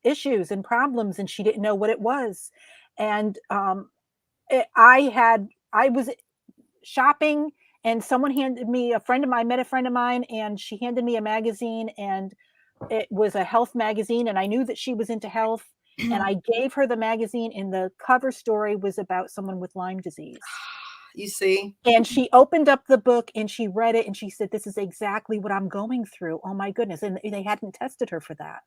issues and problems, and she didn't know what it was. And I was shopping, and someone handed me, met a friend of mine, and she handed me a magazine, and it was a health magazine, and I knew that she was into health, and I gave her the magazine, and the cover story was about someone with Lyme disease. You see? And she opened up the book and she read it, and she said, "This is exactly what I'm going through. Oh my goodness." And they hadn't tested her for that.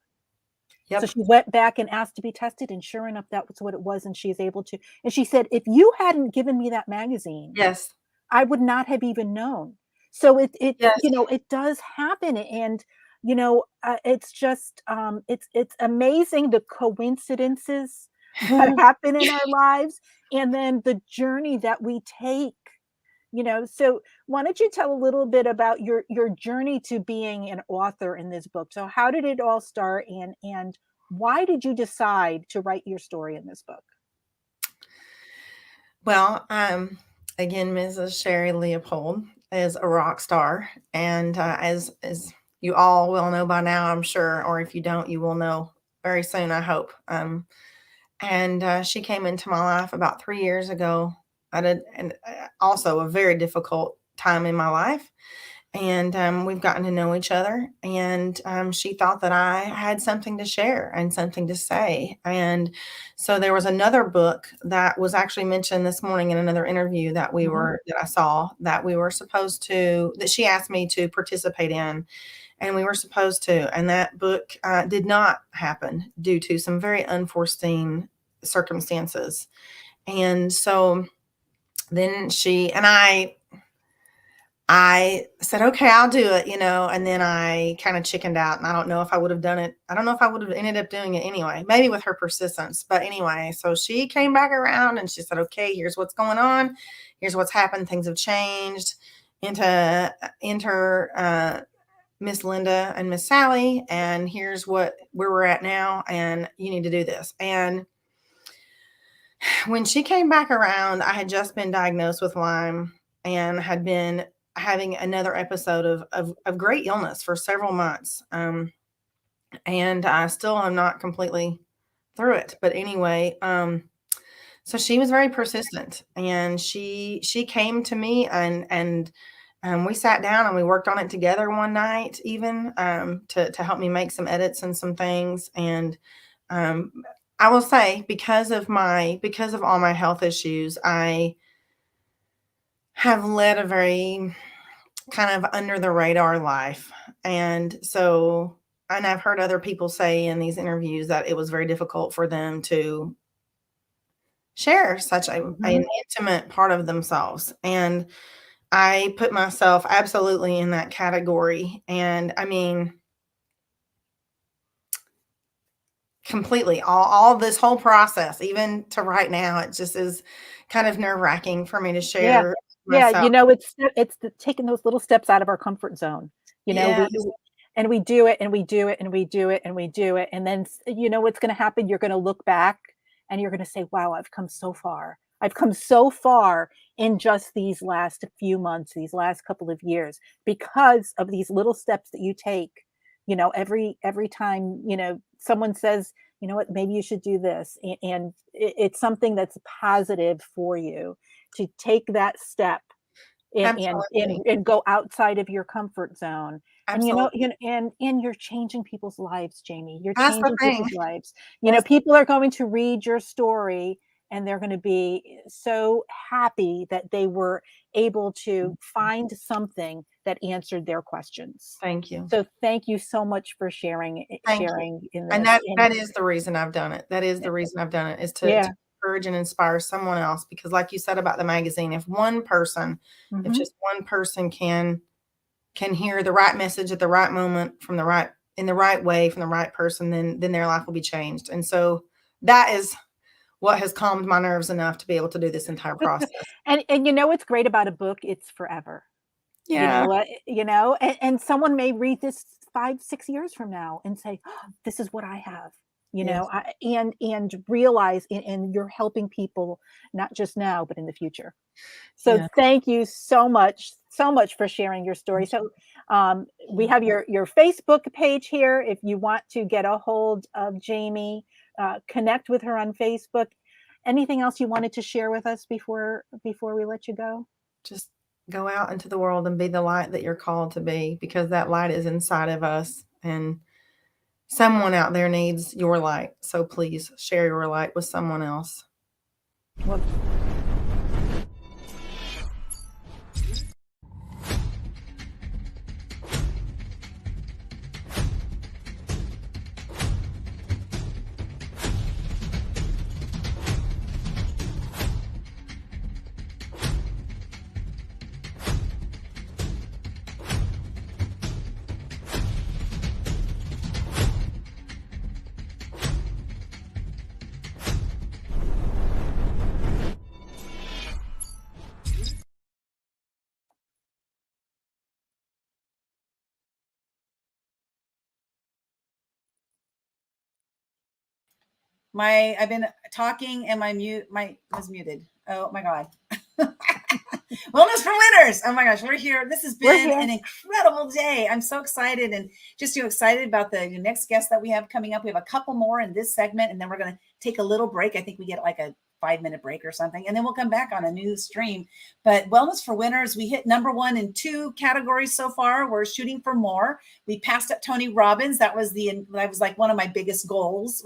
Yep. So she went back and asked to be tested, and sure enough, that was what it was. And she's able to. And she said, "If you hadn't given me that magazine, yes, I would not have even known." So it yes. It does happen. And, it's just, it's amazing the coincidences that happen in our lives, and then the journey that we take. So why don't you tell a little bit about your journey to being an author in this book? So how did it all start, and why did you decide to write your story in this book? Well, again, Mrs. Sherri Leopold is a rock star, and as you all will know by now, I'm sure, or if you don't, you will know very soon, I hope. And she came into my life about 3 years ago and also a very difficult time in my life. And we've gotten to know each other. And she thought that I had something to share and something to say. And so there was another book that was actually mentioned this morning in another interview that that I saw that we were supposed to, that she asked me to participate in, and we were supposed to. And that book did not happen due to some very unforeseen circumstances. And so then I said, okay, I'll do it, and then I kind of chickened out, and I don't know if I would have done it. I don't know if I would have ended up doing it anyway, maybe with her persistence. But anyway, so she came back around and she said, okay, here's what's going on. Here's what's happened. Things have changed. Enter Miss Linda and Miss Sally, and here's where we're at now, and you need to do this. And when she came back around, I had just been diagnosed with Lyme and had been having another episode of great illness for several months. And I still am not completely through it. But anyway, so she was very persistent, and she came to me and we sat down and we worked on it together one night, even to help me make some edits and some things. And I will say, because of all my health issues, I have led a very kind of under the radar life. And I've heard other people say in these interviews that it was very difficult for them to share such an intimate part of themselves. And I put myself absolutely in that category. And I mean, completely, all this whole process, even to right now, it just is kind of nerve-wracking for me to share myself. It's taking those little steps out of our comfort zone. Yes. We do it and we do it and we do it and we do it. And then, what's going to happen? You're going to look back and you're going to say, wow, I've come so far. I've come so far in just these last few months, these last couple of years, because of these little steps that you take, every time, someone says, you know what, maybe you should do this. And it's something that's positive for you to take that step and go outside of your comfort zone. Absolutely. And you're changing people's lives, Jaymie. You're That's the changing thing. people's lives. People are going to read your story and they're going to be so happy that they were able to find something that answered their questions. Thank you. So thank you so much for sharing in this. And that is the reason I've done it. That is the reason I've done it, is to encourage and inspire someone else. Because like you said about the magazine, if one person, if just one person can hear the right message at the right moment in the right way from the right person, then their life will be changed. And so that is what has calmed my nerves enough to be able to do this entire process. And what's great about a book, it's forever. Yeah. And someone may read this 5-6 years from now and say, oh, this is what I have, and realize, and you're helping people, not just now, but in the future. So thank you so much for sharing your story. So we have your Facebook page here. If you want to get a hold of Jaymie, connect with her on Facebook. Anything else you wanted to share with us before we let you go? Just go out into the world and be the light that you're called to be, because that light is inside of us, and someone out there needs your light. So please share your light with someone else. Well, I've been talking and my was muted. Oh my God. Wellness for Winners. Oh my gosh, we're here. This has We're been here. an incredible day. I'm so excited and just excited about the next guest that we have coming up. We have a couple more in this segment, and then we're going to take a little break. I think we get like a 5-minute break or something, and then we'll come back on a new stream. But Wellness for Winners, we hit number 1 in 2 categories so far. We're shooting for more. We passed up Tony Robbins. That was like one of my biggest goals.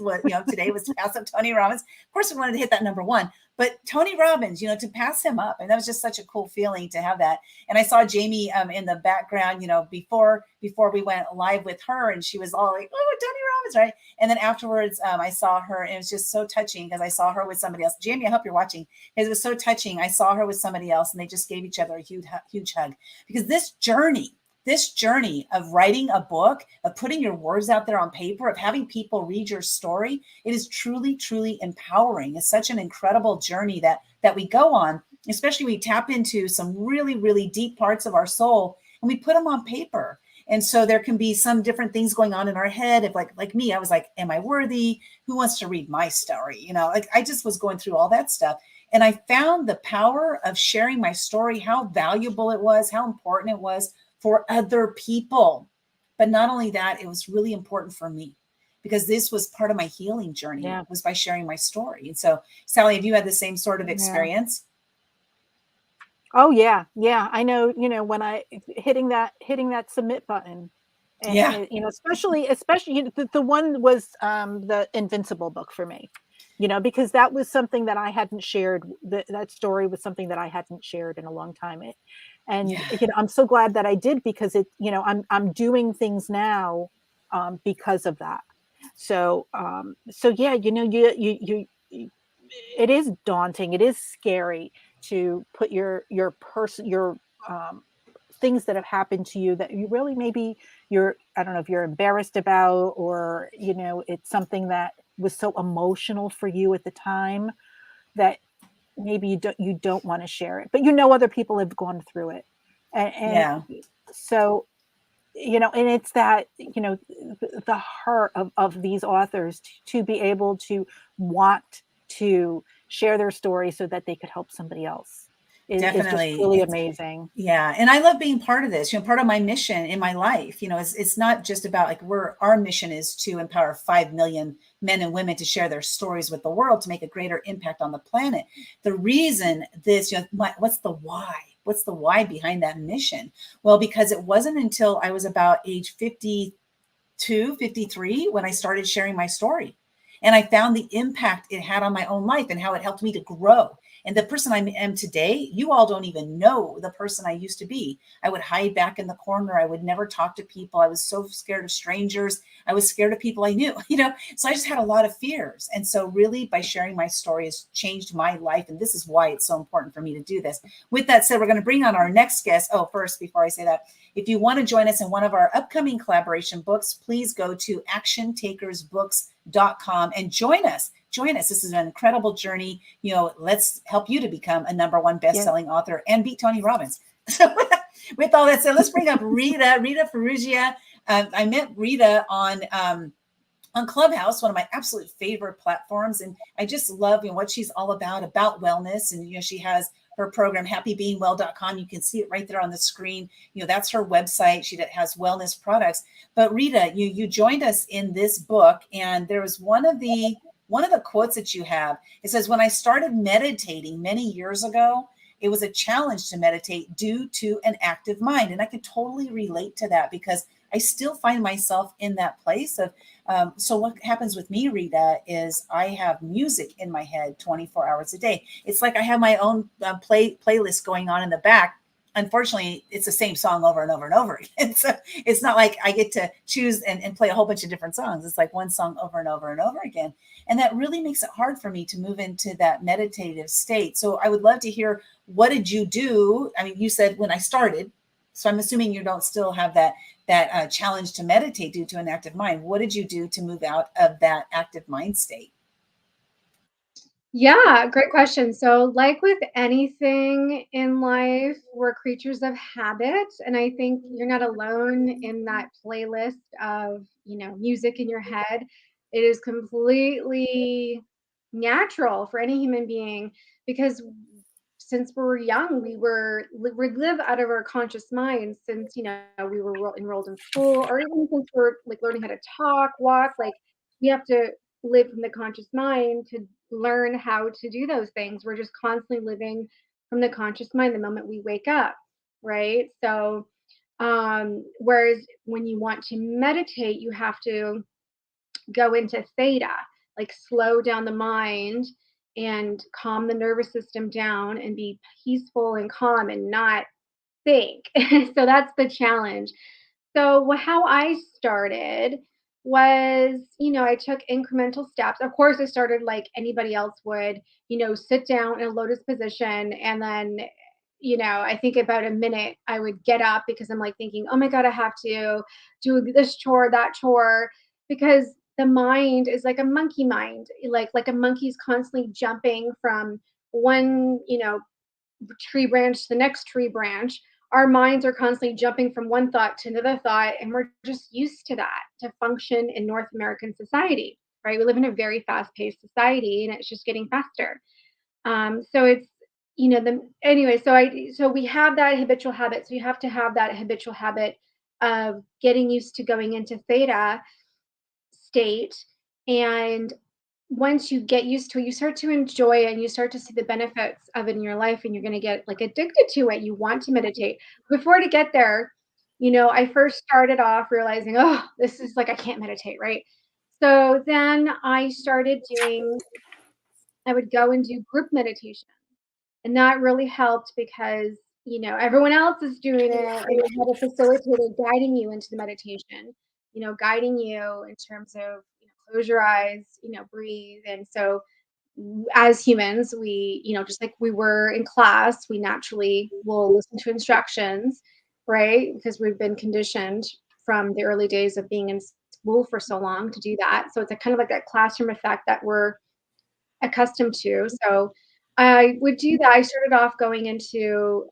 Today was to pass up Tony Robbins. Of course, we wanted to hit that number 1. But Tony Robbins, to pass him up, and that was just such a cool feeling to have that. And I saw Jaymie in the background, before we went live with her, and she was all like, "Oh, Tony Robbins," right? And then afterwards, I saw her, and it was just so touching because I saw her with somebody else. Jaymie, I hope you're watching. It was so touching. I saw her with somebody else, and they just gave each other a huge hug, because this journey of writing a book, of putting your words out there on paper, of having people read your story, it is truly, truly empowering. It's such an incredible journey that we go on, especially we tap into some really, really deep parts of our soul and we put them on paper. And so there can be some different things going on in our head. If like me, I was like, am I worthy? Who wants to read my story? I just was going through all that stuff. And I found the power of sharing my story, how valuable it was, how important it was for other people. But not only that, it was really important for me, because this was part of my healing journey, was by sharing my story. And so, Sally, have you had the same sort of experience? Oh yeah. I know, when I hitting that submit button, and especially the one was the Invincible book for me, because that was something that I hadn't shared. That story was something that I hadn't shared in a long time. I'm so glad that I did, because I'm doing things now because of that. So yeah, it is daunting. It is scary to put your things that have happened to you that you really maybe I don't know if you're embarrassed about, or it's something that was so emotional for you at the time that maybe you don't want to share it, but other people have gone through it, and so and it's that the heart of these authors to be able to want to share their story so that they could help somebody else. Definitely. Is just really amazing. Yeah. And I love being part of this, part of my mission in my life. It's not just about our mission is to empower 5 million men and women to share their stories with the world, to make a greater impact on the planet. The reason this, what's the why? What's the why behind that mission? Well, because it wasn't until I was about age 52, 53 when I started sharing my story. And I found the impact it had on my own life and how it helped me to grow. And the person I am today, you all don't even know the person I used to be. I would hide back in the corner. I would never talk to people. I was so scared of strangers. I was scared of people I knew, so I just had a lot of fears. And so really by sharing my story has changed my life. And this is why it's so important for me to do this. With that said, we're going to bring on our next guest. Oh, first, before I say that, if you want to join us in one of our upcoming collaboration books, please go to actiontakersbooks.com and join us. This is an incredible journey. Let's help you to become a #1 best-selling author and beat Tony Robbins. So with all that said, let's bring up Rita Farruggia. I met Rita on Clubhouse, one of my absolute favorite platforms. And I just love what she's all about wellness. And, she has her program, happybeingwell.com. You can see it right there on the screen. That's her website. She has wellness products. But Rita, you joined us in this book, and there was one of the quotes that you have. It says, when I started meditating many years ago, it was a challenge to meditate due to an active mind. And I could totally relate to that, because I still find myself in that place of, so what happens with me, Rita, is I have music in my head 24 hours a day. It's like I have my own playlist going on in the back. Unfortunately, it's the same song over and over and over again. So it's not like I get to choose and play a whole bunch of different songs. It's like one song over and over and over again. And that really makes it hard for me to move into that meditative state. So I would love to hear, what did you do? I mean, you said when I started, so I'm assuming you don't still have that challenge to meditate due to an active mind. What did you do to move out of that active mind state? Yeah, great question. So, like with anything in life, we're creatures of habit. And I think you're not alone in that playlist of, music in your head. It is completely natural for any human being, because since we were young, we live out of our conscious minds since, we were enrolled in school, or even since we're like learning how to talk, walk, like we have to live from the conscious mind to learn how to do those things. We're just constantly living from the conscious mind the moment we wake up, right? So, whereas when you want to meditate, you have to go into theta, like slow down the mind and calm the nervous system down and be peaceful and calm and not think. So that's the challenge. So how I started was, I took incremental steps. Of course, I started like anybody else would, sit down in a lotus position, and then, I think about a minute I would get up because I'm like thinking, oh my God, I have to do this chore, that chore, because the mind is like a monkey mind, like a monkey's constantly jumping from one, tree branch to the next tree branch. Our minds are constantly jumping from one thought to another thought, and we're just used to that to function in North American society, right? We live in a very fast-paced society, and it's just getting faster. So it's, so we have that habitual habit. So you have to have that habitual habit of getting used to going into theta state. And once you get used to it, you start to enjoy it and you start to see the benefits of it in your life, and you're going to get like addicted to it. You want to meditate. Before to get there, I first started off realizing, oh, this is like, I can't meditate, right? So then I started I would go and do group meditation. And that really helped because, everyone else is doing it, and you have a facilitator guiding you into the meditation, guiding you in terms of, close your eyes, breathe. And so as humans, we, just like we were in class, we naturally will listen to instructions, right? Because we've been conditioned from the early days of being in school for so long to do that. So it's a kind of like that classroom effect that we're accustomed to. So I would do that. I started off going into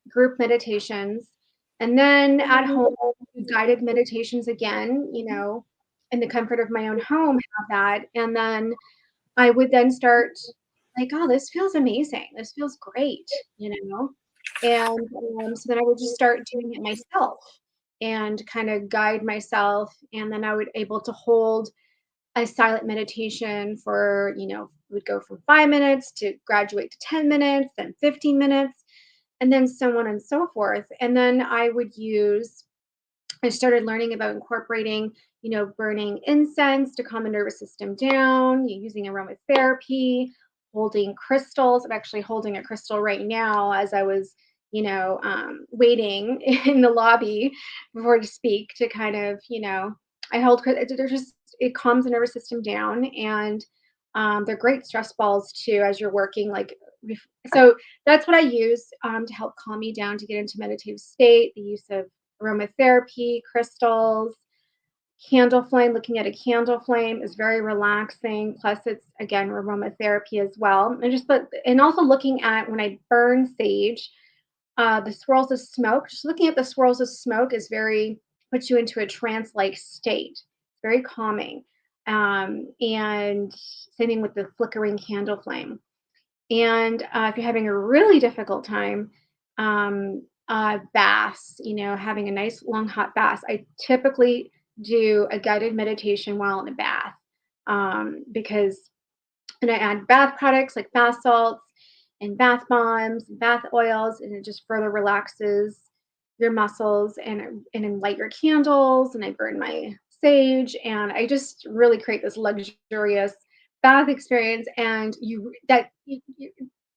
group meditations, and then at home, guided meditations again, in the comfort of my own home, have that. And then I would then start like, oh, this feels amazing. This feels great, And so then I would just start doing it myself and kind of guide myself. And then I would able to hold a silent meditation for, would go from 5 minutes to graduate to 10 minutes, then 15 minutes, and then so on and so forth. And then I started learning about incorporating, burning incense to calm the nervous system down, using aromatherapy, holding crystals. I'm actually holding a crystal right now as I was, waiting in the lobby before to speak to kind of, I hold, it calms the nervous system down, and they're great stress balls too as you're working. So that's what I use to help calm me down to get into meditative state. The use of aromatherapy, crystals, candle flame. Looking at a candle flame is very relaxing. Plus, it's again aromatherapy as well. And also looking at when I burn sage, the swirls of smoke. Just looking at the swirls of smoke puts you into a trance-like state. It's very calming. And same thing with the flickering candle flame. And if you're having a really difficult time, baths, having a nice long hot bath. I typically do a guided meditation while in a bath, and I add bath products like bath salts and bath bombs and bath oils, and it just further relaxes your muscles, and light your candles, and I burn my sage, and I just really create this luxurious bath experience. And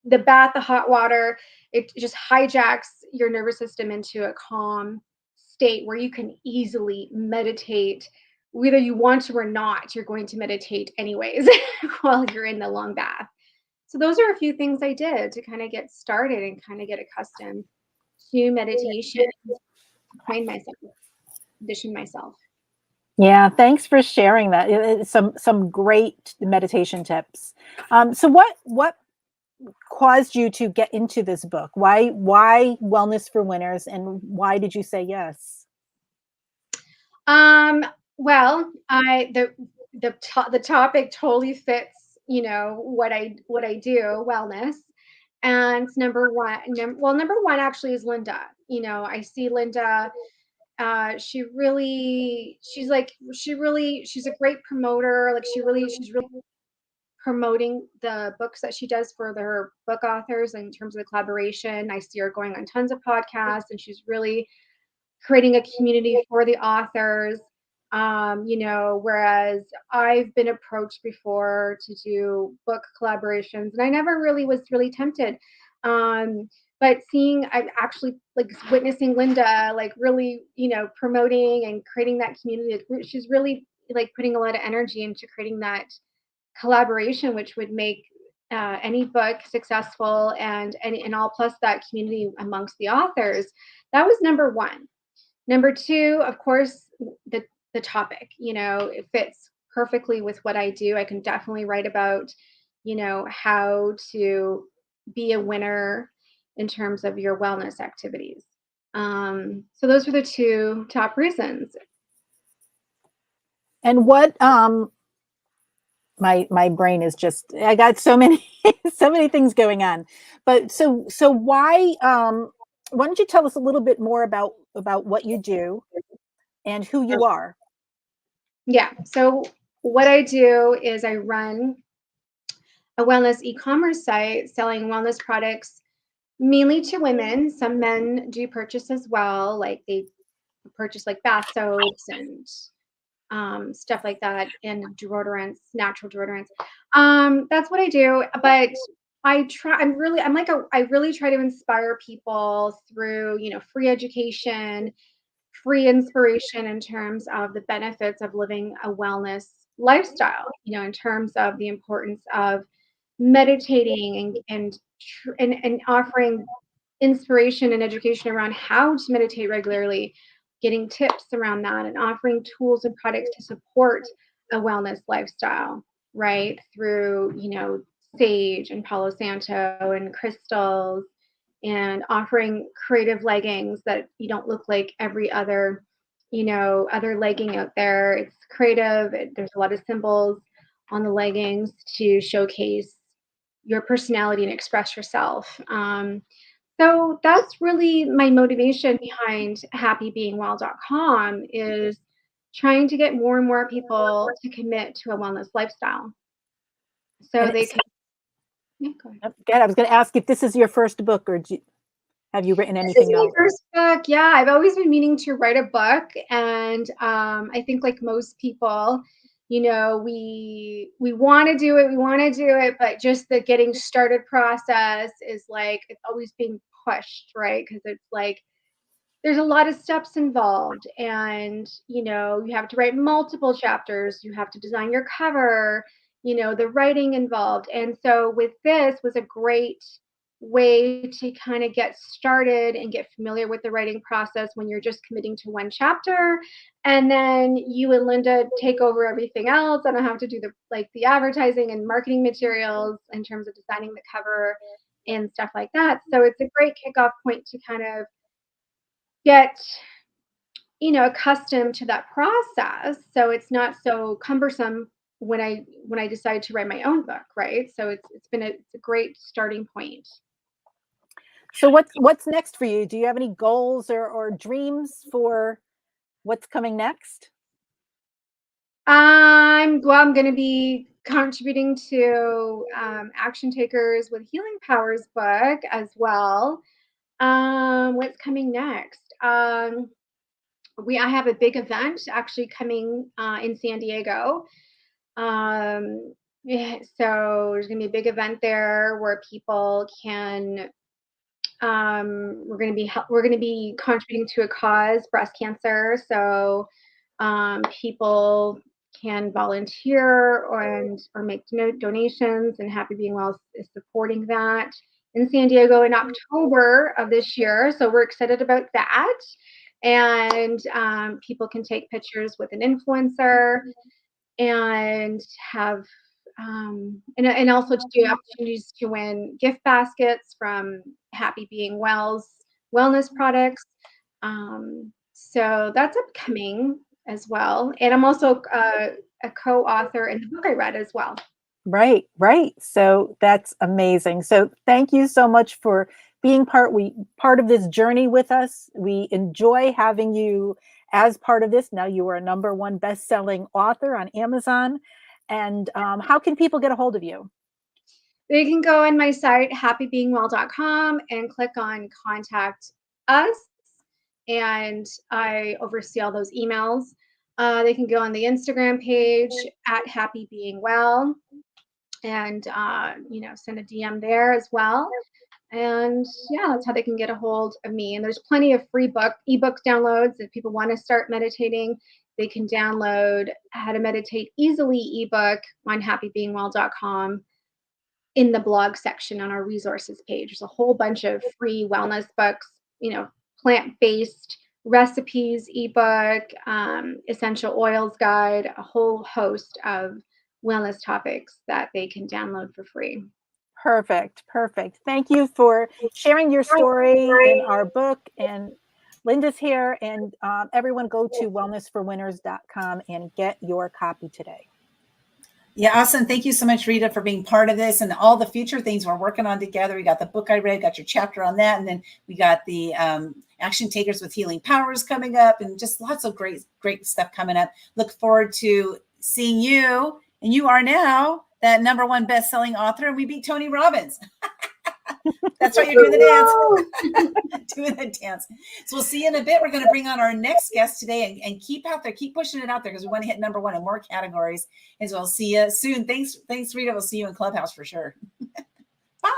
the bath, the hot water, it just hijacks your nervous system into a calm state where you can easily meditate. Whether you want to or not, you're going to meditate anyways while you're in the long bath. So those are a few things I did to kind of get started and kind of get accustomed to meditation, train myself, condition myself. Yeah, thanks for sharing that. Some great meditation tips. So what caused you to get into this book? Why Wellness for Winners, and why did you say yes? Well, the topic totally fits, what I do, wellness. And number one, number one actually is Linda. You know, I see Linda. She's a great promoter. Like she's really promoting the books that she does for her book authors in terms of the collaboration. I see her going on tons of podcasts, and she's really creating a community for the authors. You know, whereas I've been approached before to do book collaborations, and I never really was really tempted. But I'm actually like witnessing Linda, like really, you know, promoting and creating that community. She's really like putting a lot of energy into creating that collaboration, which would make any book successful, and all, plus that community amongst the authors. That was number one. Number two, of course, the topic. You know, it fits perfectly with what I do. I can definitely write about, you know, how to be a winner in terms of your wellness activities. So those were the two top reasons. And what my brain is just, I got so many so many things going on. But so why don't you tell us a little bit more about what you do and who you are? Yeah. So what I do is I run a wellness e-commerce site selling wellness products mainly to women. Some men do purchase as well, like they purchase like bath soaps and stuff like that, and deodorants, natural deodorants. That's what I do. But I really try to inspire people through, you know, free education, free inspiration in terms of the benefits of living a wellness lifestyle, you know, in terms of the importance of meditating and offering inspiration and education around how to meditate regularly, getting tips around that, and offering tools and products to support a wellness lifestyle, right? Through, you know, sage and Palo Santo and crystals, and offering creative leggings that you don't look like every other, you know, other legging out there. It's creative. There's a lot of symbols on the leggings to showcase your personality and express yourself. So that's really my motivation behind happybeingwell.com, is trying to get more and more people to commit to a wellness lifestyle. So they can. Yeah, go ahead. Again, I was going to ask if this is your first book, or have you written anything This is else? my first book. Yeah, I've always been meaning to write a book, and I think like most people, you know, we want to do it, but just the getting started process is like it's always being pushed, right? Because it's like there's a lot of steps involved, and you know, you have to write multiple chapters, you have to design your cover, you know, the writing involved. And so with this was a great way to kind of get started and get familiar with the writing process when you're just committing to one chapter, and then you and Linda take over everything else. I don't have to do the advertising and marketing materials in terms of designing the cover and stuff like that. So it's a great kickoff point to kind of get, you know, accustomed to that process, so it's not so cumbersome when I decide to write my own book, right? So it's a great starting point. So what's next for you? Do you have any goals or dreams for what's coming next? I'm going to be contributing to Action Takers with Healing Powers book as well. What's coming next? I have a big event actually coming in San Diego. Yeah, so there's gonna be a big event there where people can. We're gonna be contributing to a cause, breast cancer. So people can volunteer or make donations, and Happy Being Well is supporting that in San Diego in October of this year. So we're excited about that. And people can take pictures with an influencer and have and also to do opportunities to win gift baskets from Happy Being Well's wellness products. So that's upcoming as well. And I'm also a co-author in the book I read as well. Right, right. So that's amazing. So thank you so much for being part of this journey with us. We enjoy having you as part of this. Now you are a #1 best-selling author on Amazon. And how can people get a hold of you? They can go on my site, happybeingwell.com, and click on contact us. And I oversee all those emails. They can go on the Instagram page at Happy Being Well, and send a DM there as well. And yeah, that's how they can get a hold of me. And there's plenty of free ebook downloads. If people want to start meditating, they can download How to Meditate Easily ebook on happybeingwell.com in the blog section on our resources page. There's a whole bunch of free wellness books, plant-based recipes ebook, essential oils guide, a whole host of wellness topics that they can download for free. Perfect, perfect. Thank you for sharing your story in our book. And Linda's here, and everyone go to wellnessforwinners.com and get your copy today. Yeah, awesome. Thank you so much, Rita, for being part of this and all the future things we're working on together. We got the book I read, got your chapter on that, and then we got the Action Takers with Healing Powers coming up, and just lots of great stuff coming up. Look forward to seeing you, and you are now that #1 best-selling author, and we beat Tony Robbins. That's right, you're doing the dance. Doing the dance. So we'll see you in a bit. We're going to bring on our next guest today, and keep out there, keep pushing it out there, because we want to hit #1 in more categories. And so we'll see you soon. Thanks, Rita. We'll see you in Clubhouse for sure. Bye.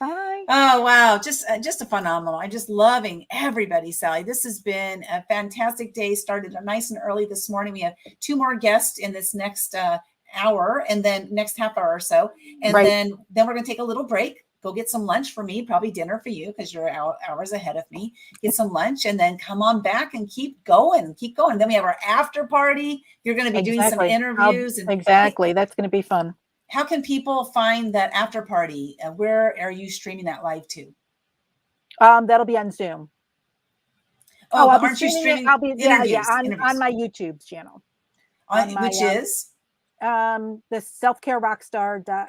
Bye. Oh, wow. Just a phenomenal. I'm just loving everybody, Sally. This has been a fantastic day. Started nice and early this morning. We have 2 more guests in this next hour, and then next half hour or so. And then we're going to take a little break. Go get some lunch for me, probably dinner for you, because you're hours ahead of me. Get some lunch, and then come on back and keep going. Then we have our after party. You're going to be doing some interviews. Exactly. That's going to be fun. How can people find that after party? Where are you streaming that live to? That'll be on Zoom. Oh, aren't you streaming? I'll be on my YouTube channel. Which is? The Self-Care Rockstar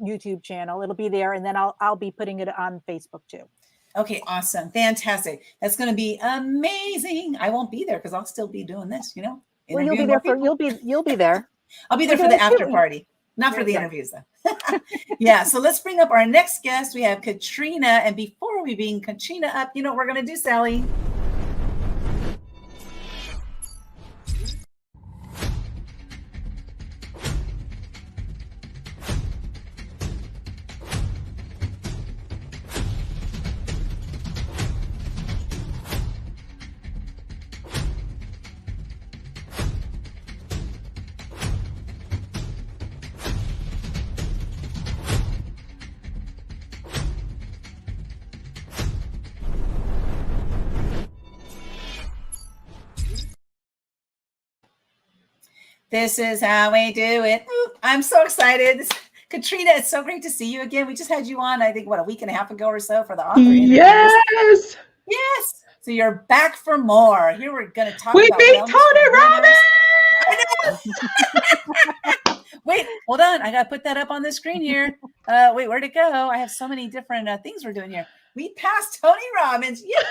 YouTube channel. It'll be there, and then I'll be putting it on Facebook too. Okay, awesome, fantastic. That's going to be amazing. I won't be there because I'll still be doing this. Well, you'll be there you'll be there. I'll be there for the after party, not for the interviews though. Yeah. So let's bring up our next guest. We have Katrina, and before we bring Katrina up, you know what we're going to do, Sally? This is how we do it. Ooh, I'm so excited. Katrina, it's so great to see you again. We just had you on, I think, a week and a half ago or so for the author interviews. Yes. Yes. So you're back for more. Here we're going to talk we about beat Tony Robbins. Wait, hold on. I got to put that up on the screen here. Wait, where'd it go? I have so many different things we're doing here. We passed Tony Robbins. Yeah.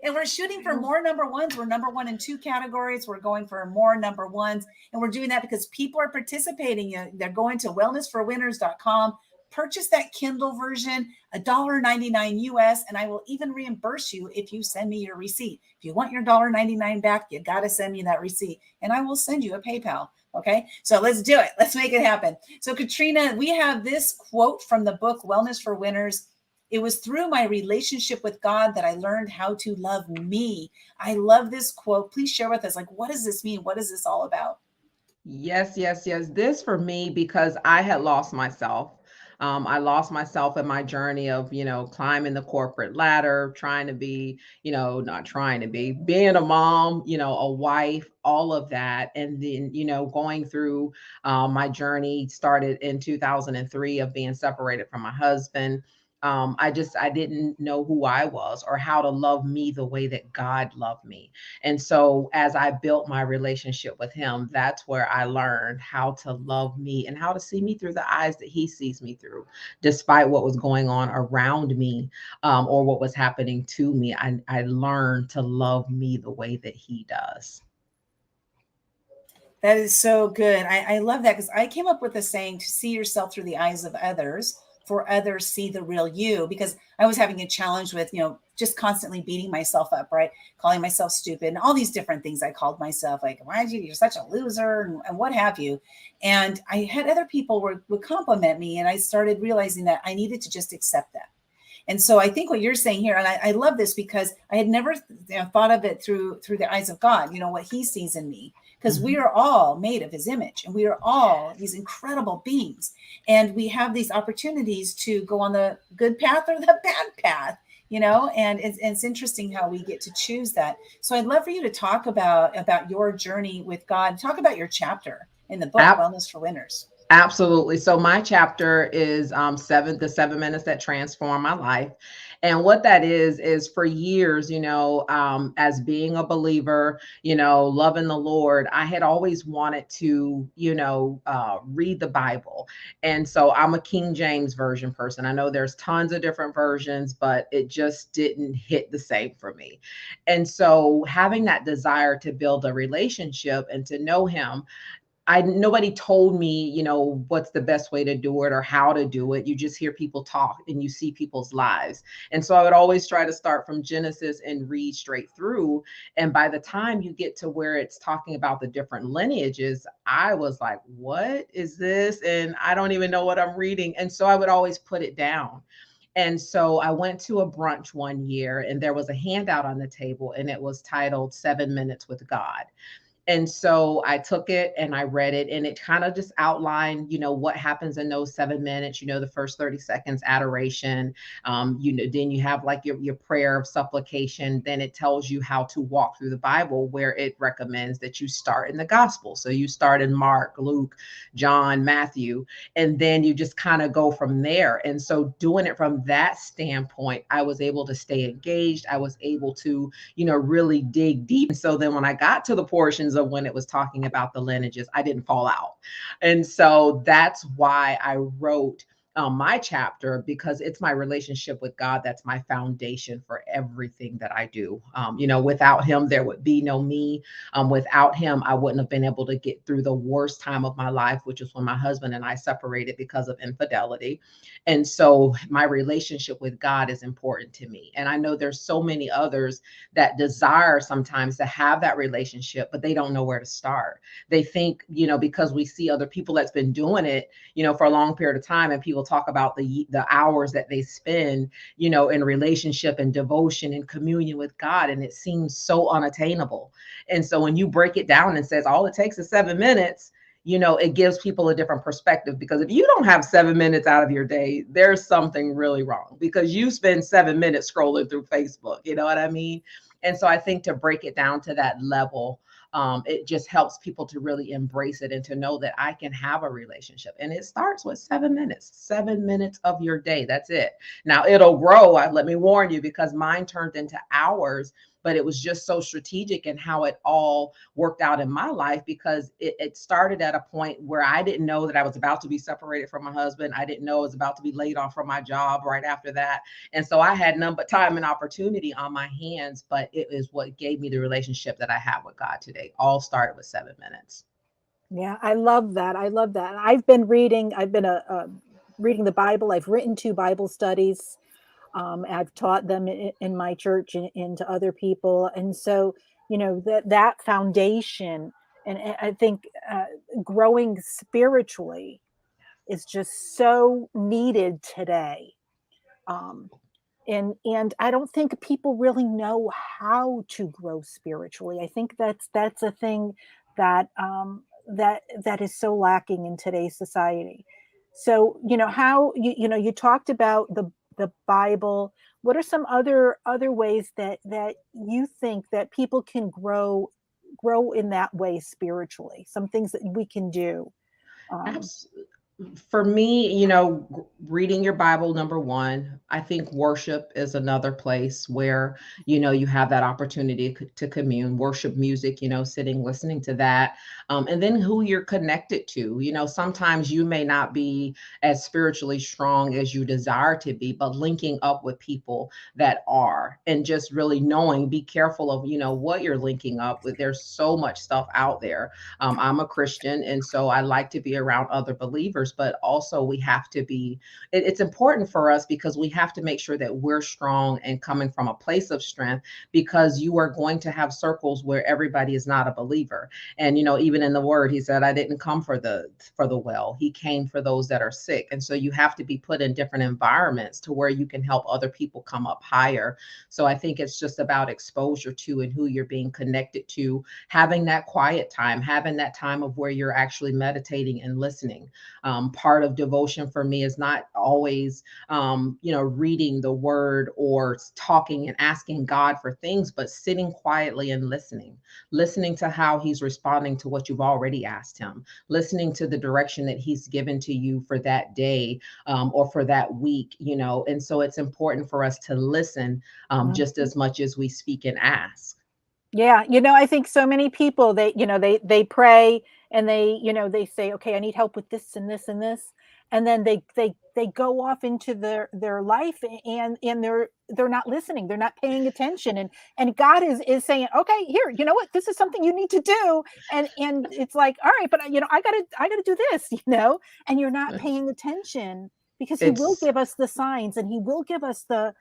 And we're shooting for more #1s. We're #1 in 2 categories. We're going for more #1s. And we're doing that because people are participating. They're going to wellnessforwinners.com. Purchase that Kindle version, $1.99 US, and I will even reimburse you if you send me your receipt. If you want your $1.99 back, you got to send me that receipt, and I will send you a PayPal. Okay, so let's do it. Let's make it happen. So Katrina, we have this quote from the book Wellness for Winners. It was through my relationship with God that I learned how to love me. I love this quote. Please share with us, what does this mean? What is this all about? Yes. This for me, because I had lost myself. I lost myself in my journey of, climbing the corporate ladder, trying to be, not trying to be, being a mom, a wife, all of that. And then, going through my journey started in 2003 of being separated from my husband. I didn't know who I was or how to love me the way that God loved me. And so as I built my relationship with him, that's where I learned how to love me and how to see me through the eyes that he sees me through, despite what was going on around me, or what was happening to me. I learned to love me the way that he does. That is so good. I love that, because I came up with a saying, to see yourself through the eyes of others, for others see the real you, because I was having a challenge with, just constantly beating myself up, right? Calling myself stupid and all these different things I called myself, like, why did you're such a loser, and what have you. And I had other people would compliment me, and I started realizing that I needed to just accept that. And so I think what you're saying here, and I love this, because I had never thought of it through the eyes of God, what he sees in me, because we are all made of his image, and we are all these incredible beings, and we have these opportunities to go on the good path or the bad path, and it's interesting how we get to choose that. So I'd love for you to talk about your journey with God. Talk about your chapter in the book, Wellness for Winners. Absolutely. So my chapter is the 7 minutes that transform my life. And what that is for years, as being a believer, loving the Lord, I had always wanted to, read the Bible. And so I'm a King James version person. I know there's tons of different versions, but it just didn't hit the same for me. And so having that desire to build a relationship and to know him, nobody told me, what's the best way to do it or how to do it. You just hear people talk and you see people's lives. And so I would always try to start from Genesis and read straight through. And by the time you get to where it's talking about the different lineages, I was like, what is this? And I don't even know what I'm reading. And so I would always put it down. And so I went to a brunch one year, and there was a handout on the table, and it was titled 7 Minutes with God. And so I took it and I read it, and it kind of just outlined, what happens in those 7 minutes, the first 30 seconds, adoration. Then you have like your prayer of supplication. Then it tells you how to walk through the Bible, where it recommends that you start in the gospel. So you start in Mark, Luke, John, Matthew, and then you just kind of go from there. And so doing it from that standpoint, I was able to stay engaged. I was able to, really dig deep. And so then when I got to the portions of when it was talking about the lineages, I didn't fall out. And so that's why I wrote my chapter, because it's my relationship with God. That's my foundation for everything that I do. Without him, there would be no me. Without him, I wouldn't have been able to get through the worst time of my life, which is when my husband and I separated because of infidelity. And so my relationship with God is important to me. And I know there's so many others that desire sometimes to have that relationship, but they don't know where to start. They think, because we see other people that's been doing it, for a long period of time, and people talk about the hours that they spend, in relationship and devotion and communion with God, and it seems so unattainable. And so when you break it down and says all it takes is 7 minutes, it gives people a different perspective, because if you don't have 7 minutes out of your day, there's something really wrong, because you spend 7 minutes scrolling through Facebook, you know what I mean? And so I think to break it down to that level, it just helps people to really embrace it and to know that I can have a relationship. And it starts with 7 minutes, 7 minutes of your day. That's it. Now it'll grow. Let me warn you, because mine turned into hours, but it was just so strategic in how it all worked out in my life, because it started at a point where I didn't know that I was about to be separated from my husband. I didn't know I was about to be laid off from my job right after that. And so I had none but time and opportunity on my hands, but it is what gave me the relationship that I have with God today. All started with 7 minutes. Yeah, I love that. I love that. I've been reading reading the Bible. I've written 2 Bible studies. I've taught them in my church and to other people. And so, that foundation, and I think growing spiritually is just so needed today. And I don't think people really know how to grow spiritually. I think that's a thing that that is so lacking in today's society. So, how you talked about the Bible. What are some other ways that you think that people can grow in that way spiritually? Some things that we can do. For me, reading your Bible, number one. I think worship is another place where, you have that opportunity to commune, worship music, sitting, listening to that. And then who you're connected to. Sometimes you may not be as spiritually strong as you desire to be, but linking up with people that are, and just really knowing, be careful of, what you're linking up with. There's so much stuff out there. I'm a Christian, and so I like to be around other believers, but also we have to be, it's important for us because we have to make sure that we're strong and coming from a place of strength, because you are going to have circles where everybody is not a believer. And, even in the word, he said, I didn't come for the well, he came for those that are sick. And so you have to be put in different environments to where you can help other people come up higher. So I think it's just about exposure to and who you're being connected to, having that quiet time, having that time of where you're actually meditating and listening. Part of devotion for me is not always, reading the word or talking and asking God for things, but sitting quietly and listening to how he's responding to what you've already asked him, listening to the direction that he's given to you for that day, or for that week, and so it's important for us to listen, just as much as we speak and ask. Yeah, I think so many people, they pray and they say, okay, I need help with this and this and this, and then they go off into their life, and they're not listening, they're not paying attention, and God is saying, okay, here, you know what, this is something you need to do, and it's like, all right, but I gotta do this, and you're not paying attention, because he will It's give us the signs, and he will give us the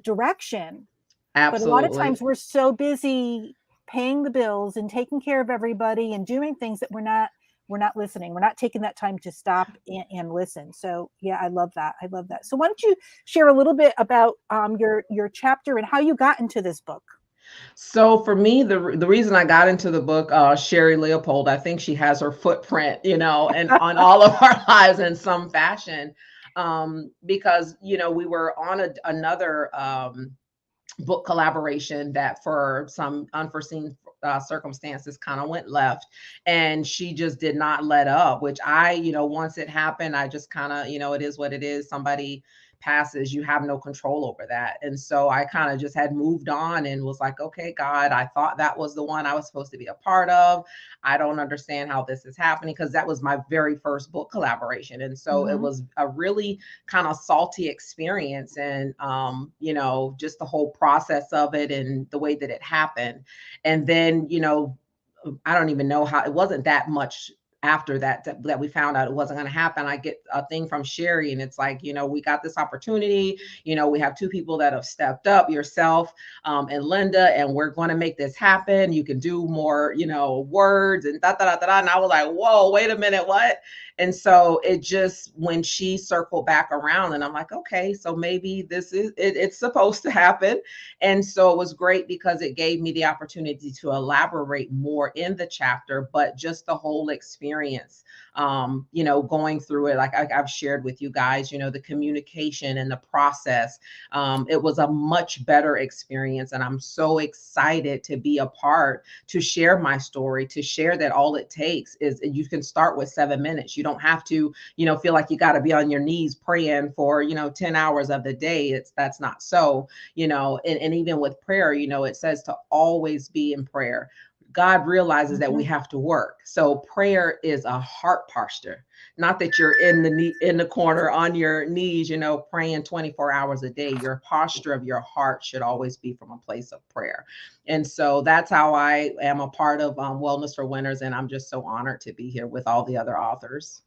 direction. But a lot of absolutely. times we're so busy paying the bills and taking care of everybody and doing things that we're not listening. We're not taking that time to stop and listen. So yeah, I love that. I love that. So why don't you share a little bit about your chapter and how you got into this book? So for me, the reason I got into the book, Sherri Leopold, I think she has her footprint, and on all of our lives in some fashion, because we were on another book collaboration that for some unforeseen circumstances kind of went left, and she just did not let up, which once it happened, I just kind of, it is what it is. Somebody passes, you have no control over that. And so I kind of just had moved on and was like, okay, God, I thought that was the one I was supposed to be a part of. I don't understand how this is happening, because that was my very first book collaboration. And so it was a really kind of salty experience, and just the whole process of it and the way that it happened. And then I don't even know how, it wasn't that much after that we found out it wasn't going to happen. I get a thing from Sheri, and it's like, we got this opportunity, we have two people that have stepped up, yourself and Linda, and we're going to make this happen. You can do more, words and da da da da da. And I was like, whoa, wait a minute, what? And so it just, when she circled back around, and I'm like, okay, so maybe this is it's supposed to happen. And so it was great because it gave me the opportunity to elaborate more in the chapter, but just the whole experience, going through it, like I've shared with you guys, the communication and the process, it was a much better experience. And I'm so excited to be a part, to share my story, to share that all it takes is you can start with 7 minutes. You don't have to, feel like you got to be on your knees praying for, 10 hours of the day. That's not so, and even with prayer, it says to always be in prayer. God realizes that we have to work. So prayer is a heart posture, not that you're in the corner on your knees, praying 24 hours a day. Your posture of your heart should always be from a place of prayer. And so that's how I am a part of Wellness for Winners. And I'm just so honored to be here with all the other authors.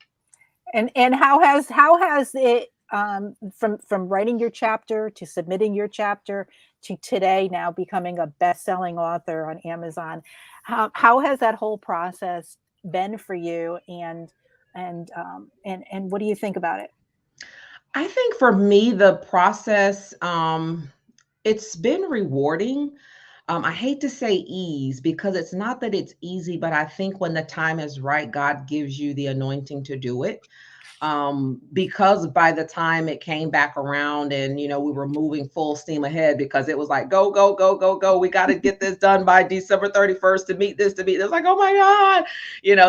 And how has it, from writing your chapter to submitting your chapter to today, now becoming a best-selling author on Amazon, how has that whole process been for you, and what do you think about it? I think for me, the process, it's been rewarding. I hate to say ease, because it's not that it's easy, but I think when the time is right, God gives you the anointing to do it. because by the time it came back around and, we were moving full steam ahead, because it was like, go, go, go, go, go. We got to get this done by December 31st to meet this. Like, oh my God,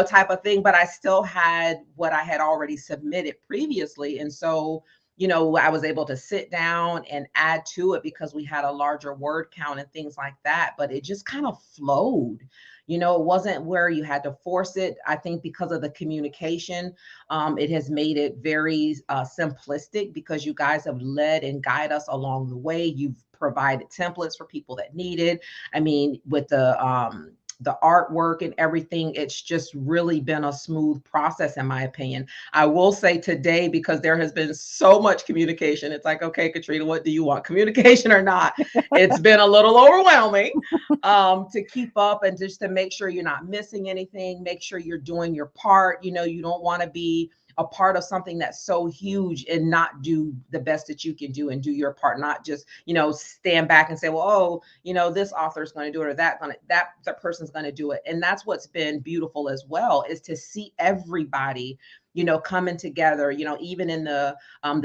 type of thing. But I still had what I had already submitted previously. And so, I was able to sit down and add to it because we had a larger word count and things like that. But it just kind of flowed. It wasn't where you had to force it. I think because of the communication, it has made it very simplistic, because you guys have led and guided us along the way. You've provided templates for people that need it. I mean, with the artwork and everything, it's just really been a smooth process, in my opinion. I will say today, because there has been so much communication, it's like, okay, Katrina, what do you want, communication or not? It's been a little overwhelming to keep up and just to make sure you're not missing anything, make sure you're doing your part. You don't want to be a part of something that's so huge and not do the best that you can do and do your part, not just, stand back and say, well, this author is going to do it, or that person's going to do it. And that's what's been beautiful as well, is to see everybody, coming together, even in the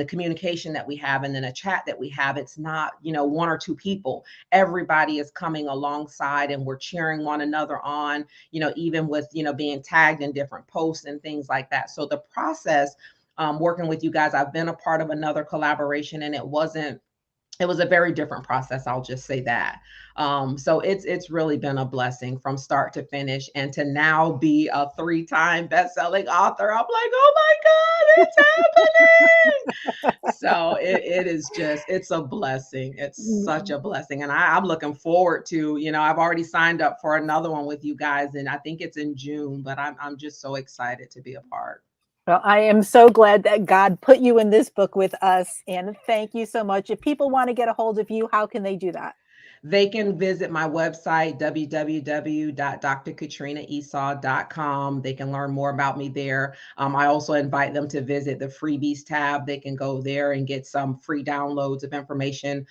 communication that we have, and then a chat that we have, it's not, one or two people. Everybody is coming alongside, and we're cheering one another on, even with, being tagged in different posts and things like that. So the process, working with you guys, I've been a part of another collaboration, and it was a very different process. I'll just say that. So it's really been a blessing from start to finish, and to now be a 3-time best-selling author. I'm like, oh my God, it's happening. So it is just, it's a blessing. It's such a blessing. And I'm looking forward to, I've already signed up for another one with you guys, and I think it's in June, but I'm just so excited to be a part. Well, I am so glad that God put you in this book with us, and thank you so much. If people want to get a hold of you, how can they do that? They can visit my website, www.drkatrinaesau.com. They can learn more about me there. I also invite them to visit the freebies tab. They can go there and get some free downloads of information.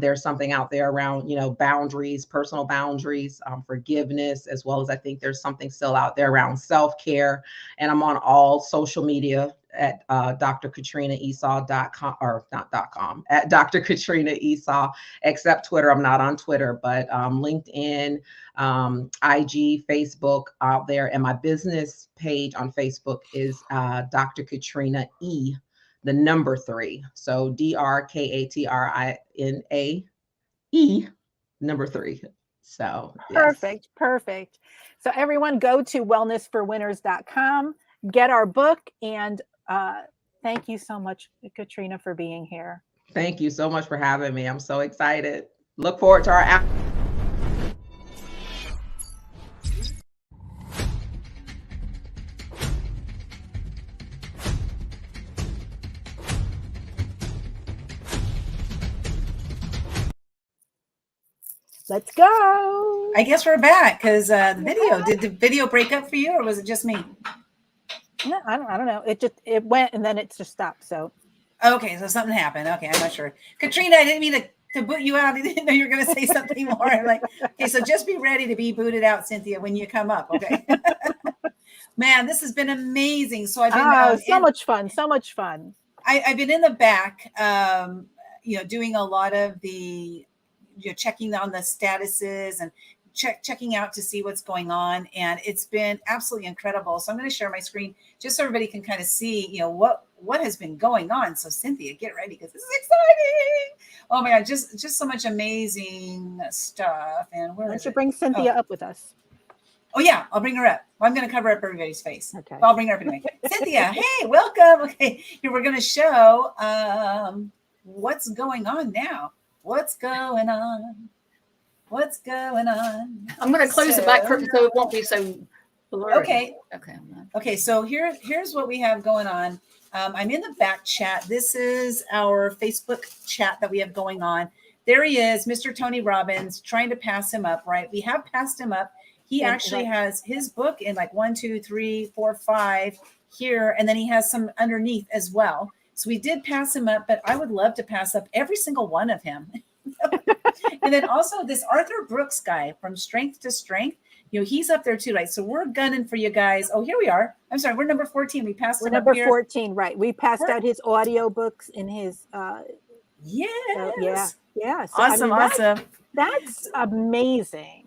There's something out there around, boundaries, personal boundaries, forgiveness, as well as I think there's something still out there around self-care. And I'm on all social media at drkatrinaesau.com, or not .com, at Dr. Katrina Esau, except Twitter. I'm not on Twitter, but LinkedIn, IG, Facebook out there. And my business page on Facebook is Dr. Katrina E, the number 3. So DRKATRINAE, number 3. So yes. Perfect. So everyone go to wellnessforwinners.com, get our book, and thank you so much, Katrina, for being here. Thank you so much for having me. I'm so excited. Look forward to our Let's go. I guess we're back because the video, did the video break up for you, or was it just me? No, I don't know. It went and then it just stopped. So okay, so something happened. Okay, I'm not sure. Katrina, I didn't mean to boot you out. I didn't know you were going to say something more. I'm like, okay, so just be ready to be booted out, Cynthia, when you come up. Okay. Man, this has been amazing. So I've been so much fun. I've been in the back, doing a lot of the checking on the statuses and checking out to see what's going on, and it's been absolutely incredible. So I'm going to share my screen just so everybody can kind of see what has been going on. So Cynthia, get ready because this is exciting. Oh my God, just so much amazing stuff. And where why don't you bring Cynthia up with us? Oh yeah, I'll bring her up. Well, I'm going to cover up everybody's face. Okay, but I'll bring her up anyway. Cynthia, hey, welcome. Okay, here we're going to show what's going on now. What's going on? What's going on? I'm going to close the back curtain so it won't be so blurry. Okay. So here's what we have going on. I'm in the back chat. This is our Facebook chat that we have going on. There he is, Mr. Tony Robbins, trying to pass him up, right? We have passed him up. He actually has his book in like 1, 2, 3, 4, 5 here. And then he has some underneath as well. So we did pass him up, but I would love to pass up every single one of him. And then also this Arthur Brooks guy, From Strength to Strength. he's up there too, right? So we're gunning for you guys. Oh, here we are. I'm sorry, we're number 14. We passed We're him up number here. 14, right? We passed out his audiobooks in his yes. So, yeah. So, Awesome, awesome. That's amazing.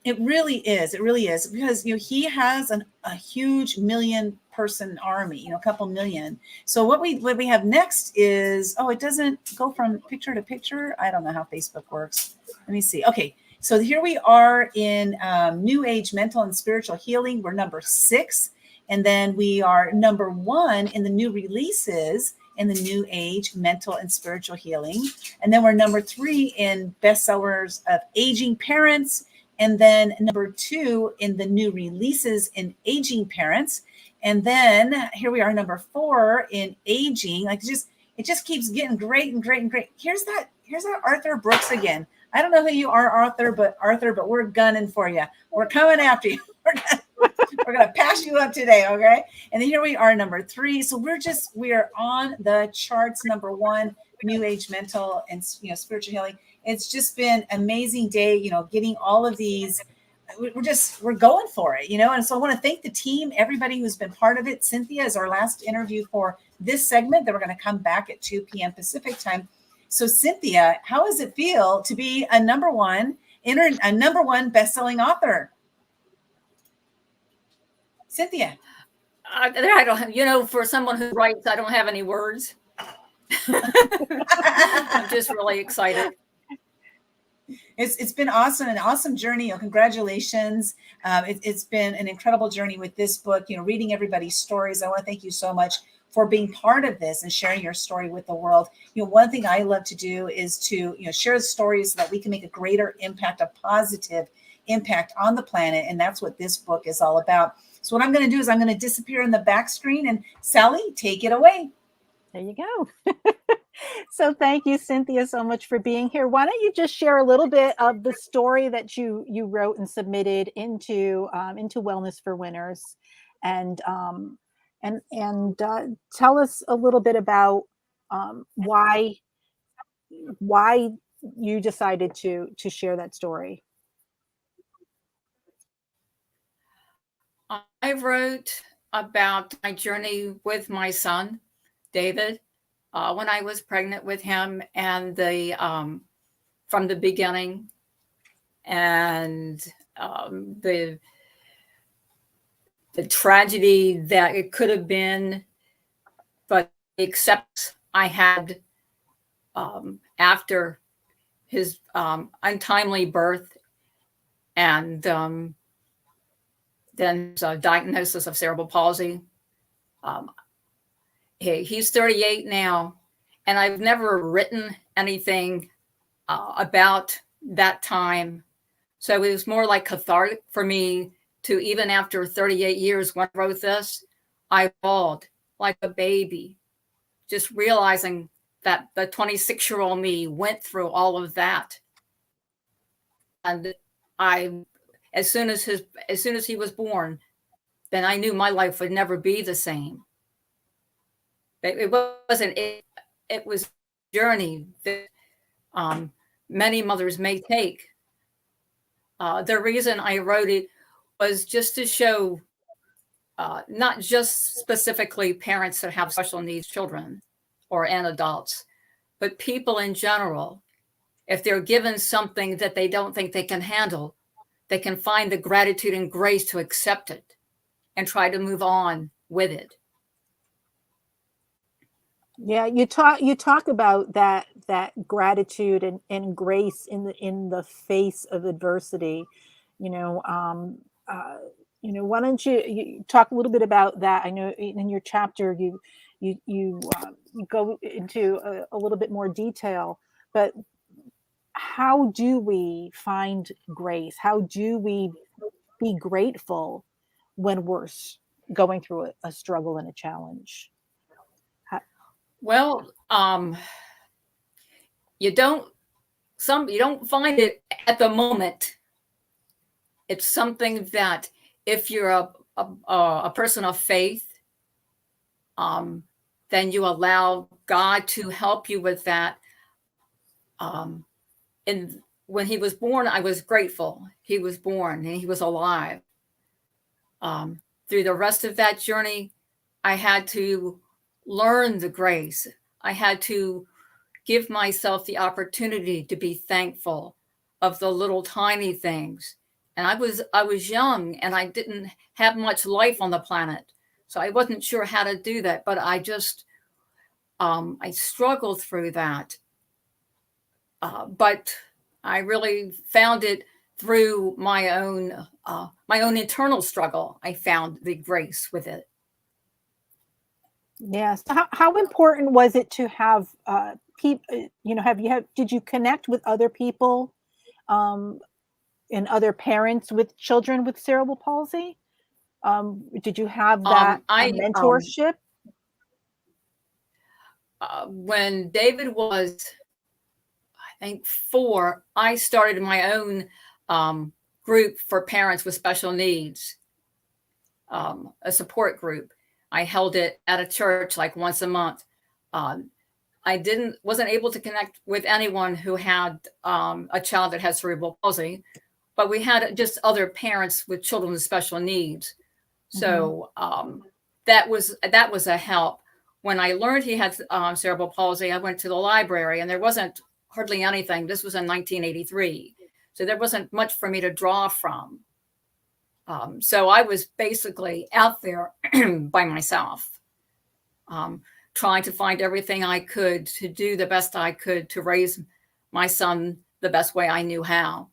It really is. It really is, because he has a huge 1 million person army, a couple million. So what we have next is, it doesn't go from picture to picture. I don't know how Facebook works. Let me see. Okay, so here we are in New Age Mental and Spiritual Healing. We're number 6, and then we are number 1 in the new releases in the New Age Mental and Spiritual Healing, and then we're number 3 in bestsellers of Aging Parents. And then number 2 in the new releases in Aging Parents. And then here we are, number 4 in Aging. Like it just keeps getting great and great and great. Here's that Arthur Brooks again. I don't know who you are, Arthur, but we're gunning for you. We're coming after you. We're gonna pass you up today, okay? And then here we are, number 3. So we are on the charts, number 1, New Age Mental and Spiritual Healing. It's just been an amazing day, getting all of these. We're going for it, And so I want to thank the team, everybody who's been part of it. Cynthia is our last interview for this segment. Then we're going to come back at 2 p.m. Pacific time. So Cynthia, how does it feel to be a number one best-selling author? Cynthia. I don't, for someone who writes, I don't have any words. I'm just really excited. It's been awesome, an awesome journey. Congratulations. It's been an incredible journey with this book, reading everybody's stories. I want to thank you so much for being part of this and sharing your story with the world. One thing I love to do is to, share stories so that we can make a greater impact, a positive impact on the planet. And that's what this book is all about. So what I'm going to do is I'm going to disappear in the back screen, and Sally, take it away. There you go. So thank you, Cynthia, so much for being here. Why don't you just share a little bit of the story that you wrote and submitted into Wellness for Winners, and tell us a little bit about why you decided to share that story. I wrote about my journey with my son, David, when I was pregnant with him, and from the beginning, and the tragedy that it could have been, but the acceptance I had after his untimely birth, and then his diagnosis of cerebral palsy. He's 38 now, and I've never written anything about that time. So it was more like cathartic for me to, even after 38 years, when I wrote this, I bawled like a baby, just realizing that the 26-year-old me went through all of that. And as soon as he was born, then I knew my life would never be the same. It wasn't. It was a journey that many mothers may take. The reason I wrote it was just to show not just specifically parents that have special needs children and adults, but people in general. If they're given something that they don't think they can handle, they can find the gratitude and grace to accept it and try to move on with it. Yeah, you talk about that gratitude and grace in the face of adversity. Why don't you talk a little bit about that? I know in your chapter you go into a little bit more detail, but how do we find grace? How do we be grateful when we're going through a struggle and a challenge? Well, you don't find it at the moment. It's something that if you're a person of faith, then you allow God to help you with that. And when he was born, I was grateful. He was born and he was alive. Through the rest of that journey, I had to learn the grace. I had to give myself the opportunity to be thankful of the little tiny things. And I was young and I didn't have much life on the planet. So I wasn't sure how to do that, but I just, I struggled through that. But I really found it through my own internal struggle. I found the grace with it. Yes. How important was it to have people, did you connect with other people and other parents with children with cerebral palsy? Did you have that mentorship? When David was, I think, 4, I started my own group for parents with special needs, a support group. I held it at a church like once a month. I wasn't able to connect with anyone who had a child that had cerebral palsy, but we had just other parents with children with special needs. So that was a help. When I learned he had cerebral palsy, I went to the library and there wasn't hardly anything. This was in 1983. So there wasn't much for me to draw from. So I was basically out there by myself, trying to find everything I could to do the best I could to raise my son the best way I knew how.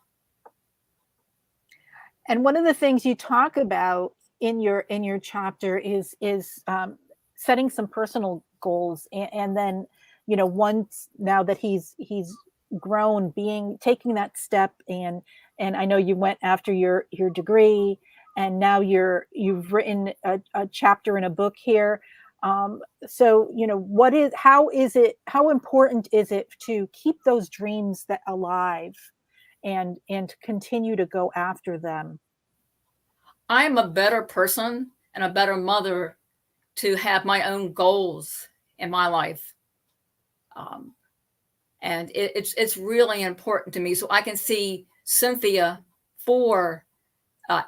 And one of the things you talk about in your chapter is setting some personal goals, and then, once now that he's grown, taking that step, and I know you went after your degree, and now you've written a chapter in a book here. So how important is it to keep those dreams alive and continue to go after them? I'm a better person and a better mother to have my own goals in my life. And it's really important to me. So I can see Cynthia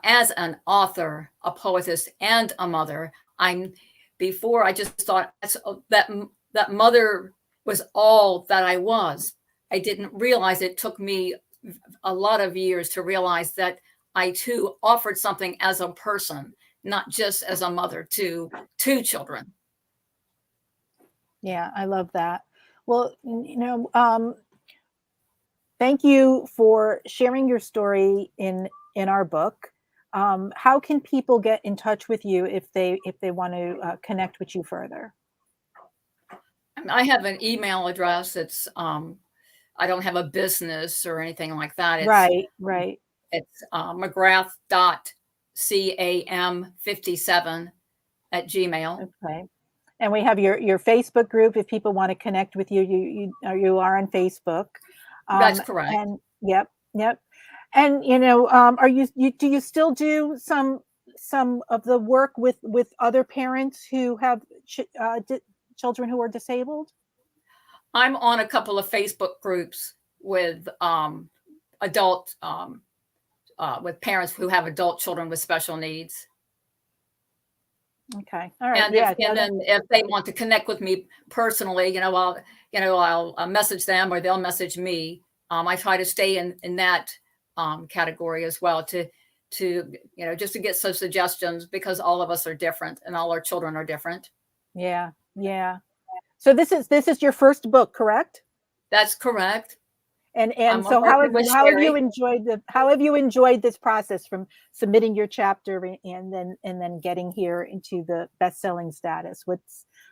as an author, a poetess, and a mother. Before I just thought that mother was all that I was. I didn't realize it took me a lot of years to realize that I too offered something as a person, not just as a mother to 2 children. Yeah, I love that. Well, thank you for sharing your story in our book. How can people get in touch with you if they want to connect with you further? I have an email address. It's I don't have a business or anything like that. It's, right. It's McGrath.cam57 Okay. And we have your Facebook group if people want to connect with you. You are on Facebook. That's correct. And yep. And do you still do some of the work with other parents who have children who are disabled? I'm on a couple of Facebook groups with adult with parents who have adult children with special needs. Okay. All right. And, then if they want to connect with me personally, I'll message them or they'll message me. I try to stay in that category as well to just to get some suggestions, because all of us are different and all our children are different. Yeah. So this is your first book, correct? That's correct. And so how have you enjoyed this process from submitting your chapter and then getting here into the best-selling status?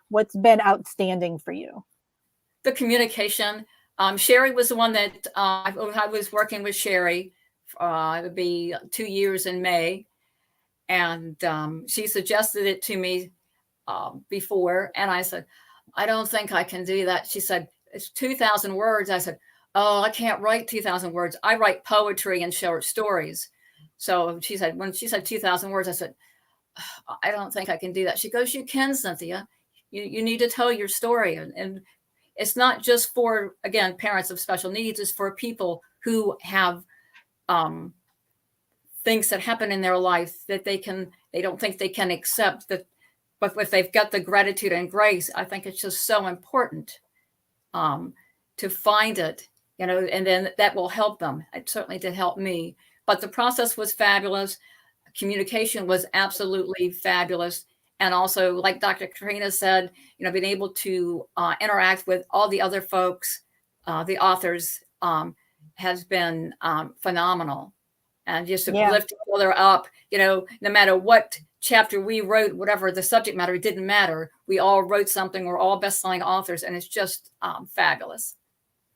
What's been outstanding for you? The communication. Sheri was the one that I was working with Sheri. It would be 2 years in May, and she suggested it to me before, and I said, I don't think I can do that. She said, it's 2,000 words. I said, oh, I can't write 2,000 words. I write poetry and short stories. So when she said 2,000 words, I said, I don't think I can do that. She goes, you can, Cynthia. You need to tell your story. And it's not just for, again, parents of special needs. It's for people who have things that happen in their life that they don't think they can accept, that, but if they've got the gratitude and grace, I think it's just so important to find it, you know, and then that will help them. It certainly did help me. But the process was fabulous. Communication was absolutely fabulous. And also, like Dr. Katrina said, you know, being able to interact with all the other folks, the authors, has been phenomenal. And just to lift each other up, you know, no matter what chapter we wrote, whatever the subject matter, it didn't matter. We all wrote something. We're all best-selling authors, and it's just fabulous.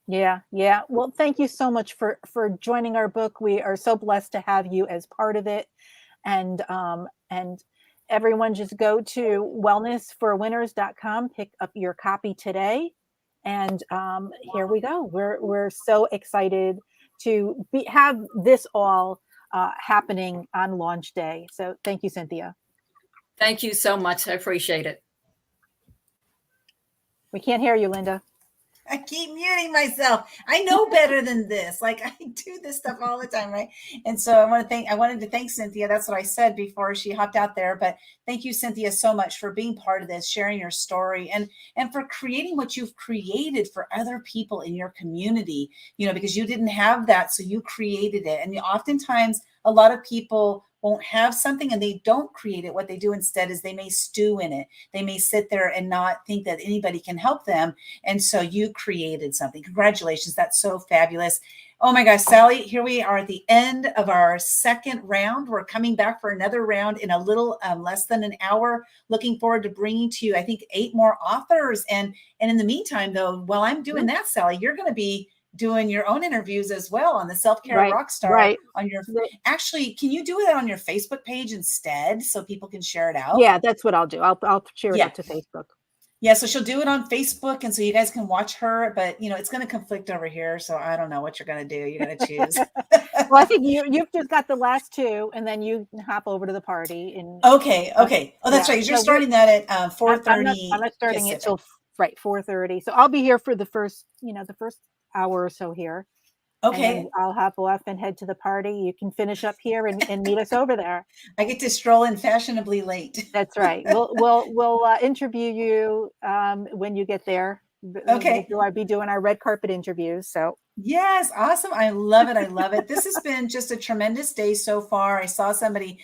Yeah. Well, thank you so much for joining our book. We are so blessed to have you as part of it. And everyone just go to wellnessforwinners.com, pick up your copy today. And here we go. We're so excited to have this all happening on launch day. So thank you, Cynthia. Thank you so much. I appreciate it. We can't hear you, Linda. I keep muting myself. I know better than this. Like, I do this stuff all the time, right? And so I wanted to thank Cynthia. That's what I said before she hopped out there. But thank you, Cynthia, so much for being part of this, sharing your story, and for creating what you've created for other people in your community, you know, because you didn't have that, so you created it. And oftentimes a lot of people won't have something and they don't create it. What they do instead is they may stew in it. They may sit there and not think that anybody can help them. And so you created something. Congratulations. That's so fabulous. Oh my gosh, Sally, here we are at the end of our second round. We're coming back for another round in a little less than an hour. Looking forward to bringing to you, I think, 8 more authors. And in the meantime, though, while I'm doing that, Sally, you're going to be doing your own interviews as well on the Self-Care Rockstar. On your, actually, can you do it on your Facebook page instead so people can share it out? Yeah, that's what I'll do. I'll share it out to Facebook. Yeah, so she'll do it on Facebook, and so you guys can watch her, but you know, it's going to conflict over here, so I don't know what you're going to do. You're going to choose. Well, I think you've just got the last 2, and then you hop over to the party. And Okay. Oh, that's right. You're starting that at 4:30. I'm not starting it till 4:30. So I'll be here for the first hour or so here. Okay. I'll hop off and head to the party. You can finish up here and meet us over there. I get to stroll in fashionably late. That's right. We'll interview you when you get there. Okay. I'll be doing our red carpet interviews. So yes, awesome. I love it. I love it. This has been just a tremendous day so far. I saw somebody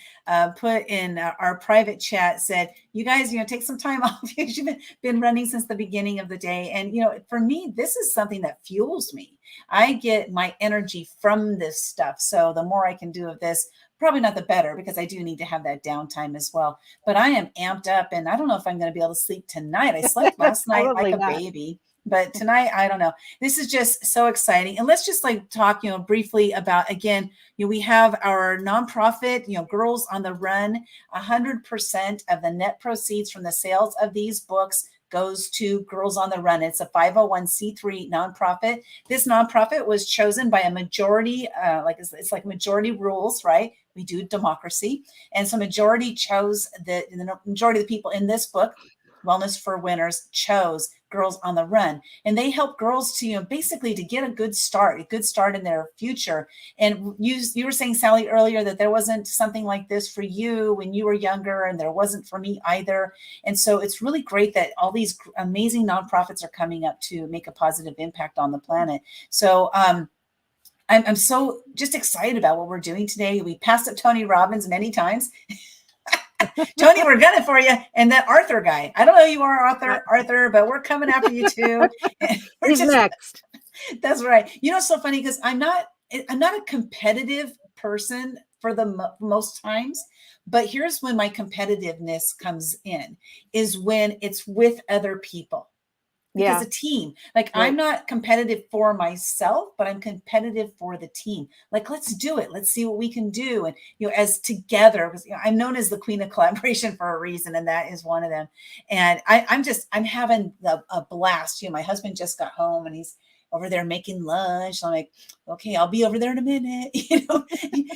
put in our private chat, said, you guys, take some time off. You've been running since the beginning of the day. And, for me, this is something that fuels me. I get my energy from this stuff. So the more I can do of this, probably not the better, because I do need to have that downtime as well. But I am amped up, and I don't know if I'm going to be able to sleep tonight. I slept last night like a baby. But tonight, I don't know. This is just so exciting. And let's just talk, briefly about, again, we have our nonprofit, Girls on the Run. 100% of the net proceeds from the sales of these books goes to Girls on the Run. It's a 501c3 nonprofit. This nonprofit was chosen by a majority, it's like majority rules, right? We do democracy. And so majority chose the majority of the people in this book, Wellness for Winners, chose Girls on the Run. And they help girls to, basically to get a good start in their future. And you were saying, Sally, earlier that there wasn't something like this for you when you were younger, and there wasn't for me either. And so it's really great that all these amazing nonprofits are coming up to make a positive impact on the planet. So, I'm so just excited about what we're doing today. We passed up Tony Robbins many times. Tony, we're gunning for you. And that Arthur guy. I don't know who you are, Arthur, but we're coming after you too. He's next. That's right. It's so funny because I'm not a competitive person for the most times, but here's when my competitiveness comes in, is when it's with other people. Because a team, I'm not competitive for myself, but I'm competitive for the team. Let's do it. Let's see what we can do. And, as together, because I'm known as the queen of collaboration for a reason. And that is one of them. And I'm having a blast. My husband just got home, and over there making lunch. So I'm like, okay, I'll be over there in a minute.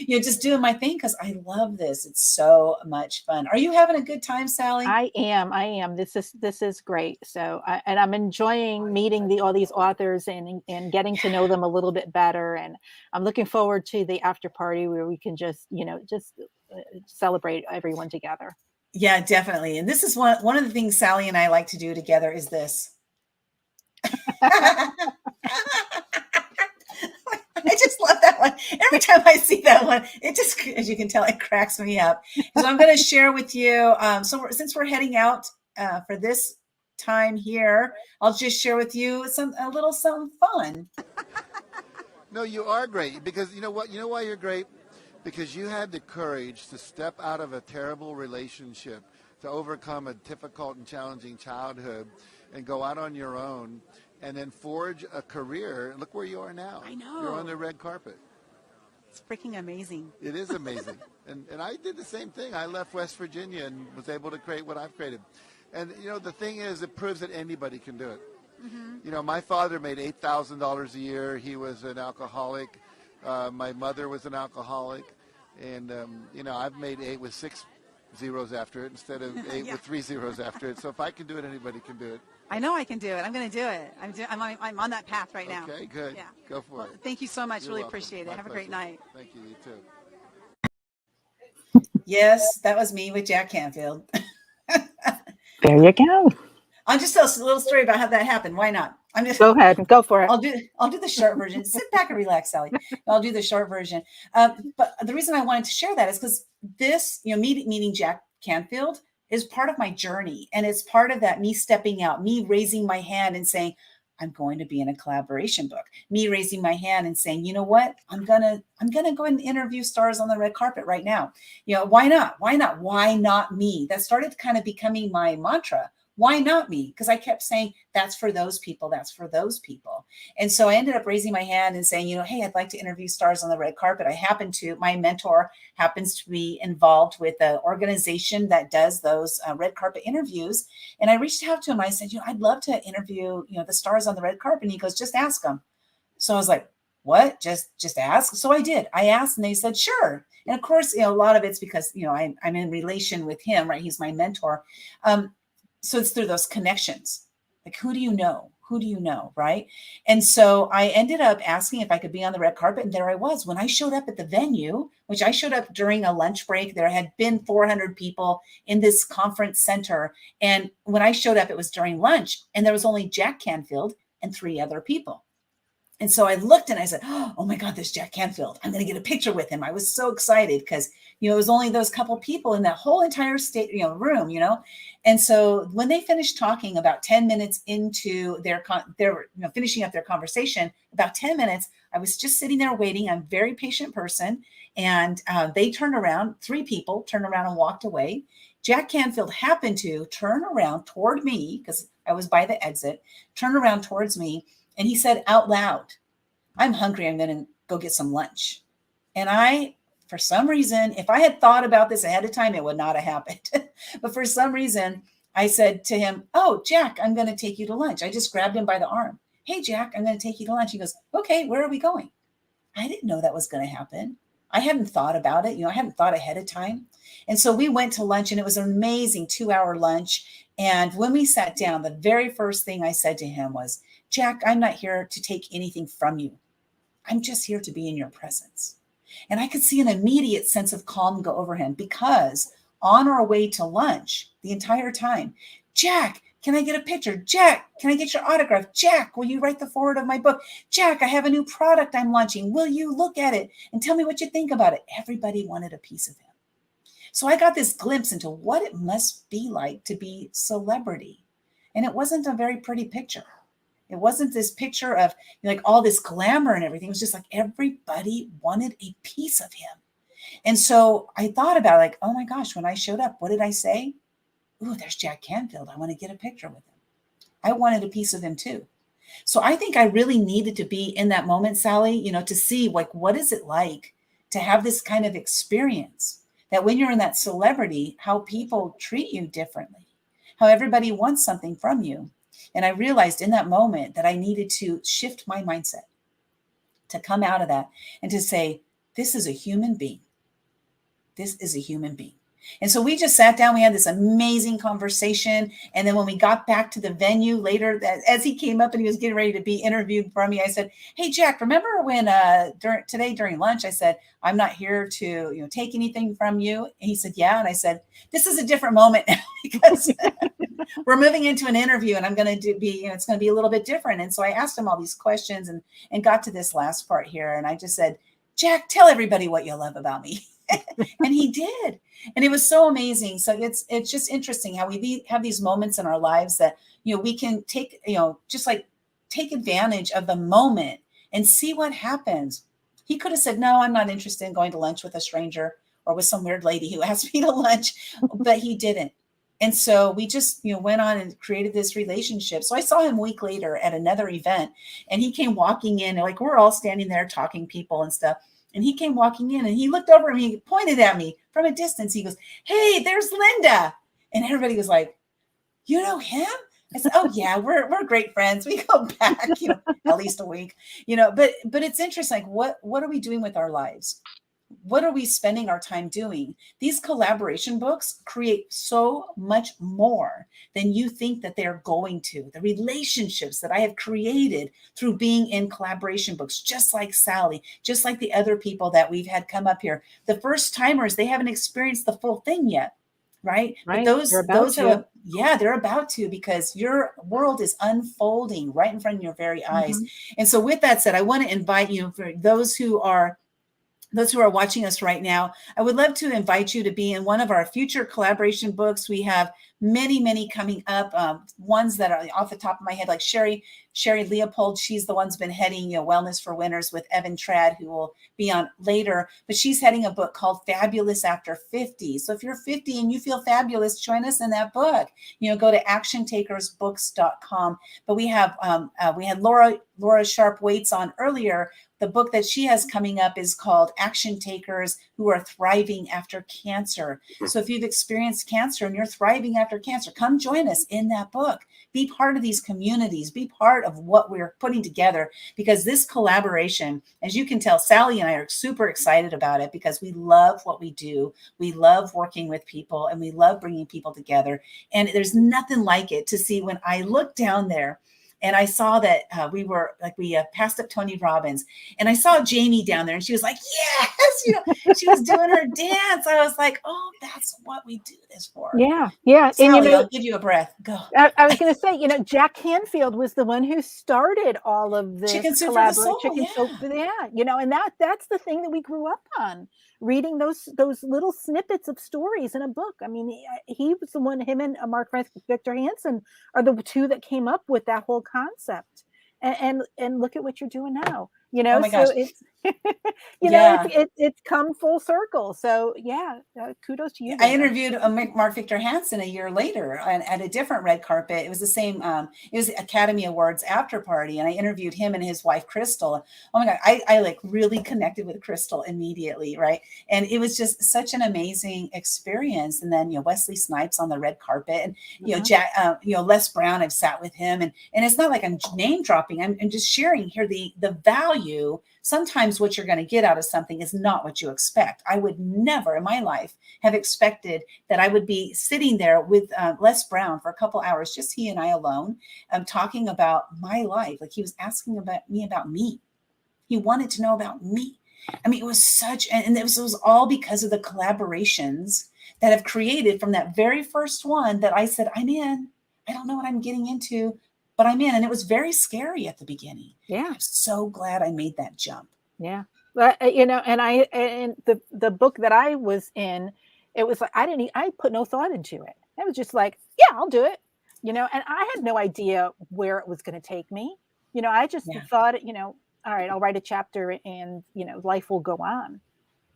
Just doing my thing because I love this. It's so much fun. Are you having a good time, Sally? I am. This is great. So, I'm enjoying meeting all these authors and getting to know them a little bit better. And I'm looking forward to the after party where we can just celebrate everyone together. Yeah, definitely. And this is one of the things Sally and I like to do together is this. I just love that one. Every time I see that one, it just, as you can tell, it cracks me up. So I'm going to share with you. Since we're heading out for this time here, I'll just share with you a little something fun. No, you are great because you know what? You know why you're great? Because you had the courage to step out of a terrible relationship, to overcome a difficult and challenging childhood, and go out on your own, and then forge a career. Look where you are now. I know. You're on the red carpet. It's freaking amazing. It is amazing. and I did the same thing. I left West Virginia and was able to create what I've created. And, the thing is, it proves that anybody can do it. Mm-hmm. My father made $8,000 a year. He was an alcoholic. My mother was an alcoholic. And, I've made 8 with 6 zeros after it instead of 8 with 3 zeros after it. So if I can do it, anybody can do it. I know I can do it. I'm going to do it. I'm on that path right now. Okay, good. Yeah. Go for it. Thank you so much. You're really welcome. appreciate it. My Have a pleasure. great night. Thank you. You too. Yes, that was me with Jack Canfield. There you go. I'll just tell a little story about how that happened. Why not? Go ahead and go for it. I'll do the short version. Sit back and relax, Sally. I'll do the short version. But the reason I wanted to share that is because this, meeting Jack Canfield is part of my journey. And it's part of that, me stepping out, me raising my hand and saying, I'm going to be in a collaboration book. Me raising my hand and saying, you know what? I'm gonna go and interview stars on the red carpet right now. Why not? Why not? Why not me? That started kind of becoming my mantra. Why not me? Because I kept saying, that's for those people. That's for those people. And so I ended up raising my hand and saying, hey, I'd like to interview stars on the red carpet. My mentor happens to be involved with an organization that does those red carpet interviews. And I reached out to him. I said, I'd love to interview, the stars on the red carpet. And he goes, just ask them. So I was like, what? Just ask? So I did. I asked and they said, sure. And of course, a lot of it's because, I'm in relation with him, right? He's my mentor. So it's through those connections. Like, who do you know? Who do you know? Right. And so I ended up asking if I could be on the red carpet. And there I was. When I showed up at the venue, which I showed up during a lunch break, there had been 400 people in this conference center. And when I showed up, it was during lunch and there was only Jack Canfield and 3 other people. And so I looked and I said, oh my God, there's Jack Canfield. I'm going to get a picture with him. I was so excited because, it was only those couple people in that whole entire room, And so when they finished talking about 10 minutes into their finishing up their conversation, about 10 minutes, I was just sitting there waiting. I'm a very patient person. And they turned around, 3 people turned around and walked away. Jack Canfield happened to turn around toward me because I was by the exit, turned around towards me. And he said out loud, I'm hungry. I'm going to go get some lunch. And for some reason, if I had thought about this ahead of time, it would not have happened. But for some reason, I said to him, oh, Jack, I'm going to take you to lunch. I just grabbed him by the arm. Hey, Jack, I'm going to take you to lunch. He goes, okay, where are we going? I didn't know that was going to happen. I hadn't thought about it. I hadn't thought ahead of time. And so we went to lunch and it was an amazing 2-hour lunch. And when we sat down, the very first thing I said to him was, Jack, I'm not here to take anything from you. I'm just here to be in your presence. And I could see an immediate sense of calm go over him because on our way to lunch, the entire time, Jack, can I get a picture? Jack, can I get your autograph? Jack, will you write the foreword of my book? Jack, I have a new product I'm launching. Will you look at it and tell me what you think about it? Everybody wanted a piece of him. So I got this glimpse into what it must be like to be celebrity. And it wasn't a very pretty picture. It wasn't this picture of all this glamour and everything. It was just like everybody wanted a piece of him. And so I thought about oh my gosh, when I showed up, what did I say? Ooh, there's Jack Canfield. I want to get a picture with him. I wanted a piece of him too. So I think I really needed to be in that moment, Sally, to see what is it like to have this kind of experience that when you're in that celebrity, how people treat you differently, how everybody wants something from you. And I realized in that moment that I needed to shift my mindset, to come out of that and to say, this is a human being. This is a human being. And so we just sat down, we had this amazing conversation. And then when we got back to the venue later, as he came up and he was getting ready to be interviewed for me, I said, hey, Jack, remember when today during lunch, I said, I'm not here to take anything from you. And he said, yeah. And I said, this is a different moment now because we're moving into an interview and I'm going to it's going to be a little bit different. And so I asked him all these questions and got to this last part here. And I just said, Jack, tell everybody what you love about me. And he did. And it was so amazing. So it's just interesting how we have these moments in our lives that, we can take, just like take advantage of the moment and see what happens. He could have said, no, I'm not interested in going to lunch with a stranger or with some weird lady who asked me to lunch, but he didn't. And so we just, went on and created this relationship. So I saw him a week later at another event and he came walking in, like we're all standing there talking people and stuff. And he came walking in and he looked over and he pointed at me from a distance. He goes, hey, there's Linda. And everybody was like, you know him? I said, oh yeah, we're great friends. We go back, at least a week, but it's interesting. Like what are we doing with our lives? What are we spending our time doing? These collaboration books create so much more than you think that they're going to. The relationships that I have created through being in collaboration books, just like Sally, just like the other people that we've had come up here. The first timers, they haven't experienced the full thing yet, right? Right. But They're about to. they're about to, because your world is unfolding right in front of your very eyes. Mm-hmm. And so with that said, I want to invite you, for those who are watching us right now, I would love to invite you to be in one of our future collaboration books. We have many coming up. Ones that are off the top of my head, like Sherri Leopold. She's the one's been heading Wellness for Winners with Evan Trad, who will be on later. But she's heading a book called Fabulous After 50. So if you're 50 and you feel fabulous, join us in that book. Go to actiontakersbooks.com. But we had Laura Sharp Waits on earlier. The book that she has coming up is called Action Takers Who Are Thriving After Cancer. So if you've experienced cancer and you're thriving after cancer, come join us in that book. Be part of these communities. Be part of what we're putting together, because this collaboration, as you can tell, Sally and I are super excited about it because we love what we do. We love working with people and we love bringing people together. And there's nothing like it to see when I look down there. And I saw that we passed up Tony Robbins, and I saw Jaymie down there, and she was like, yes, she was doing her dance. I was like, oh, that's what we do this for. Yeah. Sally, I'll give you a breath. Go. I was going to say, Jack Canfield was the one who started all of this Chicken Soup for the Soul. And that's the thing that we grew up on, reading those little snippets of stories in a book. I mean, he was the one. Him and Mark Victor Hansen are the two that came up with that whole concept. And look at what you're doing now. Oh my gosh. It's it's come full circle. So kudos to you. I interviewed Mark Victor Hansen a year later at a different red carpet. It was the same. It was the Academy Awards after party, and I interviewed him and his wife Crystal. Oh my God, I like really connected with Crystal immediately, right? And it was just such an amazing experience. And then Wesley Snipes on the red carpet, and Jack, Les Brown. I've sat with him, and it's not like I'm name dropping. I'm just sharing here the value. Sometimes what you're going to get out of something is not what you expect. I would never in my life have expected that I would be sitting there with Les Brown for a couple hours, just he and I alone, talking about my life. Like he was asking about me. He wanted to know about me. I mean, it was and it was all because of the collaborations that have created from that very first one that I said, I'm in. I don't know what I'm getting into, but I'm in. And it was very scary at the beginning. Yeah. I'm so glad I made that jump. Yeah. But, and the book that I was in, it was like, I put no thought into it. I was just like, yeah, I'll do it. And I had no idea where it was going to take me. I just thought, all right, I'll write a chapter and, life will go on.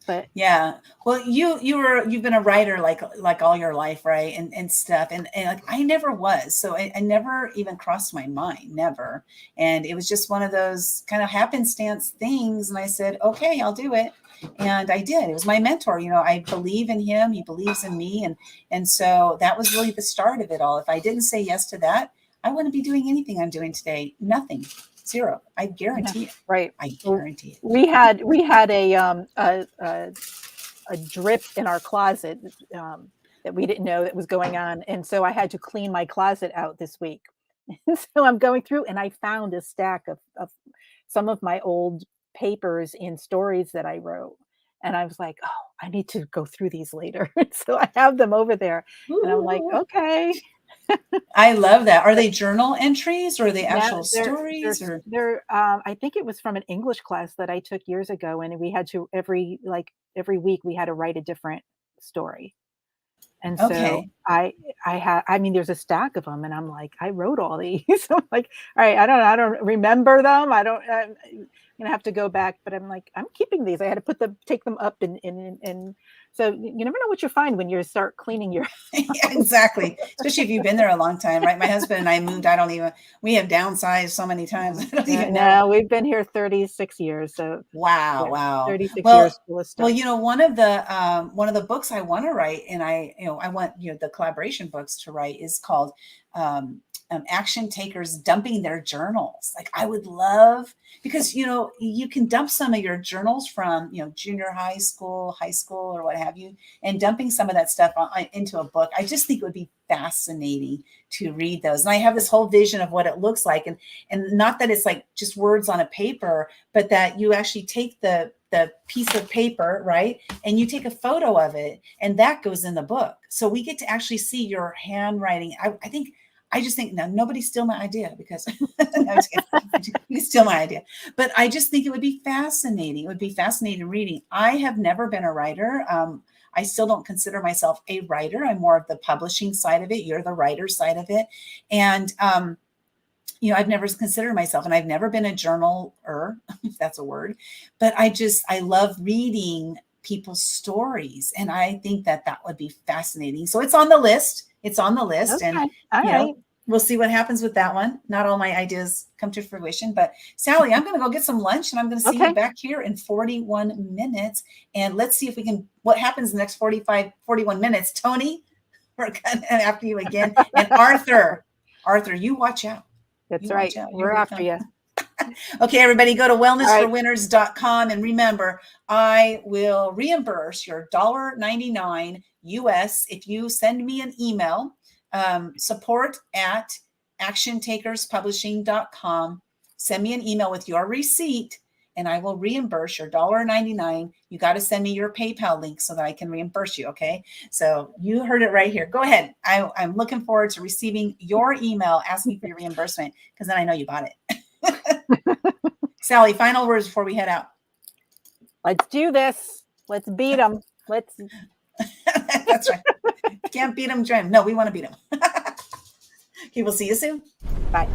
But yeah, well, you've been a writer like all your life, right? And stuff. And like, I never was. So I never even crossed my mind, never. And it was just one of those kind of happenstance things. And I said, okay, I'll do it. And I did. It was my mentor. I believe in him. He believes in me. And so that was really the start of it all. If I didn't say yes to that, I wouldn't be doing anything I'm doing today. Nothing. Zero. I guarantee it. Right. I guarantee it. We had a drip in our closet that we didn't know that was going on, and so I had to clean my closet out this week. So I'm going through, and I found a stack of some of my old papers in stories that I wrote, and I was like, oh, I need to go through these later. So I have them over there, and I'm like, okay. I love that. Are they journal entries or are they actual No, stories? they're I think it was from an English class that I took years ago, and we had to every week we had to write a different story. And so Okay. I mean, there's a stack of them, and I'm like, I wrote all these. I'm like, all right, I don't remember them. I'm gonna have to go back, but I'm like, I'm keeping these. I had to take them up, and so you never know what you find when you start cleaning your Yeah, exactly. Especially if you've been there a long time, right? My husband and I moved. We have downsized so many times. I don't even know. No, we've been here 36 years. So Wow, yeah, wow. 36 Well, years full of stuff. well, you know, one of the books I want to write, and I want, the collaboration books to write is called Action Takers Dumping Their Journals. Like, I would love, because, you can dump some of your journals from, junior high school, or what have you, and dumping some of that stuff into a book. I just think it would be fascinating to read those. And I have this whole vision of what it looks like. And not that it's like just words on a paper, but that you actually take the piece of paper, right? And you take a photo of it, and that goes in the book. So we get to actually see your handwriting. I just think, now nobody steal my idea, because no, you can steal my idea, but I just think it would be fascinating. It would be fascinating reading. I have never been a writer. I still don't consider myself a writer. I'm more of the publishing side of it. You're the writer side of it. And, I've never considered myself, and I've never been a journaler, if that's a word, but I love reading people's stories. And I think that would be fascinating. So it's on the list. Okay. And All right. we'll see what happens with that one. Not all my ideas come to fruition, but Sally, I'm going to go get some lunch, and I'm going to see you back here in 41 minutes. And let's see what happens in the next 41 minutes. Tony, we're coming after you again. And Arthur, you watch out. That's right. We're after you. Okay, everybody, go to wellnessforwinners.com, and remember, I will reimburse your $1.99 US if you send me an email, support@actiontakerspublishing.com. Send me an email with your receipt, and I will reimburse your $1.99. You got to send me your PayPal link so that I can reimburse you. Okay. So you heard it right here. Go ahead. I'm looking forward to receiving your email asking for your reimbursement, because then I know you bought it. Sally, final words before we head out. Let's do this. Let's beat them. That's right. Can't beat them, Jim. No, we want to beat them. Okay, we'll see you soon. Bye.